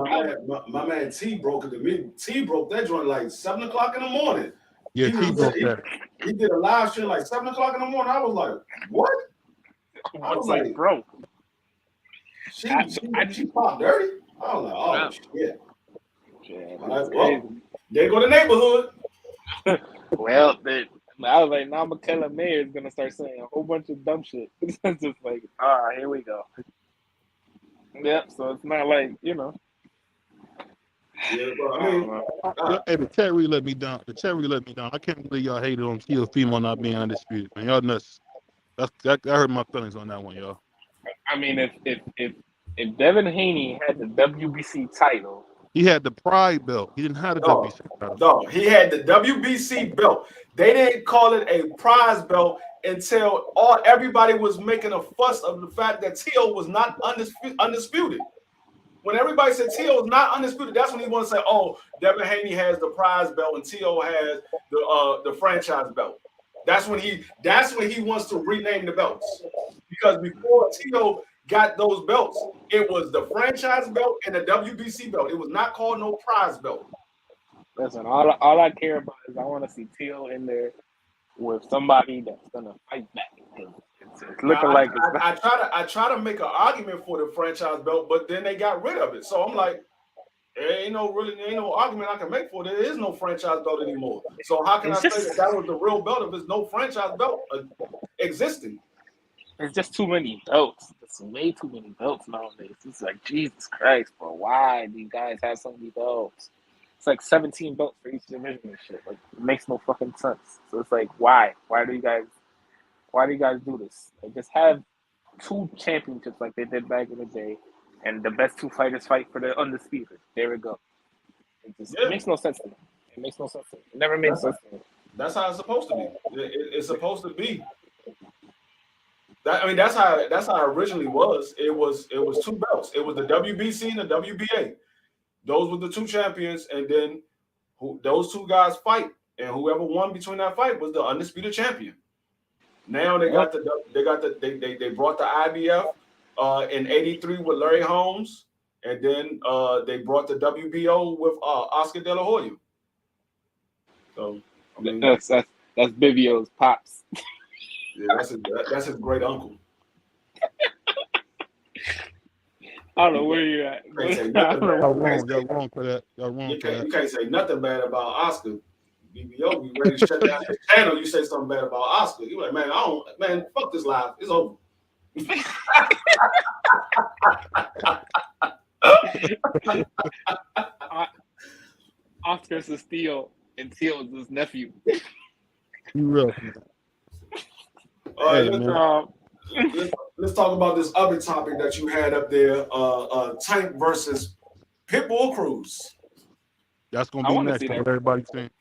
My man T broke it to me. T broke that joint like 7 o'clock in the morning. Yeah, T broke that. He did a live stream like 7 o'clock in the morning. I was like, what? I was like, bro. She popped dirty. I was like, oh, shit. Yeah, well, there go the neighborhood. Well, I was like, now Michaela Mayer is going to start saying a whole bunch of dumb shit. It's just like, all right, here we go. Yep, so it's not like, you know. Yeah, bro, I mean, hey, the chat really let me down. I can't believe y'all hated on Teal female not being undisputed, man. Y'all nuts. That hurt my feelings on that one, y'all. I mean, if Devin Haney had the WBC title, he had the Pride belt. He didn't have the WBC title. No, he had the WBC belt. They didn't call it a prize belt until everybody was making a fuss of the fact that Teal was not undisputed. When everybody said Teal was not undisputed, that's when he wanted to say, "Oh, Devin Haney has the prize belt and Teal has the franchise belt." That's when he wants to rename the belts, because before Teal got those belts, it was the franchise belt and the WBC belt. It was not called no prize belt. Listen, all I care about is I want to see Teal in there with somebody that's gonna fight back. It's looking like I try to make an argument for the franchise belt, but then they got rid of it. So I'm like, there ain't no argument I can make for it. There is no franchise belt anymore. So how can I say that was the real belt if there's no franchise belt existing? It's just too many belts. It's way too many belts nowadays. It's like, Jesus Christ, bro. Why do you guys have so many belts? It's like 17 belts for each division and shit. Like, it makes no fucking sense. So it's like, why? Why do you guys do this? Like, just have 2 championships like they did back in the day, and the best 2 fighters fight for the undisputed. There we go. It makes no sense to me. It makes no sense to me. It never made sense to me. That's how it's supposed to be. It's supposed to be. That's how it originally was. It was 2 belts. It was the WBC and the WBA. Those were the 2 champions, and then those 2 guys fight, and whoever won between that fight was the undisputed champion. Now they brought the IBF in '83 with Larry Holmes, and then they brought the WBO with Oscar De La Hoya. So I mean, that's Bivio's pops. Yeah, that's his great uncle. I don't know where you're at. Y'all wrong for that. You can't say nothing bad about Oscar. BBO, we ready to shut down his channel. You say something bad about Oscar. You like, man, fuck this live. It's over. Oscar's a Steele, and Teal is his nephew. You real. All right, let's talk about this other topic that you had up there. Tank versus Pitbull Cruz. That's gonna be next. What everybody's saying.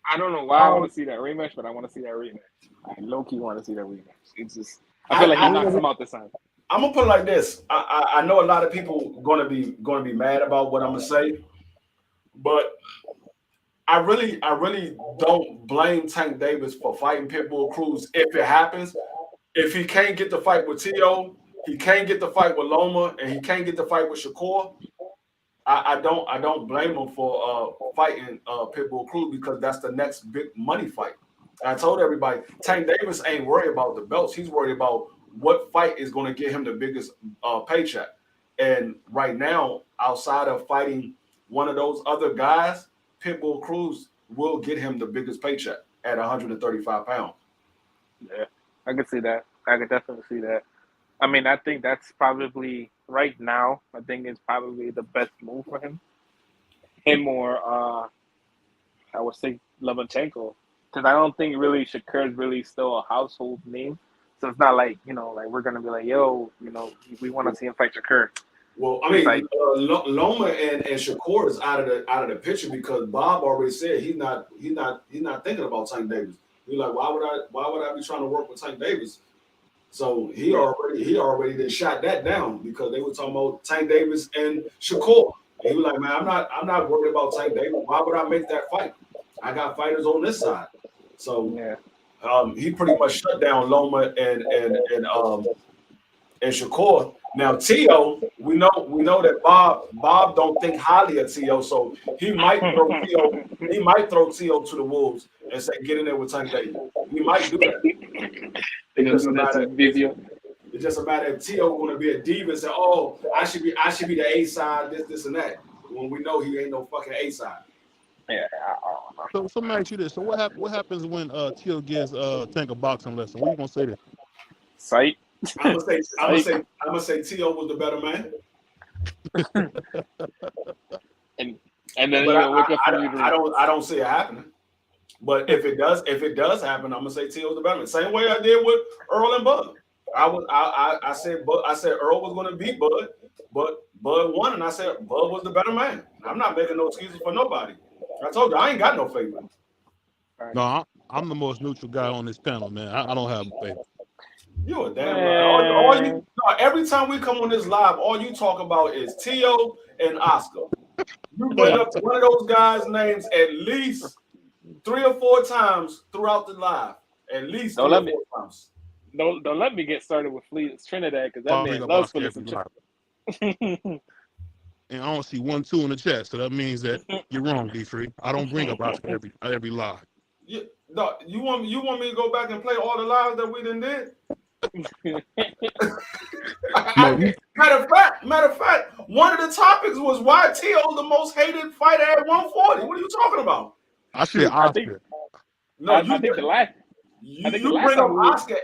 I don't know why I want to see that rematch, but I want to see that rematch. I low-key want to see that rematch. It's just I feel like he knocks him out this time. I'm gonna put it like this. I know a lot of people gonna be mad about what I'm gonna say, but I really don't blame Tank Davis for fighting Pitbull Cruz if it happens. If he can't get the fight with Tio, he can't get the fight with Loma, and he can't get the fight with Shakur, I don't blame him for fighting Pitbull Cruz because that's the next big money fight. And I told everybody, Tank Davis ain't worried about the belts. He's worried about what fight is going to get him the biggest paycheck. And right now, outside of fighting one of those other guys, Pitbull Cruz will get him the biggest paycheck at 135 pounds. Yeah, I could see that. I could definitely see that. I mean, I think that's probably right now. I think it's probably the best move for him. Him or I would say Lomachenko, because I don't think really Shakur is really still a household name. So it's not like like we're gonna be like, yo, we want to see him fight Shakur. Well, I mean, Loma and Shakur is out of the picture because Bob already said he's not thinking about Tank Davis. He's like, why would I be trying to work with Tank Davis? So he already did shot that down because they were talking about Tank Davis and Shakur. And he was like, man, I'm not worried about Tank Davis. Why would I make that fight? I got fighters on this side. So he pretty much shut down Loma and Shakur. Now Tio, we know that Bob don't think highly of Tio, so he might throw Tio to the wolves and say get in there with Tank Davis. He might do that. It's just a matter if Tio want to be a diva and say, oh, I should be the A side, this and that. When we know he ain't no fucking A side. Yeah. So let me ask you this. So what happens when Tio gives Tank a boxing lesson? What are you gonna say to? Sight. I'm gonna say Tio was the better man. and then I don't see it happening. But if it does happen, I'm gonna say Tio's the better man. Same way I did with Earl and Bud. I said Earl was gonna beat Bud, but Bud won, and I said Bud was the better man. I'm not making no excuses for nobody. I told you I ain't got no favorite. No, I'm the most neutral guy on this panel, man. I don't have a favorite. You a damn lie. Every time we come on this live, all you talk about is Tio and Oscar. You bring up one of those guys' names at least 3 or 4 times throughout the live. At least 3 or 4 times. Don't let me get started with Trinidad because that man loves for this. And I don't see 1, 2 in the chat, so that means that you're wrong, DFree. I don't bring up Oscar every live. You want me to go back and play all the lives that we done did? Matter of fact, one of the topics was why Tio the most hated fighter at 140. What are you talking about? I said Oscar. I think the last. You bring up Oscar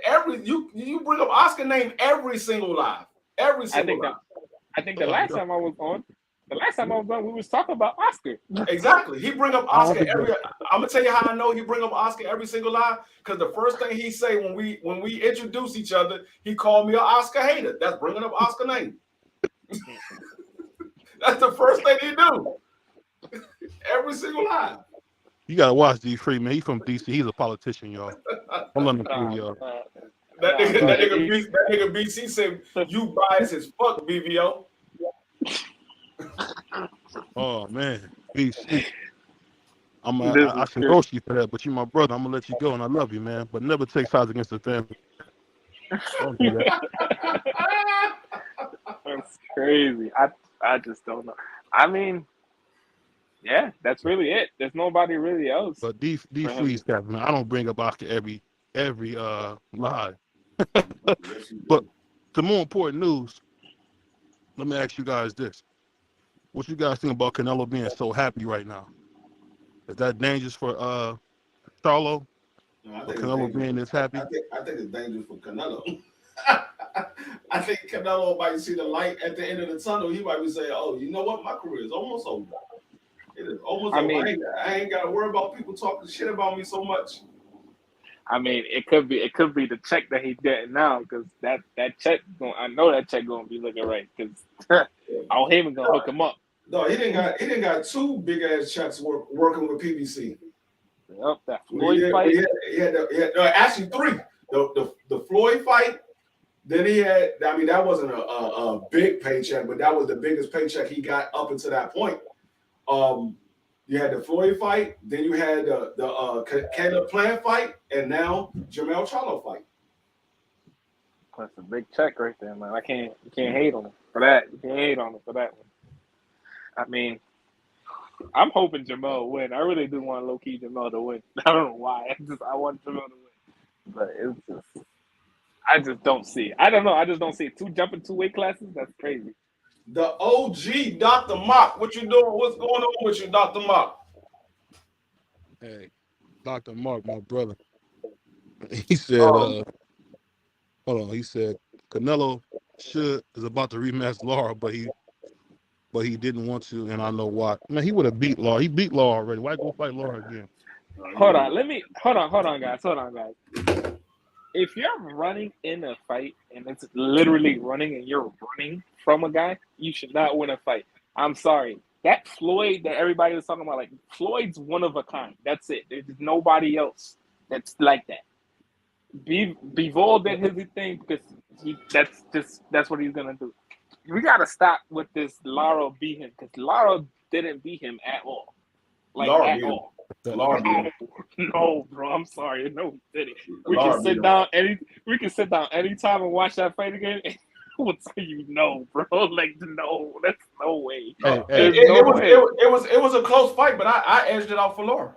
you bring up Oscar name every single live. Every single live. I think the last time I was on, we was talking about Oscar. Exactly. He bring up Oscar I'm gonna tell you how I know he bring up Oscar every single live, because the first thing he say when we introduce each other, he called me an Oscar hater. That's bringing up Oscar name. That's the first thing he do. Every single live. You gotta watch DFree, man. He's from DC. He's a politician, y'all. I'm letting him fool y'all. That nigga BC said you biased as fuck, BVO. Oh man, BC. I should roast you for that, but you my brother. I'm gonna let you go, and I love you, man. But never take sides against the family. Don't do that. That's crazy. I just don't know. I mean, yeah, that's really it. There's nobody really else. But DFree's Captain. I don't bring up Oscar every live. But the more important news, let me ask you guys this. What you guys think about Canelo being so happy right now? Is that dangerous for Charlo? No, I think Canelo being this happy? I think it's dangerous for Canelo. I think Canelo might see the light at the end of the tunnel. He might be saying, oh, you know what? My career is almost over. It is almost over. I ain't got to worry about people talking shit about me so much. I mean, it could be the check that he's getting now, because that check, I know that check gonna be looking right, because Al Heyman gonna hook him up. No, he didn't got 2 big ass checks working with PBC. Yep, that Floyd fight. He had actually 3. The Floyd fight. Then he had. I mean, that wasn't a big paycheck, but that was the biggest paycheck he got up until that point. You had the Floyd fight, then you had the Caleb Plant fight, and now Jermell Charlo fight. That's a big check right there, man. You can't hate on him for that. You can't hate on him for that one. I mean, I'm hoping Jamel win. I really do want low key Jamel to win. I don't know why. I want Jamel to win, but it's just I just don't see it. I don't know. I just don't see it. Jumping 2 weight classes. That's crazy. The OG Dr. Mock. What you doing? What's going on with you, Dr. Mock? Hey, Dr. Mark, my brother. He said, hold on. He said Canelo is about to rematch Lara, but he didn't want to, and I know why. Man, he would have beat Lara. He beat Lara already. Why go fight Lara again? Hold on, guys. If you're running in a fight and it's literally running and you're running from a guy, you should not win a fight. I'm sorry. That Floyd that everybody was talking about, like Floyd's one of a kind. That's it. There's nobody else that's like that. Bivol did his thing because that's what he's gonna do. We gotta stop with this Lara beat him because Lara didn't beat him at all. Like Lara at beat him. all. Lara beat him. No, bro. I'm sorry. No, he didn't. We Lara can sit down anytime and watch that fight again. We'll tell you no, bro. Like no, that's no way. It was a close fight, but I edged it out for Lara.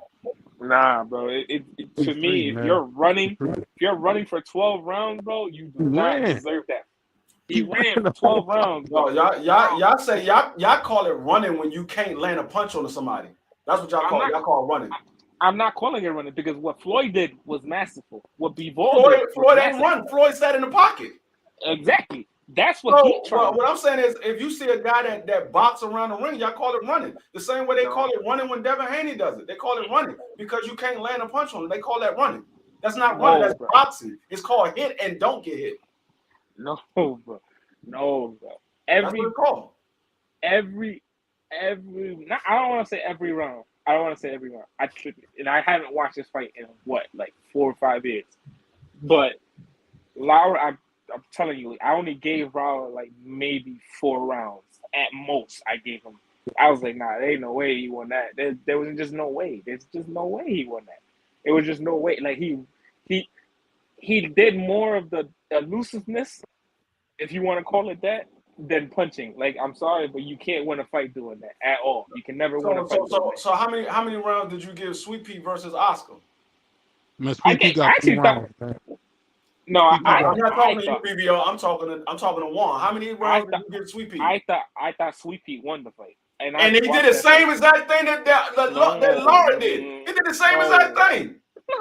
Nah, bro. To me, if you're running for 12 rounds, bro, you do not deserve that. He ran for 12 rounds. Bro. Y'all call it running when you can't land a punch on somebody. That's what y'all call it. Y'all call it running. I'm not calling it running because what Floyd did was masterful. What Bivol Floyd ain't run. Floyd sat in the pocket. Exactly. That's what he tried. What I'm saying is, if you see a guy that box around the ring, y'all call it running. The same way they call it running when Devin Haney does it. They call it running because you can't land a punch on him. They call that running. That's not running. That's boxing. It's called hit and don't get hit. No, bro. No, bro. I don't want to say every round. I shouldn't. And I haven't watched this fight in 4 or 5 years. But Lara, I'm telling you, I only gave Lara maybe 4 rounds at most. I gave him. I was like, nah, there ain't no way he won that. There was just no way. There's just no way he won that. It was just no way. Like he did more of the elusiveness, if you want to call it that, than punching. Like, I'm sorry, but you can't win a fight doing that at all. You can never win a fight. So how many rounds did you give Sweet Pea versus Oscar? Man, Sweet Pea got 2 rounds, man. No, I'm not talking to you, BBO. I'm talking to Juan. How many rounds did you give Sweet Pea? I thought Sweet Pea won the fight, and he did the same exact thing that Lara did. He did the same exact thing.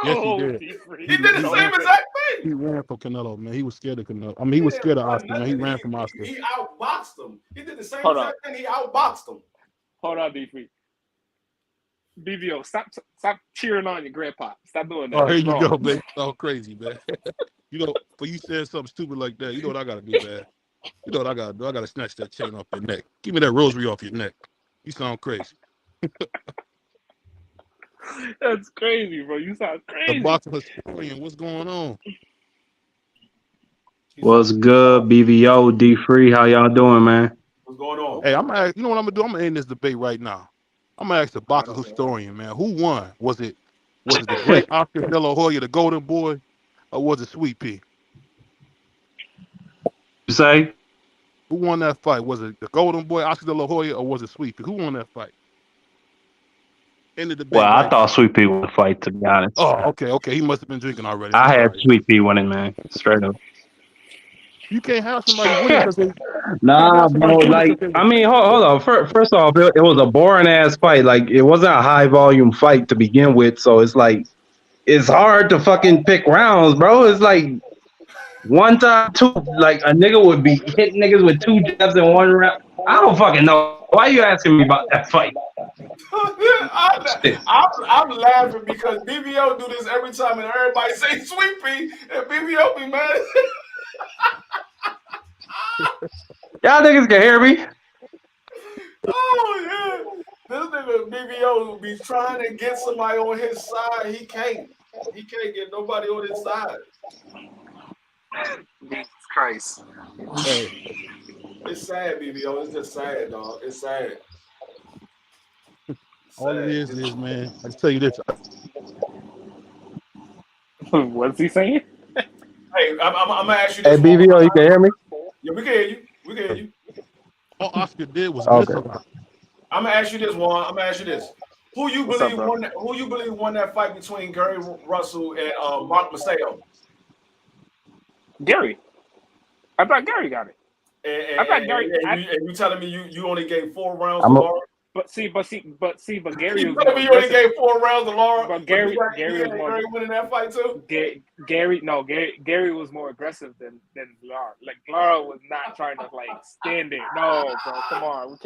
Yes, he did. He did the same exact thing. He ran for Canelo, man. He was scared of Canelo. I mean, he was scared of Oscar, man. He ran from Oscar. He outboxed him. He did the same exact thing. He outboxed him. Hold on, DFree. BBO, stop cheering on your grandpa. Stop doing that. Oh, here you go, man. Oh, crazy, man. For you saying something stupid like that, you know what I gotta do, man. You know what I gotta do? I gotta snatch that chain off your neck. Give me that rosary off your neck. You sound crazy. That's crazy, bro. You sound crazy. The boxing historian, what's going on? What's good, BVO, DFree? How y'all doing, man? What's going on? Hey, you know what I'm gonna do? I'm gonna end this debate right now. I'm gonna ask the boxing historian, man. Who won? Was it the great Oscar De La Hoya, the Golden Boy, or was it Sweet Pea? You say? Who won that fight? Was it the Golden Boy, Oscar De La Hoya, or was it Sweet Pea? Who won that fight? In the debate. Well, I thought Sweet Pea won the fight, to be honest. Oh, okay. He must have been drinking already. I had Sweet Pea winning, man. Straight up. You can't have somebody winning because they. Nah, bro. Like, I mean, hold on. First off, it was a boring ass fight. Like, it wasn't a high volume fight to begin with, so it's like it's hard to fucking pick rounds, bro. It's like one time, two. Like a nigga would be hitting niggas with 2 jabs in 1 round. I don't fucking know. Why are you asking me about that fight? I'm laughing because BBO do this every time, and everybody say Sweet Pea, and BBO be mad. Y'all niggas can hear me. Oh yeah, this nigga BBO be trying to get somebody on his side. He can't get nobody on his side. Jesus Christ. Hey. It's sad, BBO. It's just sad, dog. It's sad. All it is, man. I can tell you this. What's he saying? Hey, I'm gonna ask you this. Hey, BVO, you can hear me? Yeah, we can hear you. We can hear you. All Oscar did was miss a lot. I'm gonna ask you this, Juan. I'm gonna ask you this: Who you What's up, believe bro? won? Who you believe won that fight between Gary Russell and Mark Macedo? Gary. I thought Gary got it. I thought Gary. And you telling me you only gave 4 rounds to I'm a, Laura? But Gary You was more telling me you only aggressive. gave 4 rounds to Laura? But Gary was more. Gary winning that fight too. Gary was more aggressive than Lara. Like Lara was not trying to like stand there. No, bro, come on,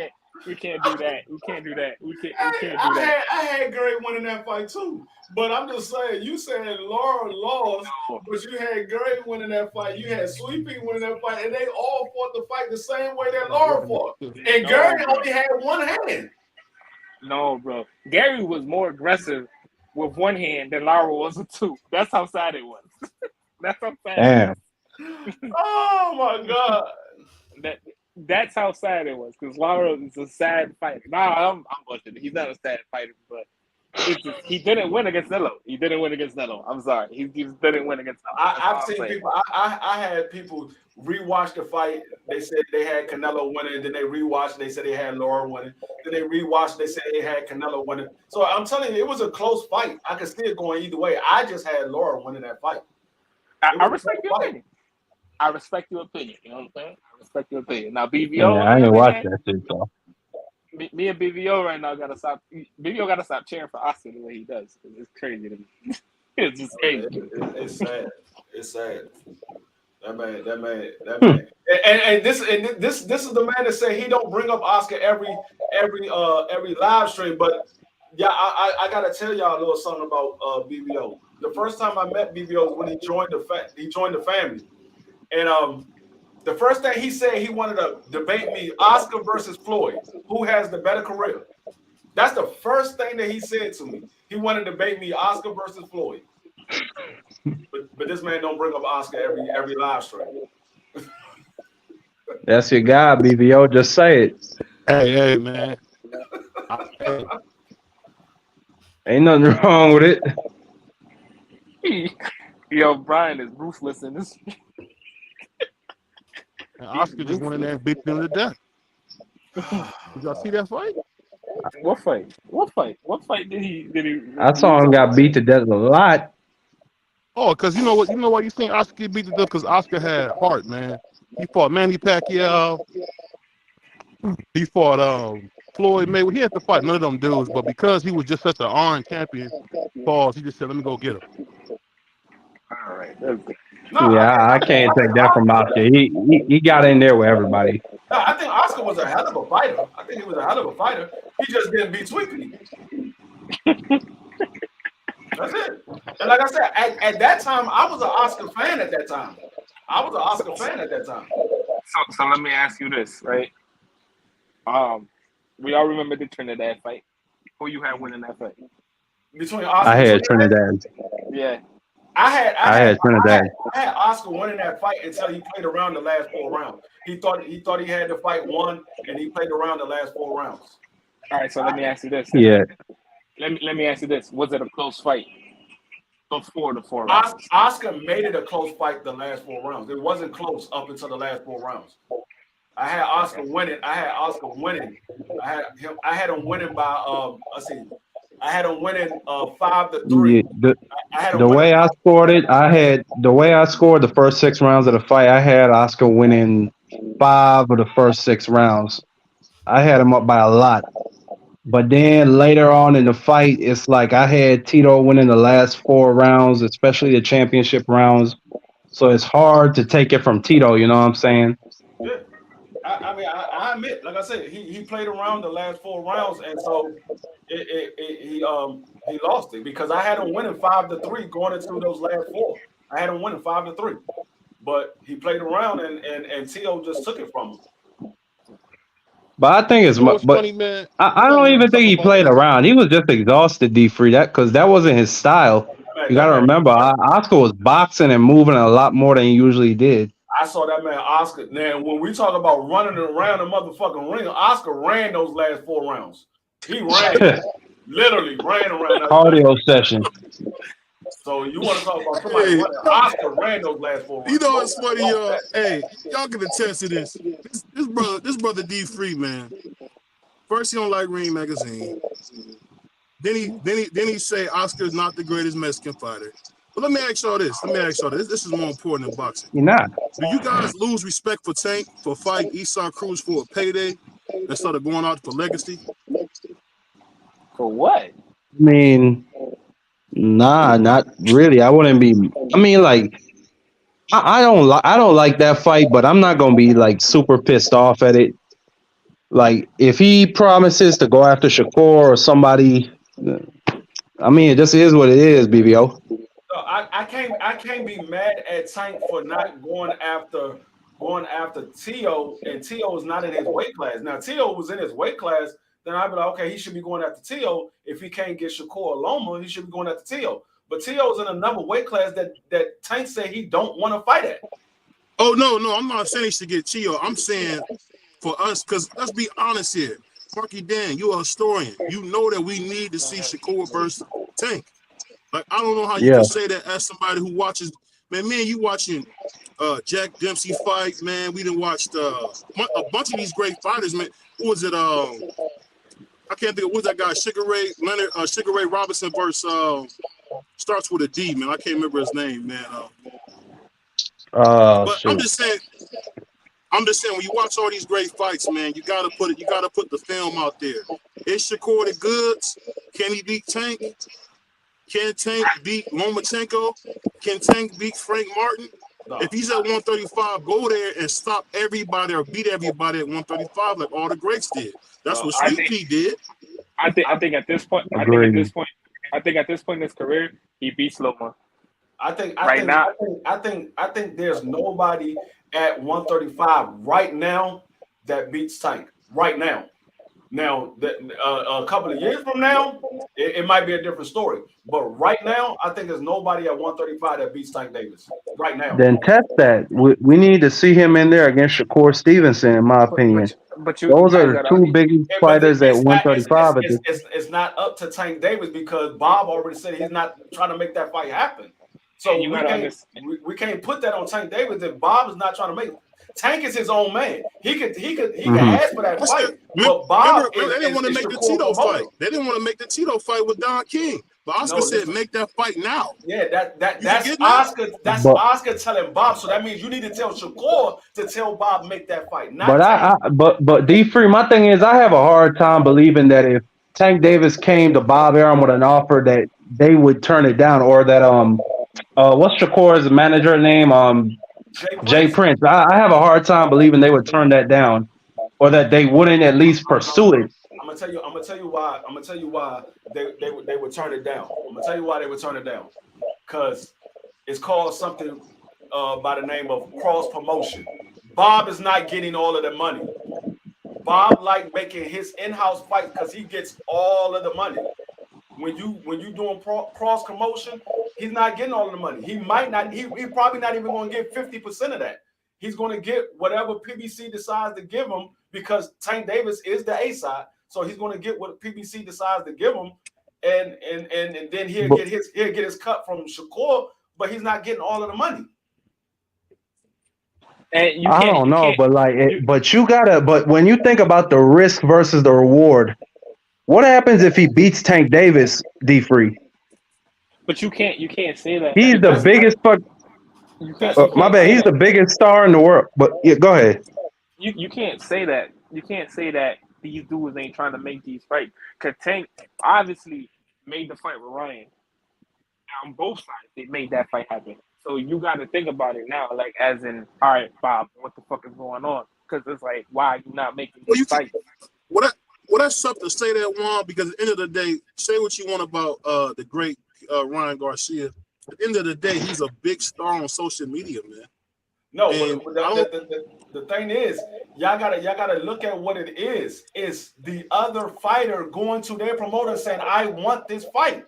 we can't do that. We can't do that. We can't do that. I had Gary winning that fight too, but I'm just saying. You said Laura lost, but you had Gary winning that fight. You had Sweet Pea winning that fight, and they all fought the fight the same way that Laura fought. And Gary only had one hand. No, bro. Gary was more aggressive with one hand than Lara was with 2. That's how sad it was. That's how sad. damn. Oh my God. That's how sad it was because Lara is a sad fighter. Nah, I'm bullshit. He's not a sad fighter, but it's just, he didn't win against Canelo. I'm sorry. He just didn't win against Canelo. I've seen people. I had people rewatch the fight. They said they had Canelo winning. Then they rewatched. They said they had Laura winning. Then they rewatched. They said they had Canelo winning. So I'm telling you, it was a close fight. I could see it going either way. I just had Laura winning that fight. I respect your opinion. I respect your opinion. You know what I'm saying? I respect your opinion. Now, BVO. Yeah, I didn't watch that shit, so. Me and BVO right now gotta stop. BVO gotta stop cheering for Oscar the way he does. It's crazy to me. It's just crazy. It's sad. It's sad. That man. And this is the man that say he don't bring up Oscar every live stream. But yeah, I gotta tell y'all a little something about BVO. The first time I met BVO was when he joined the family, and the first thing he said, he wanted to debate me, Oscar versus Floyd, who has the better career. That's the first thing that he said to me. He wanted to debate me, Oscar versus Floyd. But this man don't bring up Oscar every live stream. That's your guy, BVO. Just say it. Hey, man. Ain't nothing wrong with it. Yo, Brian is ruthless in this. And Oscar just went in there and beat him to death. Did y'all see that fight? What fight? What fight did he? I saw him got beat to death a lot. Oh, because you know why you think Oscar get beat to death? Because Oscar had heart, man. He fought Manny Pacquiao. He fought Floyd Mayweather. He had to fight none of them dudes, but because he was just such an iron champion, he just said, "Let me go get him." All right. I can't take that from Oscar. He got in there with everybody. No, I think Oscar was a hell of a fighter. I think he was a hell of a fighter. He just didn't beat Sweetly. That's it. And like I said, at that time, I was an Oscar fan at that time. So let me ask you this, right? We all remember the Trinidad fight. Who you had winning that fight? Between Oscar I had and Trinidad. Yeah. I had Trinidad. I had Oscar winning that fight until he played around the last 4 rounds. He thought he had the fight won, and he played around the last 4 rounds. All right, so let me ask you this. Yeah. Let me ask you this. Was it a close fight before the 4 rounds? Oscar made it a close fight the last 4 rounds. It wasn't close up until the last 4 rounds. I had Oscar winning. I had him winning by I had him winning 5-3. Yeah, the way I scored it, I scored the first 6 rounds of the fight. I had Oscar winning 5 of the first 6 rounds. I had him up by a lot. But then later on in the fight, it's like I had Tito winning the last 4 rounds, especially the championship rounds. So it's hard to take it from Tito, you know what I'm saying? Yeah. I admit, like I said, he played around the last 4 rounds, and so he lost it because I had him winning 5-3 going into those last 4. I had him winning 5-3, but he played around and Tito just took it from him. But I think it's much. But funny, man. I don't even think he played around. He was just exhausted, DFree. Because that wasn't his style. You got to remember, Oscar was boxing and moving a lot more than he usually did. I saw that man Oscar. Now, when we talk about running around the motherfucking ring, Oscar ran those last 4 rounds. He ran, literally ran around. Cardio session. So you want to talk about somebody running? Oscar ran those last 4 rounds. You know what's funny, y'all? Hey, y'all can attest to this. This brother DFree, man. First, he don't like Ring Magazine. Then he say Oscar's not the greatest Mexican fighter. But let me ask y'all this. This is more important than boxing. You're not. Do you guys lose respect for Tank for fighting Esau Cruz for a payday instead of going out for legacy? For what? I mean, nah, not really. I wouldn't be. I mean, like, I don't like that fight, but I'm not gonna be like super pissed off at it. Like, if he promises to go after Shakur or somebody, I mean, it just is what it is, BBO. So I can't be mad at Tank for not going after Tio, and Tio is not in his weight class. Now Tio was in his weight class, then I'd be like, okay, he should be going after Tio. If he can't get Shakur Loma, he should be going after Tio. But Tio's in another weight class that Tank said he don't want to fight at. Oh no, I'm not saying he should get Tio. I'm saying for us, because let's be honest here. Marky Dan, you're a historian. You know that we need to see Shakur versus Tank. Like, I don't know how you can say that as somebody who watches. Man, you watching Jack Dempsey fight, man. We done watched a bunch of these great fighters, man. Who was it? I can't think of what's that guy, Sugar Ray Robinson versus starts with a D, man. I can't remember his name, man. But Shoot. I'm just saying when you watch all these great fights, man, you gotta put the film out there. Is Shakur the goods? Can he beat Tank? Can Tank beat Lomachenko? Can Tank beat Frank Martin? No. If he's at 135, go there and stop everybody or beat everybody at 135 like all the greats did. That's what Sweet Pea did. I think at this point in his career, he beats Loma. I think there's nobody at 135 right now that beats Tank right now. Now, a couple of years from now, it might be a different story. But right now, I think there's nobody at 135 that beats Tank Davis. Right now. Then test that. We need to see him in there against Shakur Stevenson, in my opinion. But those are the two biggest fighters at 135. It's not up to Tank Davis because Bob already said he's not trying to make that fight happen. So we can't put that on Tank Davis if Bob is not trying to make it. Tank is his own man. He could ask for that fight. But Bob they didn't want to make the Tito fight. They didn't want to make the Tito fight with Don King. But Oscar said, make that fight now. Yeah, that's Oscar. That's Oscar telling Bob. So that means you need to tell Shakur to tell Bob make that fight. But DFree, my thing is I have a hard time believing that if Tank Davis came to Bob Arum with an offer that they would turn it down, or that what's Shakur's manager name? Jay Prince. I have a hard time believing they would turn that down, or that they wouldn't at least pursue it. I'm gonna tell you why they would turn it down. I'm gonna tell you why they would turn it down. Because it's called something by the name of cross promotion. Bob is not getting all of the money. Bob like making his in-house fight because he gets all of the money. When you doing cross promotion, he's not getting all of the money. He might not. He probably not even going to get 50% of that. He's going to get whatever PBC decides to give him because Tank Davis is the A side. So he's going to get what PBC decides to give him, and then he'll get his cut from Shakur, but he's not getting all of the money. And I don't know, but but when you think about the risk versus the reward. What happens if he beats Tank Davis, DFree? But you can't say that. He's the biggest fuck. My bad. He's the biggest star in the world. But yeah, go ahead. You can't say that. You can't say that these dudes ain't trying to make these fights. Cause Tank obviously made the fight with Ryan. On both sides, they made that fight happen. So you got to think about it now, like as in, all right, Bob, what the fuck is going on? Because it's like, why are you not making these fights? Well, that's something to say that, Juan, because at the end of the day, say what you want about the great Ryan Garcia. At the end of the day, he's a big star on social media, man. No, the thing is, y'all gotta look at what it is. It's the other fighter going to their promoter saying, I want this fight.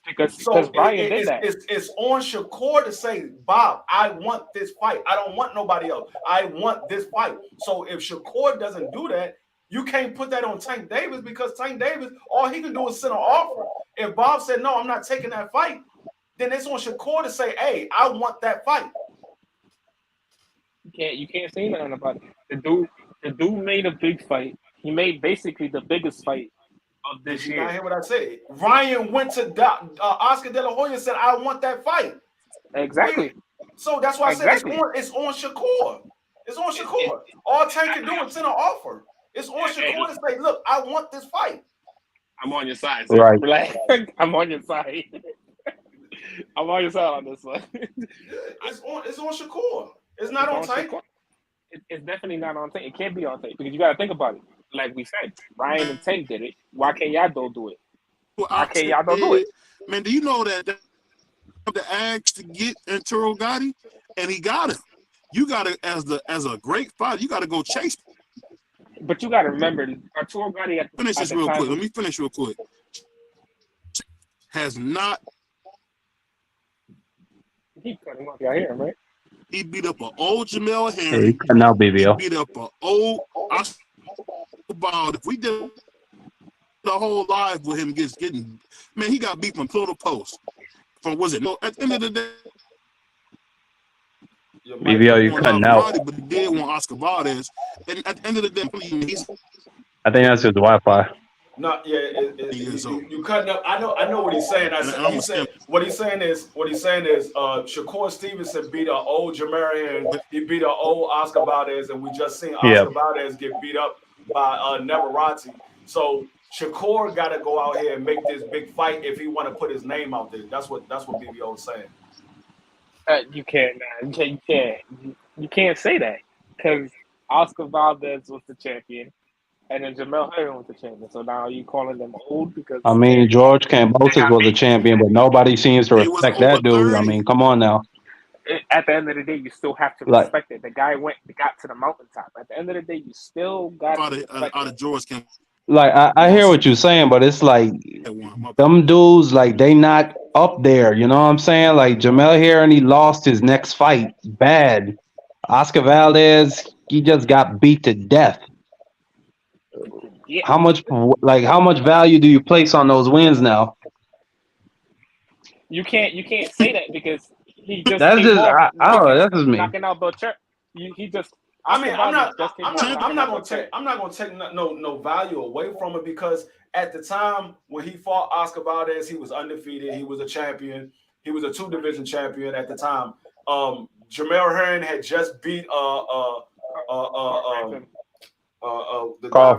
Because Ryan did that. It's on Shakur to say, Bob, I want this fight. I don't want nobody else. I want this fight. So if Shakur doesn't do that, you can't put that on Tank Davis because Tank Davis, all he can do is send an offer. If Bob said, no, I'm not taking that fight, then it's on Shakur to say, hey, I want that fight. You can't say nothing about it. The dude made a big fight. He made basically the biggest fight of this Did you not year. hear what I said? Ryan went to Oscar De La Hoya and said, "I want that fight." Exactly. So that's why I said Exactly. it's on Shakur. It's on Shakur. All Tank can do is send an offer. It's on Shakur to say, "Look, I want this fight." I'm on your side, sir. Right. Relax. I'm on your side. I'm on your side on this one. It's on Shakur. It's not on Tank. It's definitely not on Tank. It can't be on Tank because you got to think about it. Like we said, Ryan and Tank did it. Why can't y'all don't do it? Why can't y'all don't do it? Man, do you know that the axe to get Arturo Gotti, and he got him? You got to, as a great fighter, you got to go chase. But you got to remember, Arturo Gotti at Finish this the real time, quick. Let me finish real quick. Has not. He cutting off y'all here, right? He beat up an old Jamel Hey, Henry. you cutting out, BBO. He beat up an old Oscar. If we did the whole life with him getting, man, he got beat from pillar to post. From was it? No, at the end of the day, BBO, you cutting out. but he did want Oscar Valdez. And at the end of the day, he's, I think that's your Wi-Fi. No, yeah, you cutting up. I know what he's saying. What he's saying is Shakur Stevenson beat an old Jamarian, he beat an old Oscar Valdez, and we just seen Oscar Valdez get beat up by Neverati. So Shakur got to go out here and make this big fight if he want to put his name out there. That's what BBO is saying. You can't, man. You can't say that because Oscar Valdez was the champion. And then Jamel Henry was the champion. So now are you calling them old because I mean, George Kambosos was a champion, but nobody seems to respect that dude. 30. I mean, come on now. At the end of the day, you still have to respect it. The guy got to the mountaintop. At the end of the day, you still got out to respect of George Camp. Like, I hear what you're saying, but it's like them dudes, like, they not up there. You know what I'm saying? Like, Jamel Henry lost his next fight bad. Oscar Valdez, he just got beat to death. Yeah. How much value do you place on those wins now? You can't say that because he just That's came just off that's just me. knocking out Belcher. He just. I mean, I'm not gonna take no value away from it because at the time when he fought Oscar Valdez, he was undefeated. He was a champion. He was a 2-division champion at the time. Jamel Hearn had just beat Carl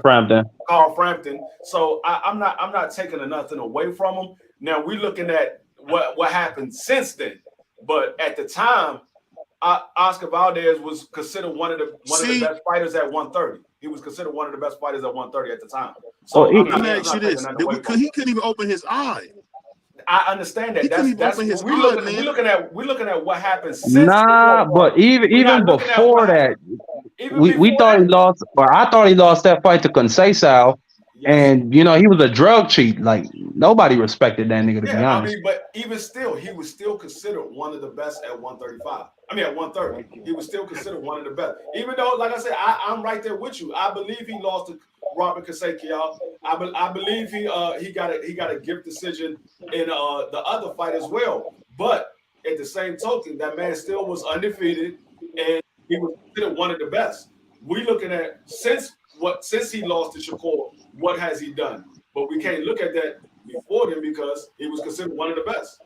Frampton. So I'm not taking nothing away from him. Now we're looking at what happened since then. But at the time, Oscar Valdez was considered one of the best fighters at 130. He was considered one of the best fighters at 130 at the time. So let me ask you this: he couldn't even open his eye. I understand that. We're looking at what happened since. Nah, but even before that, we thought he lost, or I thought he lost that fight to Conceição. Yes. And he was a drug cheat. Like nobody respected that nigga, to be honest. I mean, but even still, he was still considered one of the best at 135. I mean, at 130, he was still considered one of the best. Even though, like I said, I'm right there with you. I believe he lost to Robert Kaseykian. I believe he got a gift decision in the other fight as well. But at the same token, that man still was undefeated, and he was considered one of the best. We looking at since he lost to Shakur, what has he done? But we can't look at that before then because he was considered one of the best.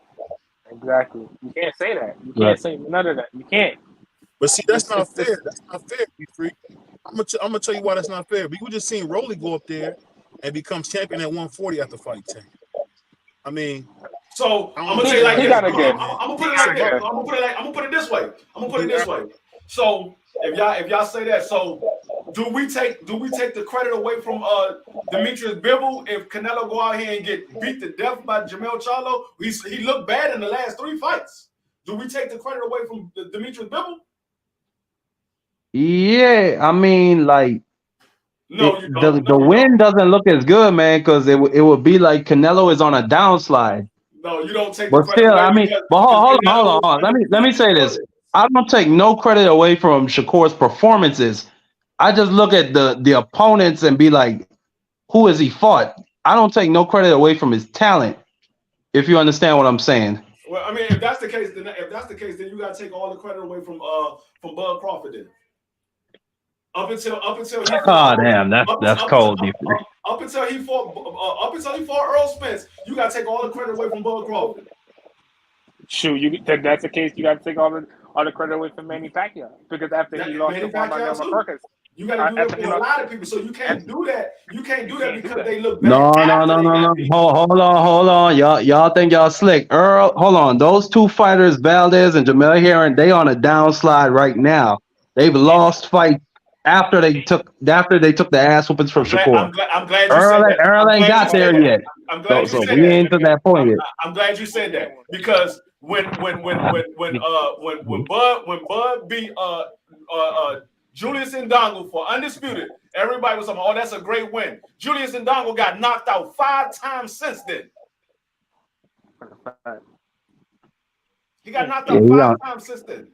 Exactly. You can't say that. You can't say none of that. You can't. But see, that's not fair. That's not fair, DFree. I'm gonna tell you why that's not fair. But you just seen Rolly go up there and become champion at 140 after fight 10. I mean, so I'm gonna tell you like this. I'm gonna put it this way. So if y'all say that, so do we take the credit away from Demetrius Bivol if Canelo go out here and get beat to death by Jamel Charlo? He looked bad in the last 3 fights. Do we take the credit away from Demetrius Bivol? Yeah, I mean, like, no, the win doesn't look as good, man, because it would be like Canelo is on a downslide. No, you don't take. But the still, I mean, but hold on. Let me say this. I don't take no credit away from Shakur's performances. I just look at the opponents and be like, who has he fought? I don't take no credit away from his talent. If you understand what I'm saying. Well, I mean, if that's the case, then you got to take all the credit away from Bud Crawford. Then Up until he Oh fought, damn, that's cold, DFree. up until he fought Earl Spence, you gotta take all the credit away from Bud Crawford. Shoot, that's the case. You got to take all the credit away from Manny Pacquiao because after he lost to Marlon Perkins, you got to do that for a lot of people. So you can't do that. You can't do that because they look No. bad. Hold on. Y'all think y'all slick. Earl, hold on. Those two fighters, Valdez and Jamel Herring, they on a downslide right now. They've lost fights after they took the ass whoopings from Shakur. I'm glad you said that. Earl ain't got there yet. I'm glad you said that. We ain't to that point yet. I'm glad you said that because when Bud beat Julius Ndongo for undisputed, everybody was saying, "Oh, that's a great win." Julius Ndongo got knocked out 5 times since then. He got knocked out 5 times since then.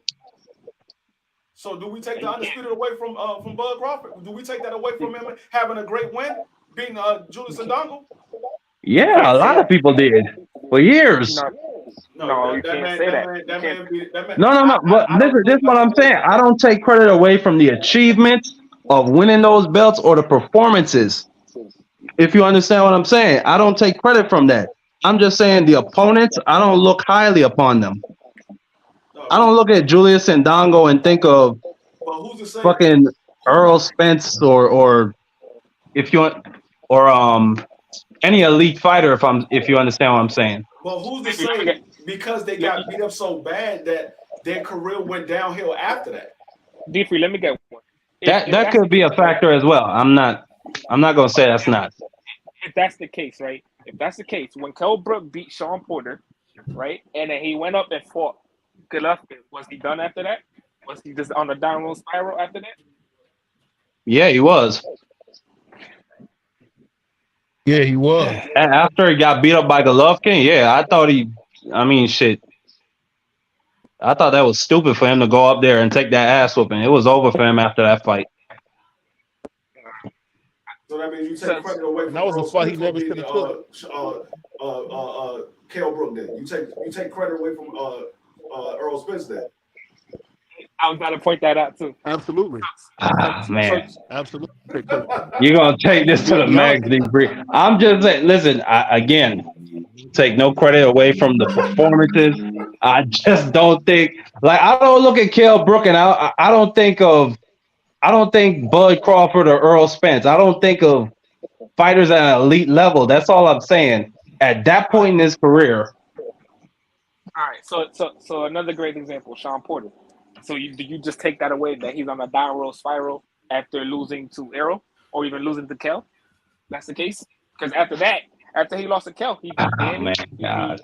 So do we take the undisputed away from Bud Crawford? Do we take that away from him having a great win, beating Julius Ndongo? Yeah, a lot of people did for years. No, you can't say that. No. But this is what I'm saying. I don't take credit away from the achievements of winning those belts or the performances. If you understand what I'm saying, I don't take credit from that. I'm just saying the opponents, I don't look highly upon them. I don't look at Julius Ndongo and think of fucking Earl Spence or if you want any elite fighter if you understand what I'm saying. But who's to say because they got beat up so bad that their career went downhill after that? DFree, let me get one. That could be a factor as well. I'm not gonna say that's not. If that's the case, right? If that's the case, when Kell Brook beat Sean Porter, right, and then he went up and fought Golovkin, was he done after that? Was he just on a downward spiral after that? Yeah, he was. Yeah, he was. After he got beat up by Golovkin, yeah, I thought I thought that was stupid for him to go up there and take that ass whooping. It was over for him after that fight. So that means you take credit away from that was a fight he never should have took. Kell Brook then. You take credit away from Earl Spence then. I was about to point that out too. Absolutely. Man. Absolutely. You're going to take this to the max, DFree. I'm just saying, listen, again, take no credit away from the performances. I just don't think, I don't look at Kell Brook and I don't think Bud Crawford or Earl Spence. I don't think of fighters at an elite level. That's all I'm saying. At that point in his career. All right. So another great example, Sean Porter. So do you just take that away that he's on a downward spiral after losing to Errol or even losing to Kell? That's the case? Because after he lost to Kell, he beat Danny. God.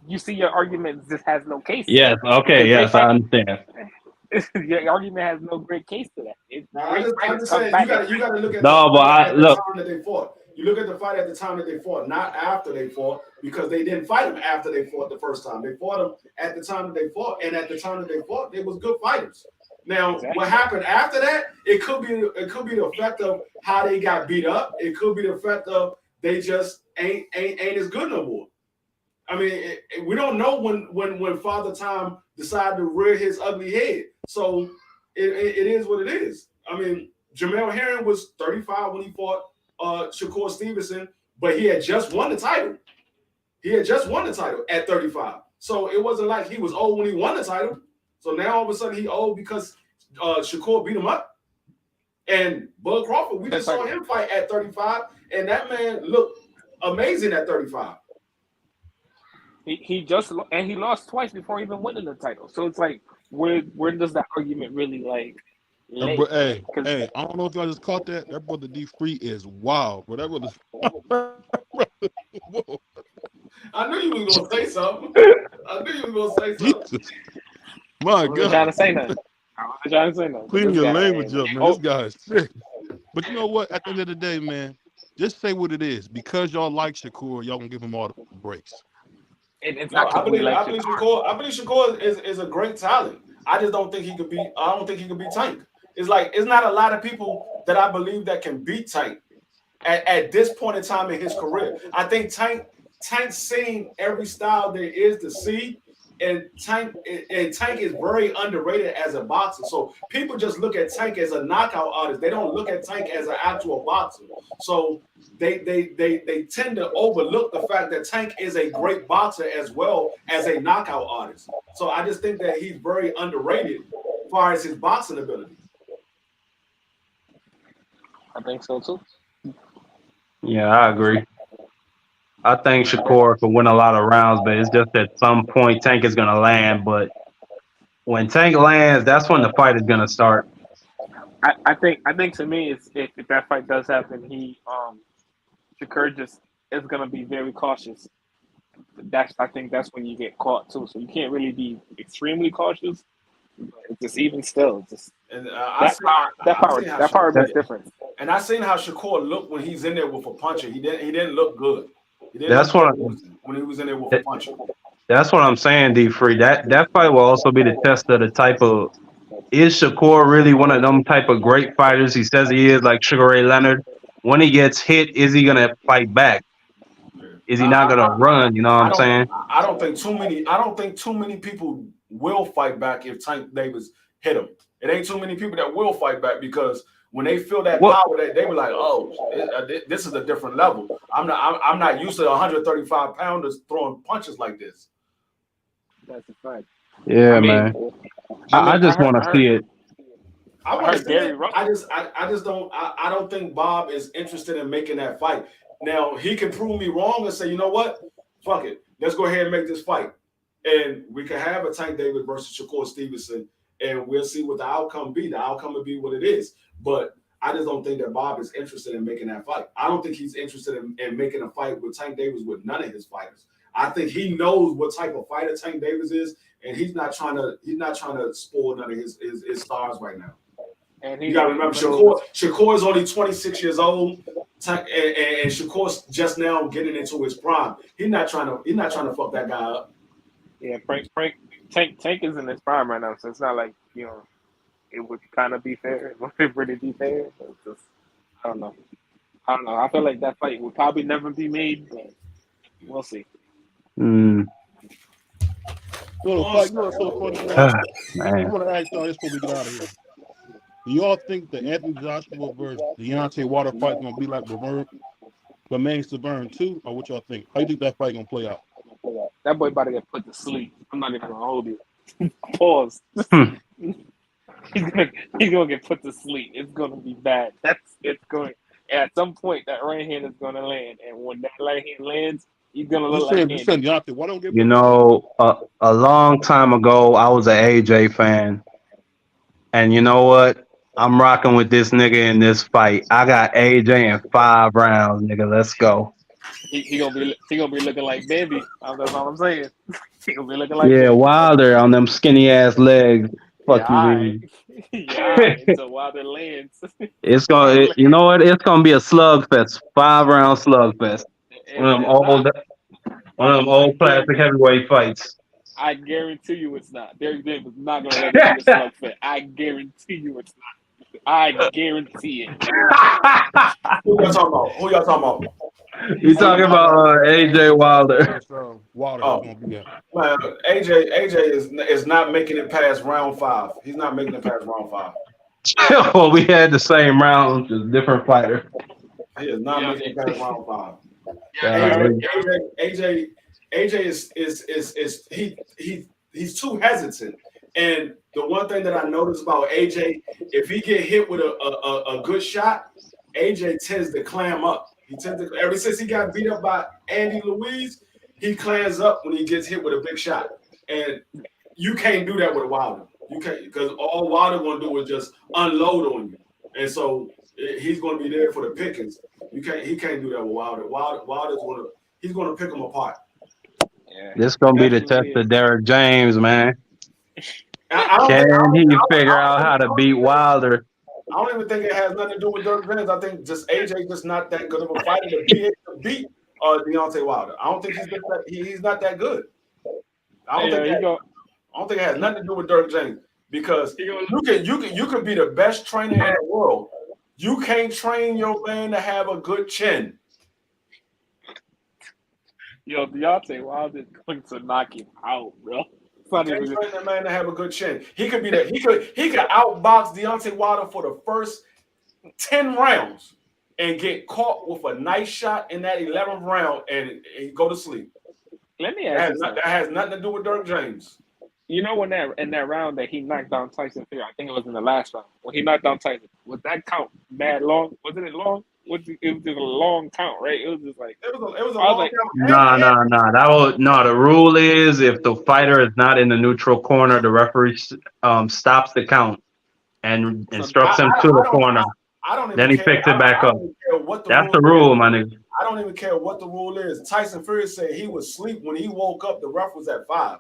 You see your argument just has no case. Yes, okay, yes, I understand. Your argument has no great case to that. I'm just saying, you got to look at the time that they fought. You look at the fight at the time that they fought, not after they fought, because they didn't fight him after they fought the first time. They fought him at the time that they fought, and at the time that they fought, they was good fighters. Now, what happened after that? It could be the effect of how they got beat up. It could be the effect of they just ain't as good no more. I mean, we don't know when Father Time decided to rear his ugly head. So it is what it is. I mean, Jamel Herring was 35 when he fought Shakur Stevenson, but he had just won the title. He had just won the title at 35. So it wasn't like he was old when he won the title. So now all of a sudden he old because Shakur beat him up. And Bud Crawford, we just saw him fight at 35, and that man looked amazing at 35. He lost twice before even winning the title. So it's like, where does that argument really lay? Hey, I don't know if y'all just caught that. That brother DFree is wild. But that brother. I knew you was gonna say something. My I God. trying to say nothing. Clean your language up, man. This guy is sick. But you know what? At the end of the day, man, just say what it is. Because y'all like Shakur, y'all gonna give him all the breaks. I believe Shakur is a great talent. I just don't think he could be. I don't think he could be Tank. It's not a lot of people that I believe that can beat Tank at this point in time in his career. I think Tank's seen every style there is to see, Tank is very underrated as a boxer. So people just look at Tank as a knockout artist. They don't look at Tank as an actual boxer. So they tend to overlook the fact that Tank is a great boxer as well as a knockout artist. So I just think that he's very underrated as far as his boxing ability. I think so too. Yeah, I agree. I think Shakur could win a lot of rounds, but it's just at some point Tank is gonna land. But when Tank lands, that's when the fight is gonna start. I think to me, it's if that fight does happen, Shakur just is gonna be very cautious. I think that's when you get caught too. So you can't really be extremely cautious. It's just even still, it's just And that power makes difference. And I seen how Shakur looked when he's in there with a puncher. He didn't look good. He didn't That's look what good when he was in there with a puncher. that's what I'm saying, DFree. That fight will also be the test of the type of, is Shakur really one of them type of great fighters he says he is, like Sugar Ray Leonard? When he gets hit, is he gonna fight back? Is he not gonna run? You know what I'm saying? I don't think too many people will fight back if Tank Davis hit him. It ain't too many people that will fight back because when they feel that power, they were like, "Oh, this is a different level. I'm not used to 135 pounders throwing punches like this." That's a fact. Yeah, man. I just want to see it. I want to see it. I just don't. I don't think Bob is interested in making that fight. Now he can prove me wrong and say, you know what, fuck it, let's go ahead and make this fight, and we can have a Tank Davis versus Shakur Stevenson, and we'll see what the outcome be. The outcome will be what it is. But I just don't think that Bob is interested in making that fight. I don't think he's interested in making a fight with Tank Davis with none of his fighters. I think he knows what type of fighter Tank Davis is, and he's not trying to spoil none of his stars right now. And you got to remember, Shakur is only 26 years old, and Shakur's just now getting into his prime. He's not trying to fuck that guy up. Yeah, Tank is in his prime right now, so it's not like, you know, it would kind of be fair. It wouldn't really be fair. It's just, I don't know. I feel like that fight would probably never be made, but we'll see. Mm. So funny, I want to ask y'all this before we get out of here. Do y'all think the Anthony Joshua versus Deontay Wilder fight is going to be like Bermane Severn too, or what y'all think? How you think that fight going to play out? That boy about to get put to sleep. I'm not even going to hold you. Pause. He's gonna get put to sleep. It's gonna be bad. At some point that right hand is gonna land, and when that right hand lands, he's gonna look like Deontay. Why don't get you know, a long time ago, I was an AJ fan, and you know what? I'm rocking with this nigga in this fight. I got AJ in 5 rounds, nigga. Let's go. He gonna be looking like Bambi. That's all I'm saying. He gonna be looking like Bambi. Wilder on them skinny ass legs. Fuck you, mean. It's a Wilder lands. It's gonna, you know what? It's gonna be a slugfest, 5-round slugfest. One of them old classic heavyweight fights. I guarantee you it's not. Derek James is not gonna let it be a slugfest. I guarantee you it's not. I guarantee it. Who y'all talking about? You talking about AJ Wilder? Man, AJ is not making it past round 5. He's not making it past round 5. Well, we had the same round, just different fighter. He is not making it past round 5. AJ he's too hesitant. And the one thing that I noticed about AJ, if he get hit with a good shot, AJ tends to clam up. Ever since he got beat up by Andy Ruiz, he clams up when he gets hit with a big shot. And you can't do that with Wilder. You can't, because all Wilder gonna do is just unload on you. And so he's gonna be there for the pickings. He can't do that with Wilder. He's gonna pick him apart. Yeah. This gonna be the test of Derek James, man. Can he figure out how to beat Wilder? I don't even think it has nothing to do with Derek James. I think just AJ just not that good of a fighter to be able to beat Deontay Wilder. I don't think he's not that good. I don't think it has nothing to do with Derek James because you can be the best trainer in the world. You can't train your man to have a good chin. Yo, Deontay Wilder is going to knock him out, bro. not You even can't train that man to have a good chin. He could be that. He could outbox Deontay Wilder for the first 10 rounds and get caught with a nice shot in that 11th round and go to sleep. Let me ask you something. That has nothing to do with Dirk James. You know, when in that round that he knocked down Tyson Fury, I think it was in the last round. When he knocked down Tyson, was that count mad long? Wasn't it long? It was just a long count, right? It was just like it was a long count. Nah. The rule is if the fighter is not in the neutral corner, the referee stops the count and instructs him to the corner. Then he picks it back up. That's the rule, my nigga. I don't even care what the rule is. Tyson Fury said he was asleep when he woke up. The ref was at 5.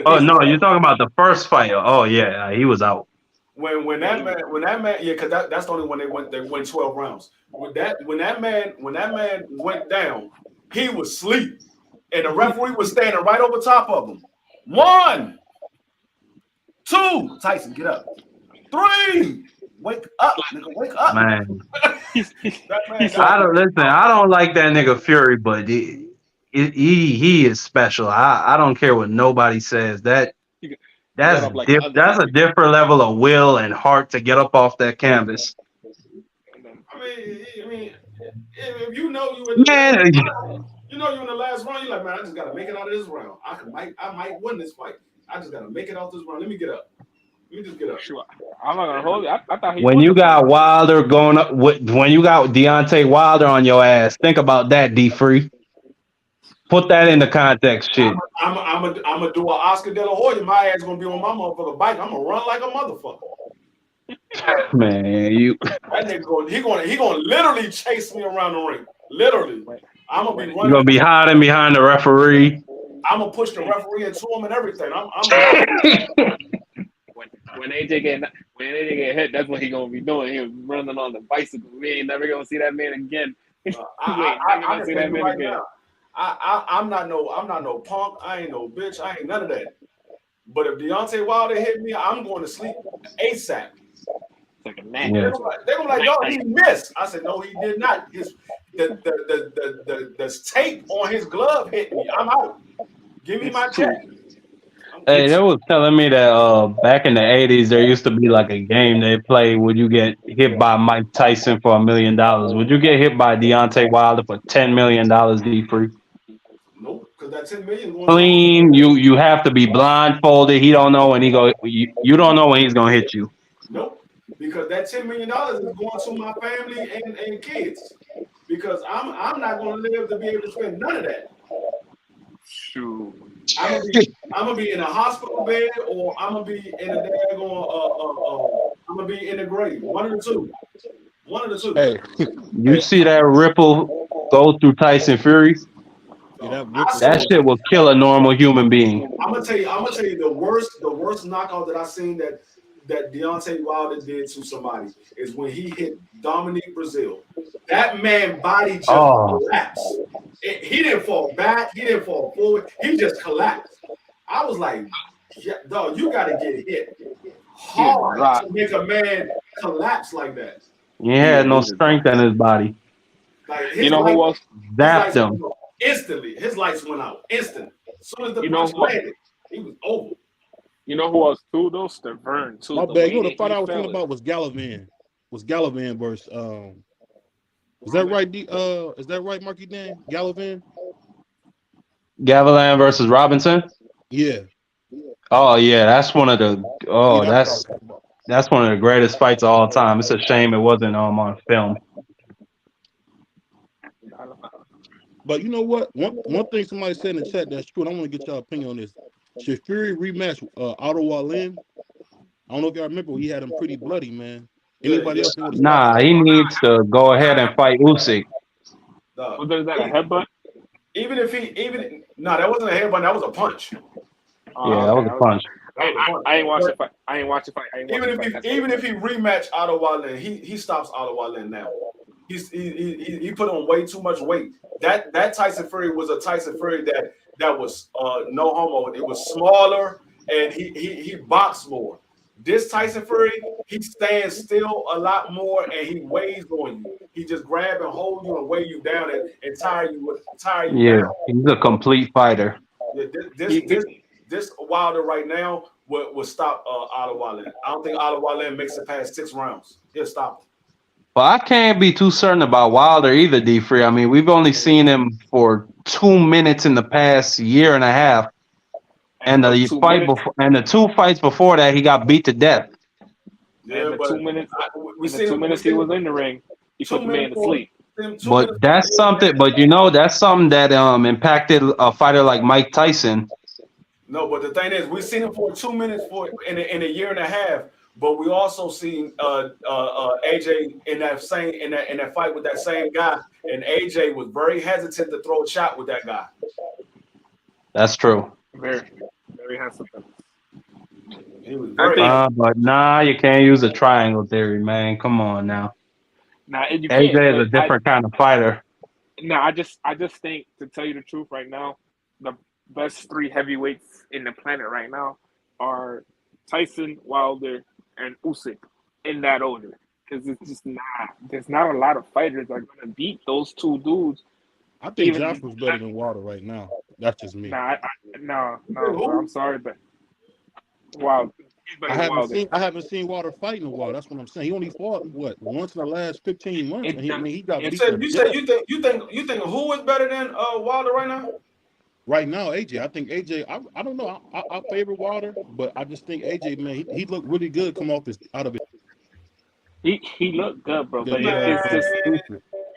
Oh no, you're talking about the first fight. Oh yeah, he was out. When that man, yeah, because that's the only one they went 12 rounds. When that man went down, he was asleep, and the referee was standing right over top of him. 1, 2, Tyson, get up. 3, wake up, nigga, wake up, man. I don't like that nigga Fury, but he is special. I don't care what nobody says. That's a different level of will and heart to get up off that canvas. I mean, if you know you in the last round, you're like, man, I just gotta make it out of this round. I might win this fight. I just gotta make it out this round. Let me get up. Let me just get up. Sure. I'm not gonna hold it. I thought when you got Wilder going up, when you got Deontay Wilder on your ass, think about that, DFree. Put that into context, shit. I'm gonna do an Oscar De La Hoya. My ass gonna be on my motherfucking bike. I'm gonna run like a motherfucker. Man, that nigga he gonna literally chase me around the ring. Literally, I'm gonna be running. You're gonna be hiding behind the referee. I'm gonna push the referee into him and everything. When AJ get hit, that's what he gonna be doing. He was running on the bicycle. We ain't never gonna see that man again. I see that man right again. I'm not no punk. I ain't no bitch. I ain't none of that. But if Deontay Wilder hit me, I'm going to sleep ASAP. Like a man. They're gonna be like, yo, he missed. I said, no, he did not. The tape on his glove hit me. I'm out. Give me my check. Hey, they was telling me that back in the 80s, there used to be like a game they play where you get hit by Mike Tyson for $1 million. Would you get hit by Deontay Wilder for $10 million, DFree? Nope, because that $10 million clean. You have to be blindfolded. He don't know when he go. You don't know when he's gonna hit you. Nope, because that $10 million is going to my family and kids. Because I'm not gonna live to be able to spend none of that. Shoot. I'm gonna be in a hospital bed, or I'm gonna be in a I'm gonna be in the grave. One of the two. Hey, you see that ripple go through Tyson Fury? That shit will kill a normal human being. I'm gonna tell you the worst knockout that I seen that Deontay Wilder did to somebody is when he hit Dominique Brazil. That man body just collapsed. He didn't fall back. He didn't fall forward. He just collapsed. I was like, yeah, dog, you got to get hit hard to make a man collapse like that. He had no strength in his body. Like who else zapped him? Instantly, his lights went out. Instantly. As soon as the punch landed, he was over. You know who else too? Though Stavern too. My bad. You know the fight I was thinking about was Gallivan. Versus is that right? Is that right, Marky Dan? Gallivan versus Robinson. Yeah. Oh yeah, that's one of the. Oh, that's one of the greatest fights of all time. It's a shame it wasn't on film. But you know what? One thing somebody said in the chat that's true, and I want to get y'all opinion on this. Should Fury rematch Ottawa Lynn? I don't know if y'all remember, he had him pretty bloody, man. Anybody else? Nah, he needs to go ahead and fight Usyk. Was that a headbutt? That wasn't a headbutt. That was a punch. Yeah, that was a punch. I ain't watched the fight. Even if he rematch Ottawa Lynn, he stops Ottawa Lynn now. He put on way too much weight. That Tyson Fury was a Tyson Fury that was no homo. It was smaller and he boxed more. This Tyson Fury, he stands still a lot more and he weighs on you. He just grab and hold you and weigh you down and tire you yeah, down. He's a complete fighter. this Wilder right now would stop Adewale. I don't think Adewale makes it past 6 rounds. He'll stop him. But I can't be too certain about Wilder either, DFree. I mean, we've only seen him for 2 minutes in the past year and a half, and the the 2 fights before that, he got beat to death. Yeah, and but 2 minutes. we The 2 minutes he was in the ring, he put the man to sleep. But that's something. But that's something that impacted a fighter like Mike Tyson. No, but the thing is, we've seen him for 2 minutes in a year and a half. But we also seen AJ in that fight with that same guy, and AJ was very hesitant to throw a shot with that guy. That's true. Very, very hesitant. He was very but you can't use a triangle theory, man. Come on now. AJ is a different kind of fighter. I just think, to tell you the truth right now, the best 3 heavyweights in the planet right now are Tyson, Wilder, and Usyk in that order, because it's just there's not a lot of fighters that are going to beat those 2 dudes. I think Joffer's better than Wilder right now. That's just me. No, I'm sorry, but Wilder. I haven't seen Wilder fight in a while. That's what I'm saying. He only fought once in the last 15 months. He got beat. You think who is better than Wilder right now? Right now, AJ. I think AJ. I don't know. I favor Wilder, but I just think AJ, man, he looked really good coming out of it. He looked good, bro. But it's just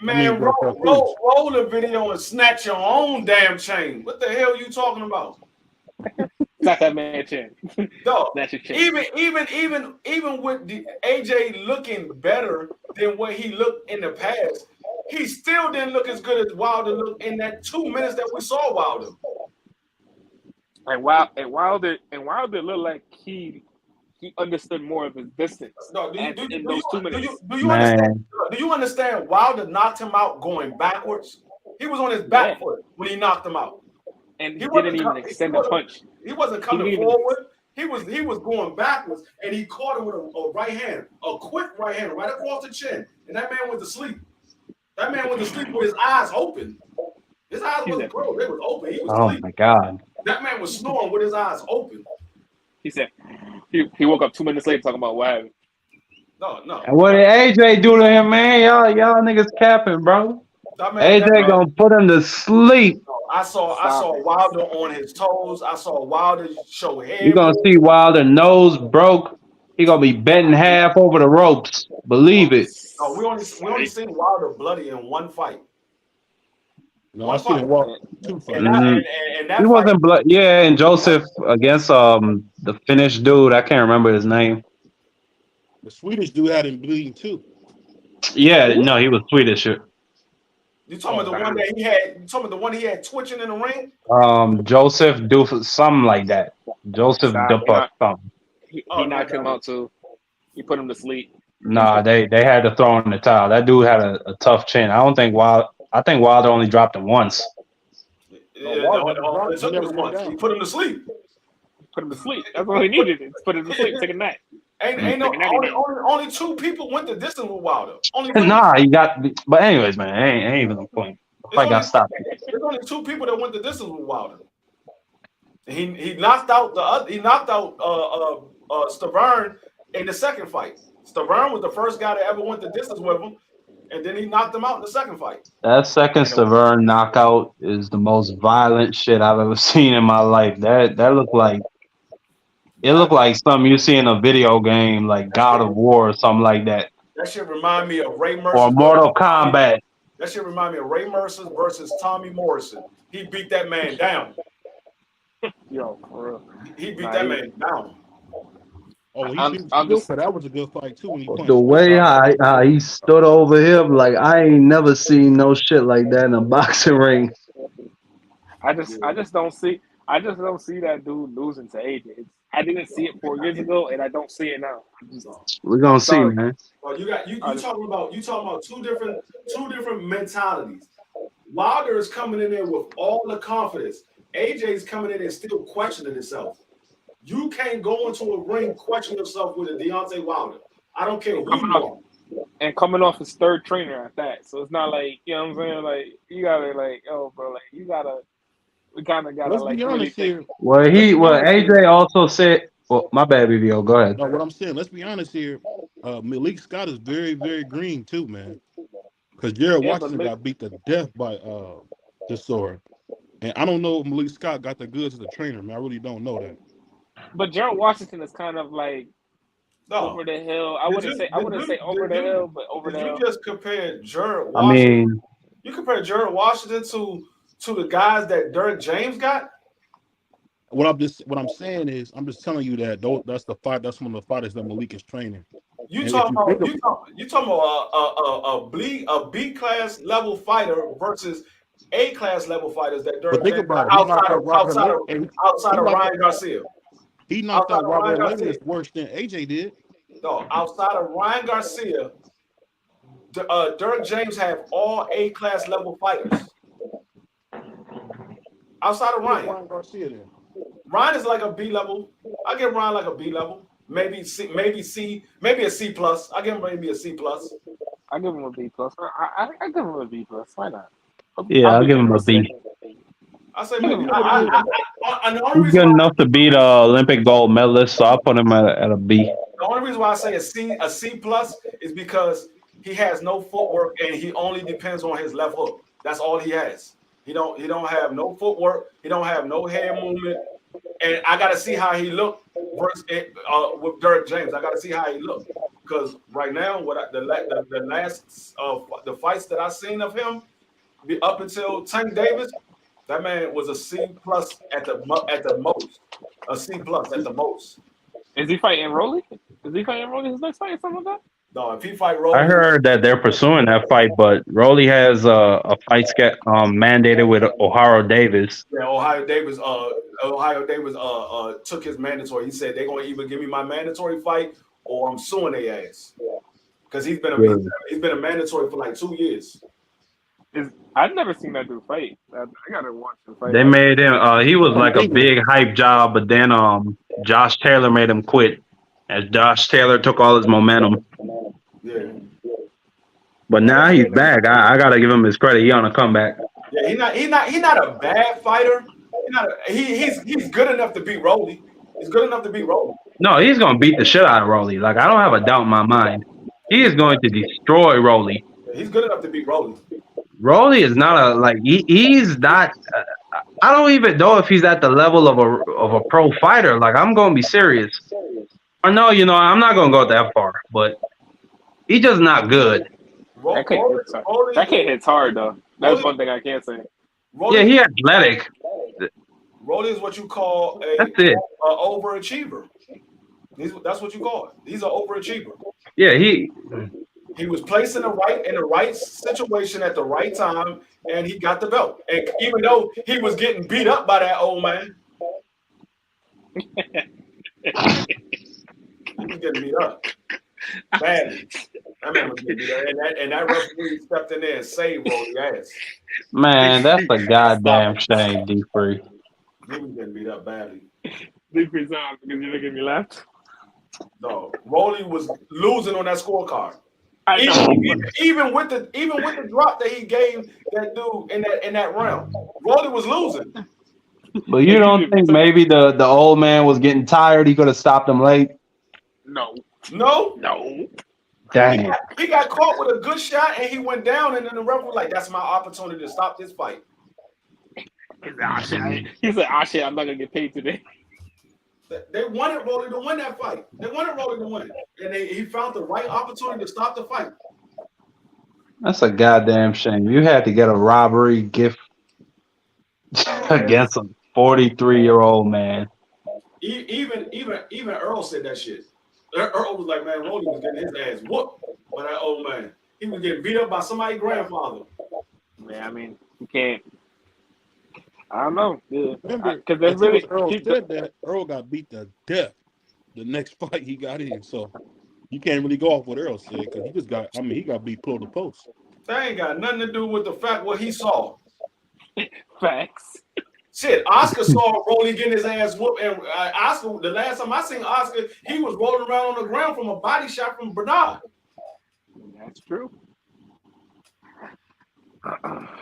roll the video and snatch your own damn chain. What the hell are you talking about? Not that man chain. No, that's your chain. Even with the AJ looking better than what he looked in the past, he still didn't look as good as Wilder looked in that 2 minutes that we saw Wilder. And Wilder looked like he understood more of his distance. No, in those 2 minutes. Do you understand? Wilder knocked him out going backwards. He was on his back foot when he knocked him out, and he didn't even extend a punch. He wasn't coming forward. He was going backwards, and he caught him with a right hand, a quick right hand, right across the chin, and that man went to sleep. That man went to sleep with his eyes open. His eyes wasn't closed; they was open. He was asleep. My God! That man was snoring with his eyes open. He said he woke up 2 minutes later talking about what happened. No. And what did AJ do to him, man? Y'all niggas capping, bro. AJ gonna put him to sleep. I saw Wilder on his toes. I saw Wilder show head. You're gonna see Wilder nose broke. He gonna be bent in half over the ropes. Believe it. No, we only seen Wilder bloody in one fight. No, I seen Wilder 2 fights. And that he wasn't blood. Yeah, and Joseph against the Finnish dude. I can't remember his name. The Swedish dude had him bleeding too. Yeah, no, he was Swedish. You talking about the one that he had? You talking about the one he had twitching in the ring? Joseph do something like that. Joseph something. He knocked him out too. He put him to sleep. Nah, they had to throw in the towel. That dude had a tough chin. I think Wilder only dropped him once. Yeah, he put him to sleep. Put him to sleep. That's all he needed. Put him to sleep. Take a nap. Only 2 people went the distance with Wilder. He got. But anyways, man, ain't even the point. The fight got stopped. There's only 2 people that went the distance with Wilder. He knocked out Stavern in the second fight. Stavern was the first guy that ever went the distance with him, and then he knocked him out in the second fight. That second Stavern knockout is the most violent shit I've ever seen in my life. That looked like. It looked like something you see in a video game, like God of War or something like that. That shit remind me of Ray Mercer. Or Mortal Kombat. That shit remind me of Ray Mercer versus Tommy Morrison. He beat that man down. Yo, for real. He beat that man down. Oh, that was a good fight too. When he punched the way how he stood over him, like I ain't never seen no shit like that in a boxing ring. I just don't see that dude losing to AJ. I didn't see it 4 years ago, and I don't see it now. We're gonna see, man. Well, you talking about two different mentalities. Wilder is coming in there with all the confidence. AJ's coming in there still questioning himself. You can't go into a ring questioning yourself with a Deontay Wilder. I don't care who you are. And coming off his third trainer at that, so it's not like, you know what I'm saying, like you gotta like, oh bro, like you gotta We kind of gotta Let's like be really honest think. here. Well, Let's be honest here. AJ also said. Well, my bad, BBO. Go ahead. No, what I'm saying. Let's be honest here. Malik Scott is very, very green too, man. Because Jared Yeah, but Washington look, got beat to death by Chisora. And I don't know if Malik Scott got the goods as a trainer, man. I really don't know that. but Gerald Washington is kind of like No. over the hill. I Did wouldn't say over did the hill, but over the you hill. just compare Jared I Washington? mean, You compare Jared Washington to the guys that Derek James got? What I'm saying is, I'm just telling you that that's the fight. That's one of the fighters that Malik is training. You And if talking you think about of, you talking about a B class level fighter versus A class level fighters that but Derek think James got about it. He knocked out Robert outside he of knocked Ryan Garcia. he knocked Outside out of Ryan Robert Garcia. Lewis worse than AJ did. No, outside of Ryan Garcia, Derek James have all A class level fighters. Outside of Who's Ryan. Garcia then? Ryan is like a B level. I give Ryan like a B level. Maybe C, maybe a C plus. I give him maybe a C plus. I give him a B plus. I give him a B plus. Why not? yeah, I'll be give him a generous. B. I say You maybe. know what it is? And the only He's reason good why enough to beat Olympic gold medalist, so I'll put him at a B. the only reason why I say a C plus is because he has no footwork and he only depends on his left hook. That's all he has. He don't have no footwork. He don't have no hand movement. And I got to see how he looked versus with Derek James. I got to see how he looked because right now, the last the fights that I seen of him, up until Tank Davis, that man was a C plus at the most, a C plus at the most. Is he fighting Rolly? Is he fighting Rolly his next fight or something like that? No, if he fight Rolly, I heard that they're pursuing that fight, but Rolly has a fight mandated with Ohio Davis. yeah, Ohio Davis took his mandatory. He said they're gonna either give me my mandatory fight or I'm suing their ass because he's been a mandatory for like 2 years. I've never seen that dude fight. I gotta watch him fight. They made him. He was like a big hype job, but then Josh Taylor made him quit, as Josh Taylor took all his momentum. Yeah. But now he's back. I gotta give him his credit. He on a comeback. Yeah, he's not a bad fighter. He's good enough to beat Rolly. He's good enough to beat Rolly. No, he's gonna beat the shit out of Rolly. Like, I don't have a doubt in my mind. He is going to destroy Rolly. He's good enough to beat Rolly. Rolly is not he's not. I don't even know if he's at the level of a pro fighter. Like, I'm gonna be serious. I know, I'm not gonna go that far, but he's just not good. That kid hits hard though. That's one thing I can't say. Rolly, Yeah, he athletic. Rolly is what you call That's it. a overachiever. That's what you call it. He's an overachiever. Yeah, He was placed in the right situation at the right time, and he got the belt. And even though he was getting beat up by that old man, he was getting beat up badly. That man was getting beat up, and that referee stepped in there and saved Rolly's ass. man, that's a goddamn shame, DFree. He was getting beat up badly. DFree's on because you're making me laugh. No, Rolly was losing on that scorecard. Even with the drop that he gave that dude in that round, Rolly was losing. But you don't think maybe the old man was getting tired? He could have stopped him late. No. Dang. He got caught with a good shot and he went down, and then the ref was like, "That's my opportunity to stop this fight." He said, shit, I'm not gonna get paid today." They wanted Rolly to win that fight. They wanted Rolly to win, and he found the right opportunity to stop the fight. That's a goddamn shame. You had to get a robbery gift against a 43-year-old man. Even Earl said that shit. Earl was like, "Man, Rolly was getting his ass whooped by that old man. He was getting beat up by somebody's grandfather." Man, I mean, you can't. I don't know. Yeah. Because that's really Earl said that Earl got beat to death the next fight he got in. So you can't really go off what Earl said because he got beat pulled the post. That ain't got nothing to do with the fact what he saw. Facts. Shit, Oscar saw Rolly getting his ass whooped, and Oscar. The last time I seen Oscar, he was rolling around on the ground from a body shot from Bernard. That's true.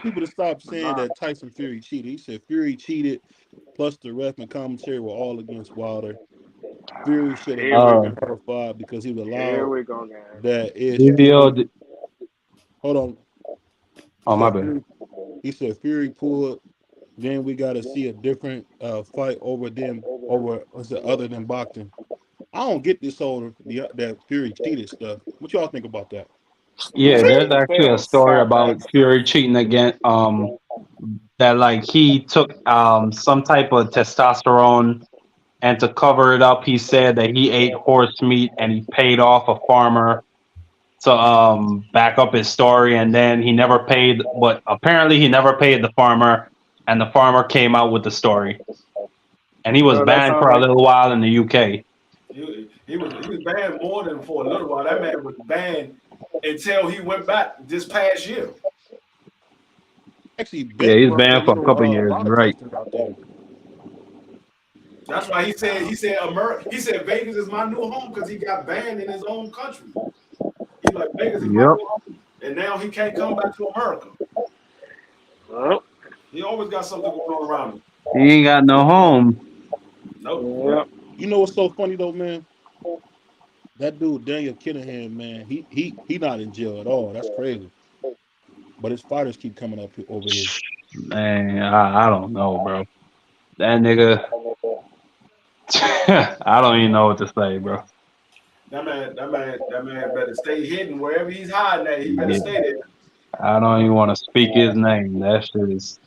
People to stop saying that Tyson Fury cheated. He said Fury cheated, plus the ref and commentary were all against Wilder. Fury should have Here we been go. notified because he was Here allowed we go, guys. that is BBO. Fury. Hold on. Oh my bad. He said Fury pulled. Then we got to see a different fight over what's it, other than boxing. I don't get this whole that Fury cheated stuff. What y'all think about that? Yeah, there's actually a story Stop about that. Fury cheating again. That like he took some type of testosterone, and to cover it up, he said that he ate horse meat and he paid off a farmer to back up his story, and then he never paid. But apparently, he never paid the farmer, and the farmer came out with the story, and he was That banned sounds for a like little while in the UK. He was banned more than for a little while. That man was banned until he went back this past year. Actually, Yeah, he's a banned for a couple years, lot of right? testers out there. That's why he said Vegas is my new home because he got banned in his own country. He's like Vegas is my Yep. new home, and now he can't come back to America. Well, He always got something going on around him. He ain't got no home. Nope. yeah. You know what's so funny though, man? That dude Daniel Kinahan, man, he not in jail at all. That's crazy. But his fighters keep coming up over here. Man, I don't know, bro. That nigga, I don't even know what to say, bro. That man better stay hidden wherever he's hiding at. He better Yeah. stay there. I don't even want to speak his name. That shit is.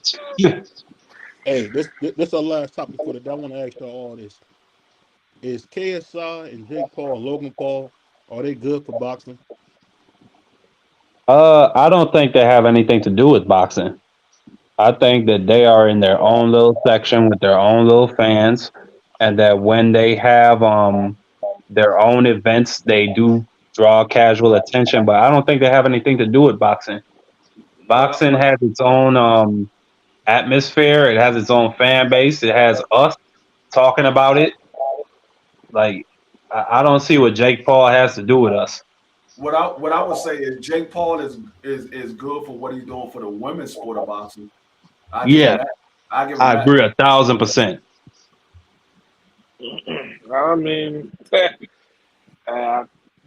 Hey, this our last topic for the day. I want to ask y'all all this. Is KSI and Jake Paul, Logan Paul, are they good for boxing? I don't think they have anything to do with boxing. I think that they are in their own little section with their own little fans, and that when they have their own events, they do draw casual attention. But I don't think they have anything to do with boxing. Boxing has its own atmosphere. It has its own fan base. It has us talking about it. Like I don't see what Jake Paul has to do with us. What I would say is Jake Paul is good for what he's doing for the women's sport of boxing. I give him that. Agree 1,000%. I mean, I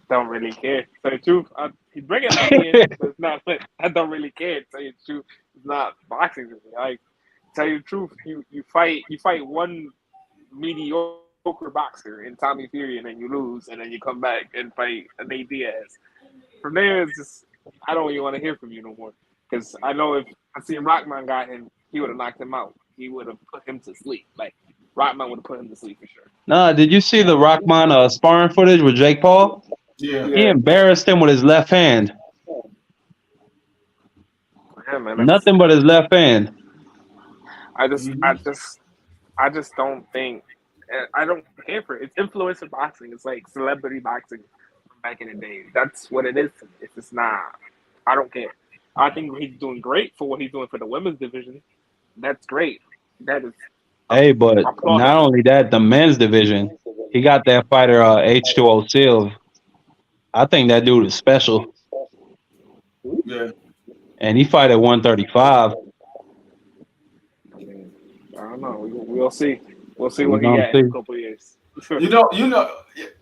don't really care. To tell you the truth, he's bringing money in, but it's not. I don't really care. To tell you the truth, it's not boxing to me. Like, tell you the truth, you fight one mediocre boxer in Tommy Fury, and then you lose, and then you come back and fight Nate Diaz. From there, it's just I don't even want to hear from you no more. Because I know if I seen Rockman got him, he would have knocked him out. He would have put him to sleep. Like Rockman would have put him to sleep for sure. Nah, did you see the Rockman sparring footage with Jake Paul? Yeah. He embarrassed him with his left hand. Yeah, man, Nothing but his left hand. I just don't think. I don't care for it. It's influencer boxing. It's like celebrity boxing from back in the day. That's what it is. It's just not. I don't care. I think he's doing great for what he's doing for the women's division. That's great. That is. Hey, but not only that, the men's division, he got that fighter H2O Silv. I think that dude is special. Yeah. And he fight at 135. I don't know. We'll see. We'll see what he got in a couple of years. You know.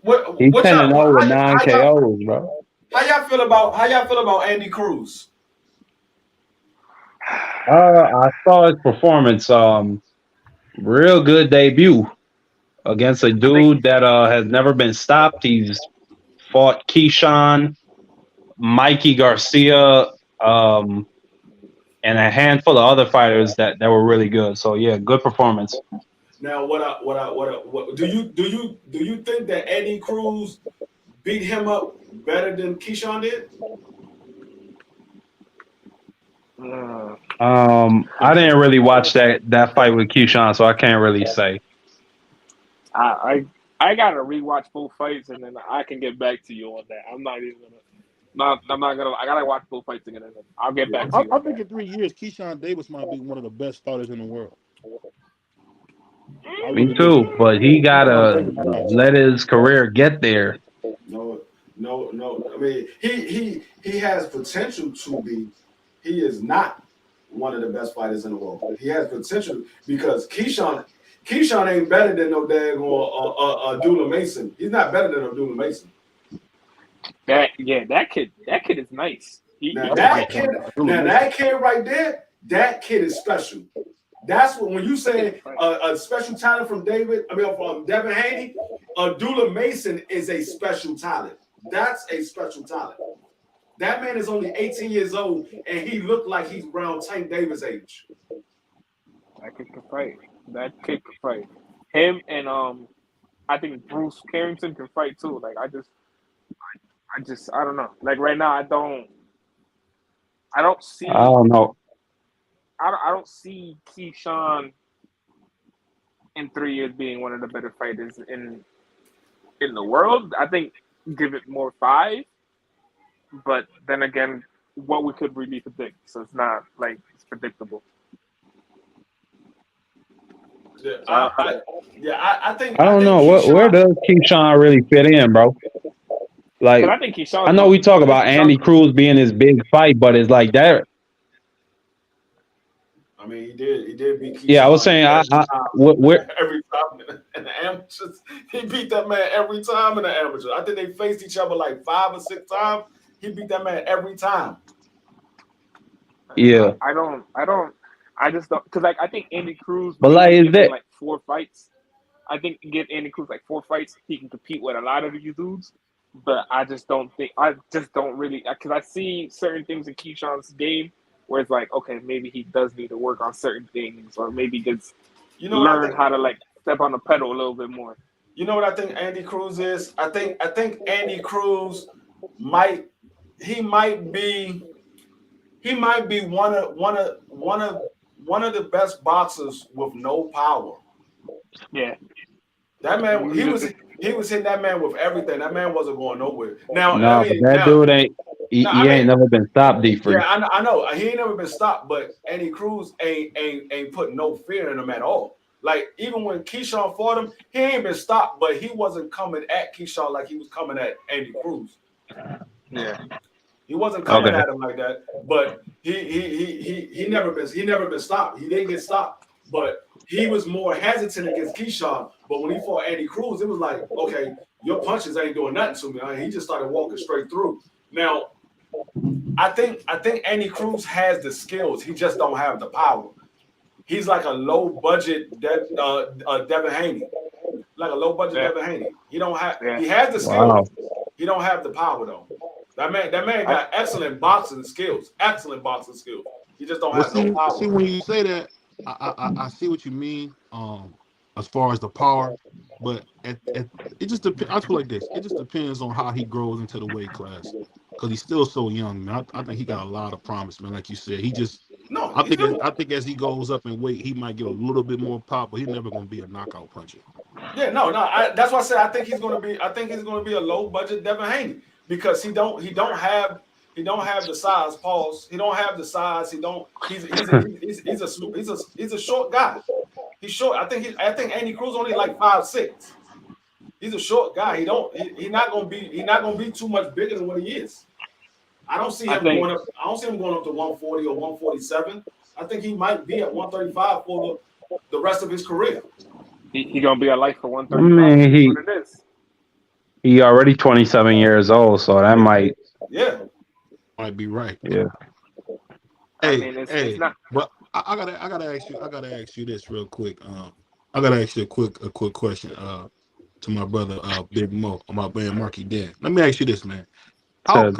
What? He's What 10-0 with 9 KOs, bro. How y'all feel about Andy Cruz? I saw his performance. Real good debut against a dude that has never been stopped. He's fought Keyshawn, Mikey Garcia, and a handful of other fighters that were really good. So yeah, good performance. Now, what do you think that Andy Cruz beat him up better than Keyshawn did? I didn't really watch that fight with Keyshawn, so I can't really say. I gotta rewatch both fights and then I can get back to you on that. I'm not even gonna. I'm not gonna. I gotta watch both fights again. I'll get back to you. I think in 3 years, Keyshawn Davis might be one of the best fighters in the world. Me too, but he gotta let his career get there. No. I mean, he has potential to be, he is not one of the best fighters in the world. He has potential because Keyshawn ain't better than no daggone Abdullah Mason. He's not better than Abdullah Mason. That kid is nice. That kid right there, that kid is special. That's what when you say a special talent from Devin Haney, Abdullah Mason is a special talent. That's a special talent. That man is only 18 years old, and he looked like he's around Tank Davis' age. That kid can fight. Him and I think Bruce Carrington can fight too. Like I don't know. Like right now, I don't see. I don't know. I don't see Keyshawn in 3 years being one of the better fighters in the world. I think give it more 5. But then again, what we could really predict, so it's not like it's predictable. I think. I don't know where does Keyshawn really fit in, bro. Like I think Keyshawn. I know we talk about Andy Cruz being his big fight, but it's like that. I mean, he did beat Keyshawn. Yeah, I was saying, every time in the amateurs, he beat that man every time in the amateurs. I think they faced each other like 5 or 6 times. He beat that man every time. Yeah, I just don't because like I think Andy Cruz. But like, is that like 4 fights? I think give Andy Cruz like 4 fights, he can compete with a lot of these dudes. But I just don't really because I see certain things in Keyshawn's game where it's like, okay, maybe he does need to work on certain things, or maybe gets learn how to like step on the pedal a little bit more. You know what I think Andy Cruz is? I think Andy Cruz might be one of the best boxers with no power. Yeah. That man, he was hitting that man with everything. That man wasn't going nowhere. Now, dude ain't never been stopped, DFree. Yeah, I know. He ain't never been stopped, but Andy Cruz ain't put no fear in him at all. Like, even when Keyshawn fought him, he ain't been stopped, but he wasn't coming at Keyshawn like he was coming at Andy Cruz. Yeah. He wasn't coming at him like that, but he never been stopped. He didn't get stopped, but he was more hesitant against Keyshawn. But when he fought Andy Cruz, it was like, okay, your punches ain't doing nothing to me. I mean, he just started walking straight through. Now, I think Andy Cruz has the skills. He just don't have the power. He's like a low budget Devin Haney, like a low budget Devin Haney. He don't have. Yeah. He has the skills. Wow. He don't have the power though. That man got excellent boxing skills. Excellent boxing skills. He just don't have no power. See, when you say that, I see what you mean. As far as the power, but it just depends. I feel like this. It just depends on how he grows into the weight class, because he's still so young, man. I think he got a lot of promise, man. Like you said, I think as he goes up in weight, he might get a little bit more pop, but he's never going to be a knockout puncher. Yeah, no. That's why I said I think he's going to be a low budget Devin Haney, because he don't have the size. Pause. He don't have the size. He's a short guy. He's short. I think Andy Cruz only like 5'6". He's a short guy. He's not gonna be too much bigger than what he is. I don't see him going up to 140 or 147. I think he might be at 135 for the rest of his career. He gonna be a life for 135. He already 27 years old, so that might be right. Yeah. It's not. But I gotta ask you this real quick. I gotta ask you a quick question. To my brother Big Mo, or my man Marky Dan. Let me ask you this, man. How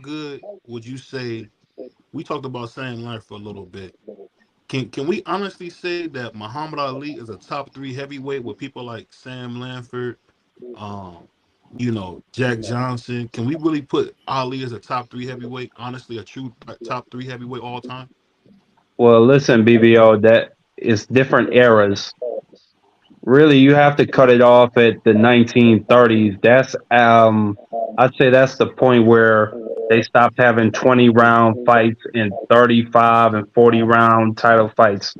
good would you say? We talked about saying life for a little bit. Can we honestly say that Muhammad Ali is a top 3 heavyweight with people like Sam Lanford, Jack Johnson? Can we really put Ali as a top 3 heavyweight? Honestly, a true top 3 heavyweight all time? Well, listen, BBO, that is different eras. Really, you have to cut it off at the 1930s. That's I'd say that's the point where they stopped having 20-round fights and 35 and 40-round title fights.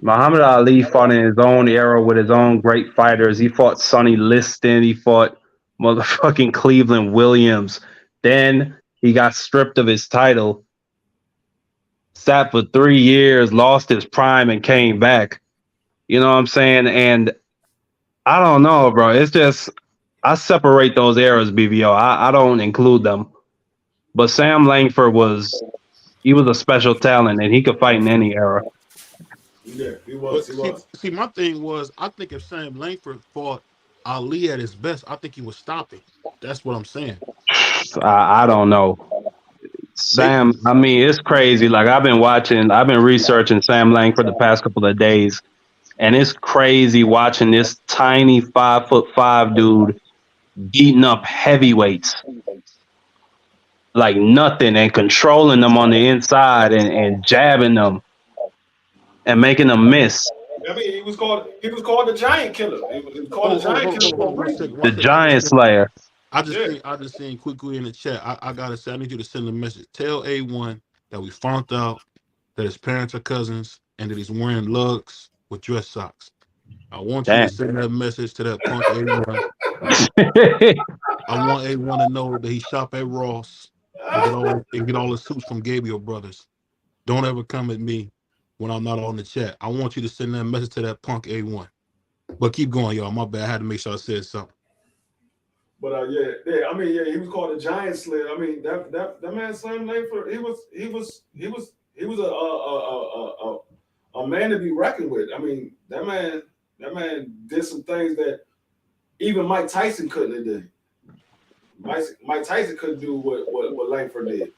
Muhammad Ali fought in his own era with his own great fighters. He fought Sonny Liston. He fought motherfucking Cleveland Williams. Then he got stripped of his title sat for 3 years, lost his prime, and came back. You know what I'm saying? And I don't know, bro. It's just I separate those eras, BBO. I don't include them. But Sam Langford was a special talent, and he could fight in any era. Yeah, he But was. He was. see, my thing was, I think if Sam Langford fought Ali at his best, I think he would stop him. That's what I'm saying. I don't know. Sam, I mean, it's crazy. Like I've been researching Sam Langford the past couple of days, and it's crazy watching this tiny 5'5" dude beating up heavyweights like nothing and controlling them on the inside and jabbing them and making them miss. I mean, he was called the Giant Killer. He was called the Giant Killer for a reason. The Giant Slayer. I just seen quickly in the chat. I gotta say, I need you to send a message. Tell A1 that we found out that his parents are cousins and that he's wearing lugs with dress socks. I want you to send that message to that punk A1. I want A1 to know that he shop at Ross and get all the suits from Gabriel Brothers. Don't ever come at me when I'm not on the chat. I want you to send that message to that punk A1. But keep going, y'all. My bad. I had to make sure I said something. But I mean, he was called a Giant Slayer. I mean, that man Sam Langford, he was a man to be reckoned with. I mean, that man did some things that even Mike Tyson couldn't have done. Mike Tyson couldn't do what Langford did,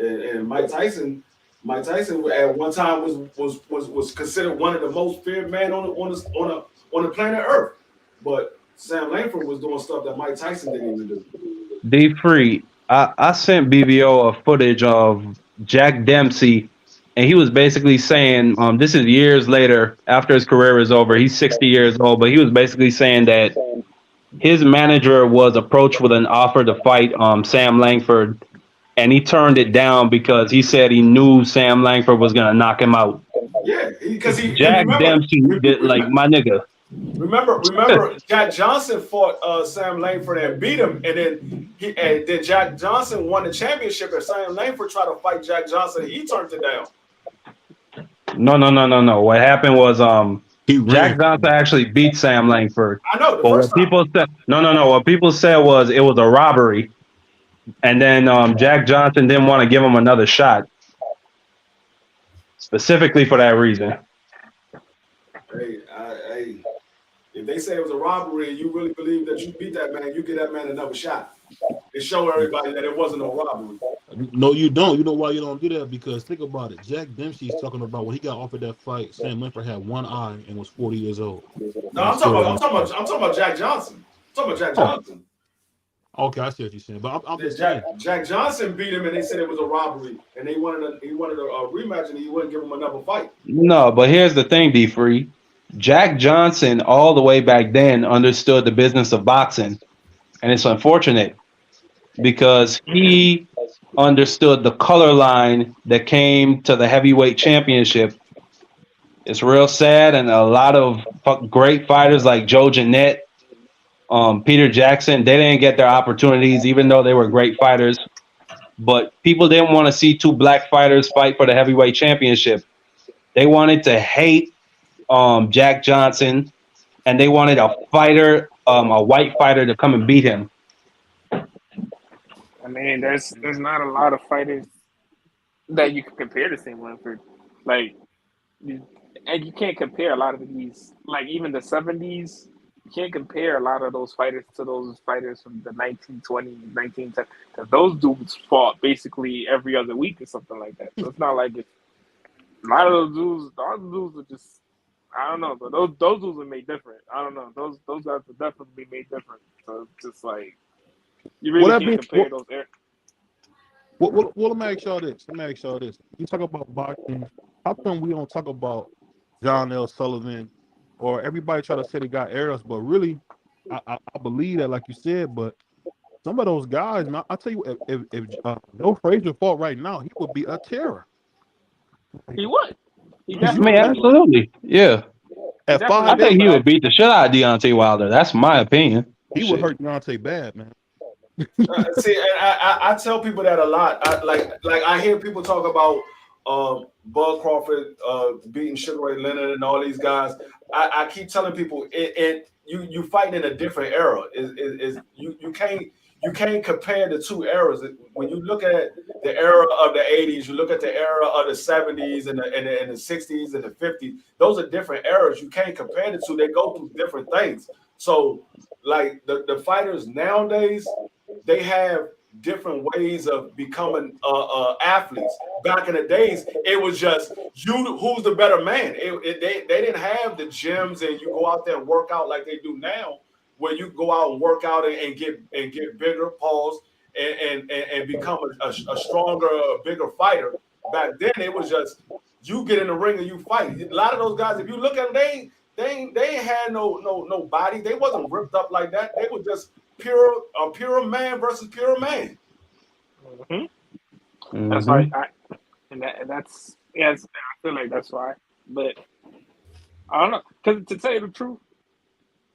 and Mike Tyson at one time was considered one of the most feared men on the planet Earth, but Sam Langford was doing stuff that Mike Tyson didn't even do. DFree, I sent BBO a footage of Jack Dempsey, and he was basically saying, this is years later after his career is over. He's 60 years old, but he was basically saying that his manager was approached with an offer to fight Sam Langford, and he turned it down because he said he knew Sam Langford was gonna knock him out. Yeah, because Jack Dempsey did like my nigga. Remember, Jack Johnson fought Sam Langford and beat him, and then Jack Johnson won the championship, and Sam Langford tried to fight Jack Johnson, and he turned it down. No. What happened was Jack Johnson actually beat Sam Langford. I know. But what people said, what people said was it was a robbery, and then Jack Johnson didn't want to give him another shot, specifically for that reason. Hey, if they say it was a robbery and you really believe that you beat that man, you give that man another shot and show everybody that it wasn't no robbery. No, you don't. You know why you don't do that? Because think about it. Jack Dempsey's talking about when he got offered that fight, Sam Langford had one eye and was 40 years old. No, I'm talking about Jack Johnson. I'm talking about Jack Johnson. Okay, I see what you're saying, but I'm just Jack Johnson beat him, and they said it was a robbery, and he wanted a rematch, and he wouldn't give him another fight. No, but here's the thing, DFree. Jack Johnson, all the way back then, understood the business of boxing, and it's unfortunate because he understood the color line that came to the heavyweight championship. It's real sad, and a lot of great fighters like Joe Jeanette, Peter Jackson, they didn't get their opportunities, even though they were great fighters. But people didn't want to see two black fighters fight for the heavyweight championship. They wanted to hate Jack Johnson, and they wanted a fighter, a white fighter, to come and beat him. I mean, there's not a lot of fighters that you can compare to Sam Langford. Like, and you can't compare a lot of these, like even the 70s. You can't compare a lot of those fighters to those fighters from the 1920s, 1910s. Because those dudes fought basically every other week or something like that. So it's not like it's a lot of those dudes are just, I don't know, but those dudes are made different. I don't know. Those guys are definitely made different. So it's just like you really can't compare those. Well, let me ask y'all this. You talk about boxing. How come we don't talk about John L. Sullivan? Or everybody try to say they got eras, but really, I believe that, like you said. But some of those guys, man, I tell you, if Joe Frazier fought right now, he would be a terror. He would. I mean, absolutely, yeah. At I think he would beat the shit out of Deontay Wilder. That's my opinion. He would hurt Deontay bad, man. See, and I tell people that a lot. I hear people talk about Bud Crawford beating Sugar Ray Leonard and all these guys. I keep telling people you fighting in a different era. You can't compare the two eras. When you look at the era of the 80s, you look at the era of the 70s and the 60s and the 50s. Those are different eras. You can't compare the two. They go through different things. So, like the fighters nowadays, they have different ways of becoming athletes. Back in the days, it was just who's the better man. They didn't have the gyms and you go out there and work out like they do now, where you go out and work out and get bigger, pause, and become a stronger, bigger fighter. Back then, it was just you get in the ring and you fight. A lot of those guys, if you look at them, they ain't had no body. They wasn't ripped up like that. They were just pure man versus pure man. Mm-hmm. That's why that's I feel like that's why. But I don't know, because to tell you the truth,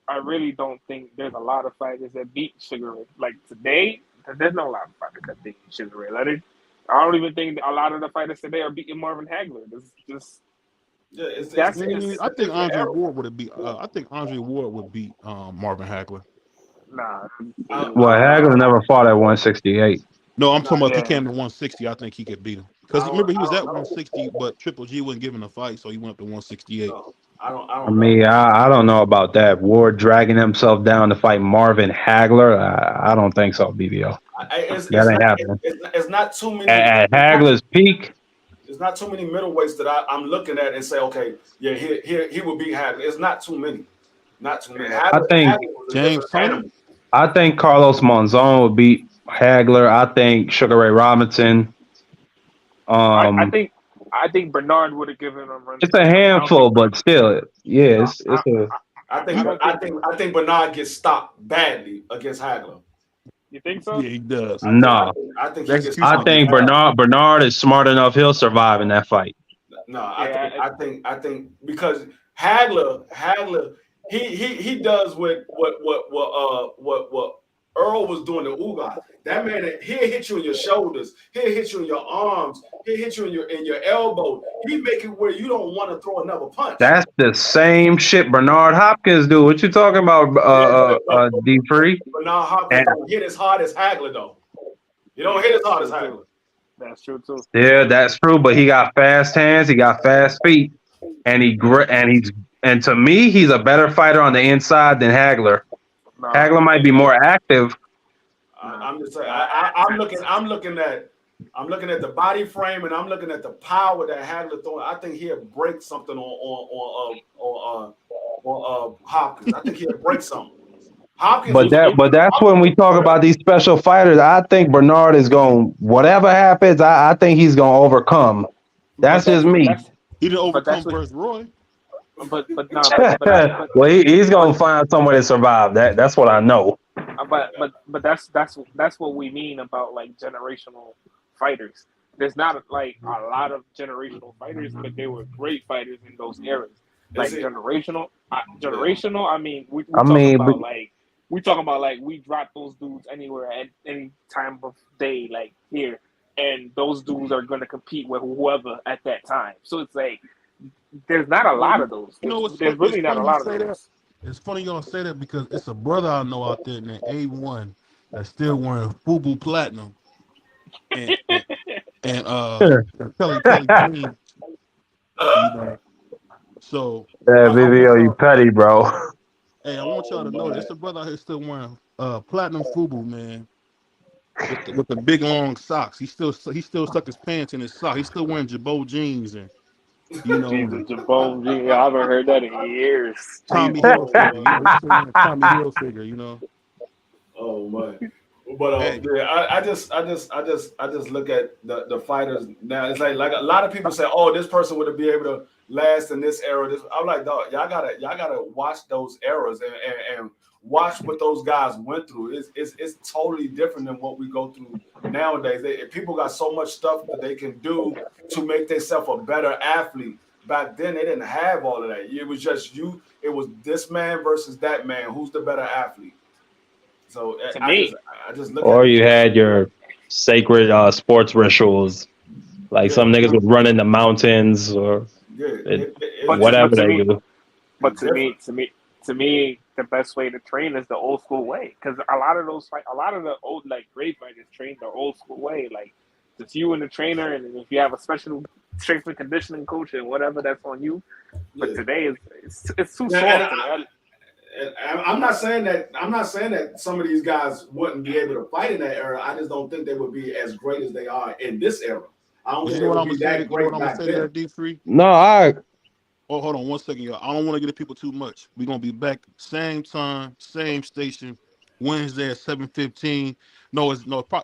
I really don't think there's a lot of fighters that beat Sugar Ray. Like today, there's not a lot of fighters that beat Sugar Ray Leonard. I don't even think a lot of the fighters today are beating Marvin Hagler. I think Andre Ward would beat. I think Andre Ward would beat Marvin Hagler. Nah. Well, Hagler never fought at 168. No, I'm talking about if he came to 160, I think he could beat him. Because remember, he was at 160, but Triple G wasn't giving a fight, so he went up to 168. I mean, I don't know about that. Ward dragging himself down to fight Marvin Hagler. I don't think so, BBO. That ain't happening. It's not too many. At Hagler's peak, there's not too many middleweights that I'm looking at and say, okay, yeah, he will beat Hagler. It's not too many. Not too many. I think Carlos Monzon would beat Hagler. I think Sugar Ray Robinson. I think Bernard would have given him a run. It's a handful, but still, yeah, it's a. I think Bernard gets stopped badly against Hagler. You think so? Yeah, he does. No, I think Bernard is smart enough. He'll survive in that fight. No, I think because Hagler, he does what Earl was doing to Ugas. That man, he'll hit you in your shoulders, he'll hit you in your arms, he'll hit you in your elbow. He make it where you don't want to throw another punch. That's the same shit Bernard Hopkins do. What you talking about, DFree? Bernard Hopkins don't hit as hard as Hagler though. You don't hit as hard as Hagler. That's true too. Yeah, that's true. But he got fast hands, he got fast feet, and to me, he's a better fighter on the inside than Hagler. No. Hagler might be more active. I'm just saying. I'm looking at the body frame and I'm looking at the power that Hagler throwing. I think he'll break something on Hopkins. I think he'll break something. But that's when we talk about these special fighters. I think Bernard is going. Whatever happens, I think he's going to overcome. That's just me. He didn't overcome versus Roy. But well, he's gonna find somewhere to survive. That's what I know. But that's what we mean about like generational fighters. There's not like a lot of generational fighters, but they were great fighters in those eras. Like generational. I mean, we talking about like we drop those dudes anywhere at any time of day, like here, and those dudes are gonna compete with whoever at that time. So it's like. There's not a lot of those. There's really not a lot of those. It's funny y'all say that because it's a brother I know out there named A1 that's still wearing FUBU Platinum and Kelly Green. So video you petty, bro. Hey, I want y'all to know this. A brother out here still wearing Platinum FUBU, man. With the big long socks. He still stuck his pants in his sock. He's still wearing Jabot jeans and Jesus, Jabot, I haven't heard that in years. Tommy Hilfiger, you know. Oh man, but yeah, I just look at the fighters now. It's like a lot of people say, "Oh, this person would be able to last in this era." I'm like, dog, y'all gotta watch those eras and watch what those guys went through. It's totally different than what we go through nowadays. People got so much stuff that they can do to make themselves a better athlete. Back then, they didn't have all of that. It was just you. It was this man versus that man. Who's the better athlete? So I just look. Or you had your sacred sports rituals, Like some niggas would run in the mountains or whatever they do. But to me, the best way to train is the old school way. Because a lot of the old like great fighters train the old school way. Like it's you and the trainer, and if you have a special strength and conditioning coach and whatever, that's on you. But today it's too soft. And I'm not saying that some of these guys wouldn't be able to fight in that era. I just don't think they would be as great as they are in this era. I don't think they would be that great back then. DFree? No, Oh, hold on 1 second, y'all. I don't want to get the people too much. We're gonna be back same time, same station, Wednesday at 7:15.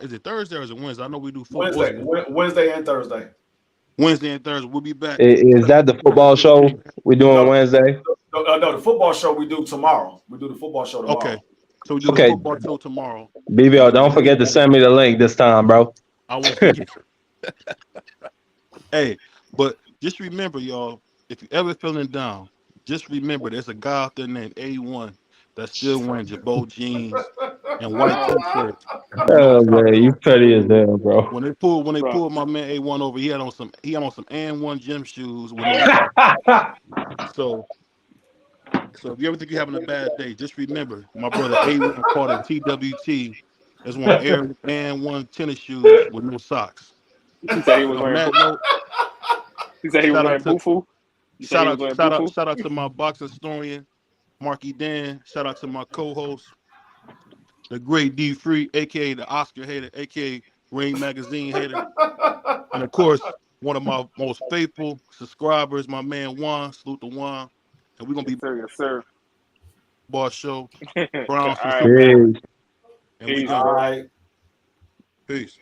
Is it Thursday or is it Wednesday? I know we do football. Wednesday and Thursday. Wednesday and Thursday. We'll be back. Is that the football show we doing Wednesday? No, the football show we do tomorrow. We do the football show tomorrow. Okay. So we do the football show tomorrow. BBO, don't forget to send me the link this time, bro. I won't forget. Hey, but just remember, y'all, if you're ever feeling down, just remember there's a guy out there named A1 that's still wearing Jabot jeans and white t-shirts. Oh man, you petty as hell, bro. When they pulled my man A1 over, he had on some and1 gym shoes. So if you ever think you're having a bad day, just remember my brother A1 called it TWT. That's one Air and1 tennis shoes with no socks. He said he was wearing Bufu. Shout out to my boxing historian, Marky Dan. Shout out to my co-host, the great DFree, aka the Oscar hater, aka Rain Magazine hater. And of course, one of my most faithful subscribers, my man Juan. Salute to Juan. And we're gonna be yes, sir. Boss Show. Browns. Peace. And we go. All right. Peace.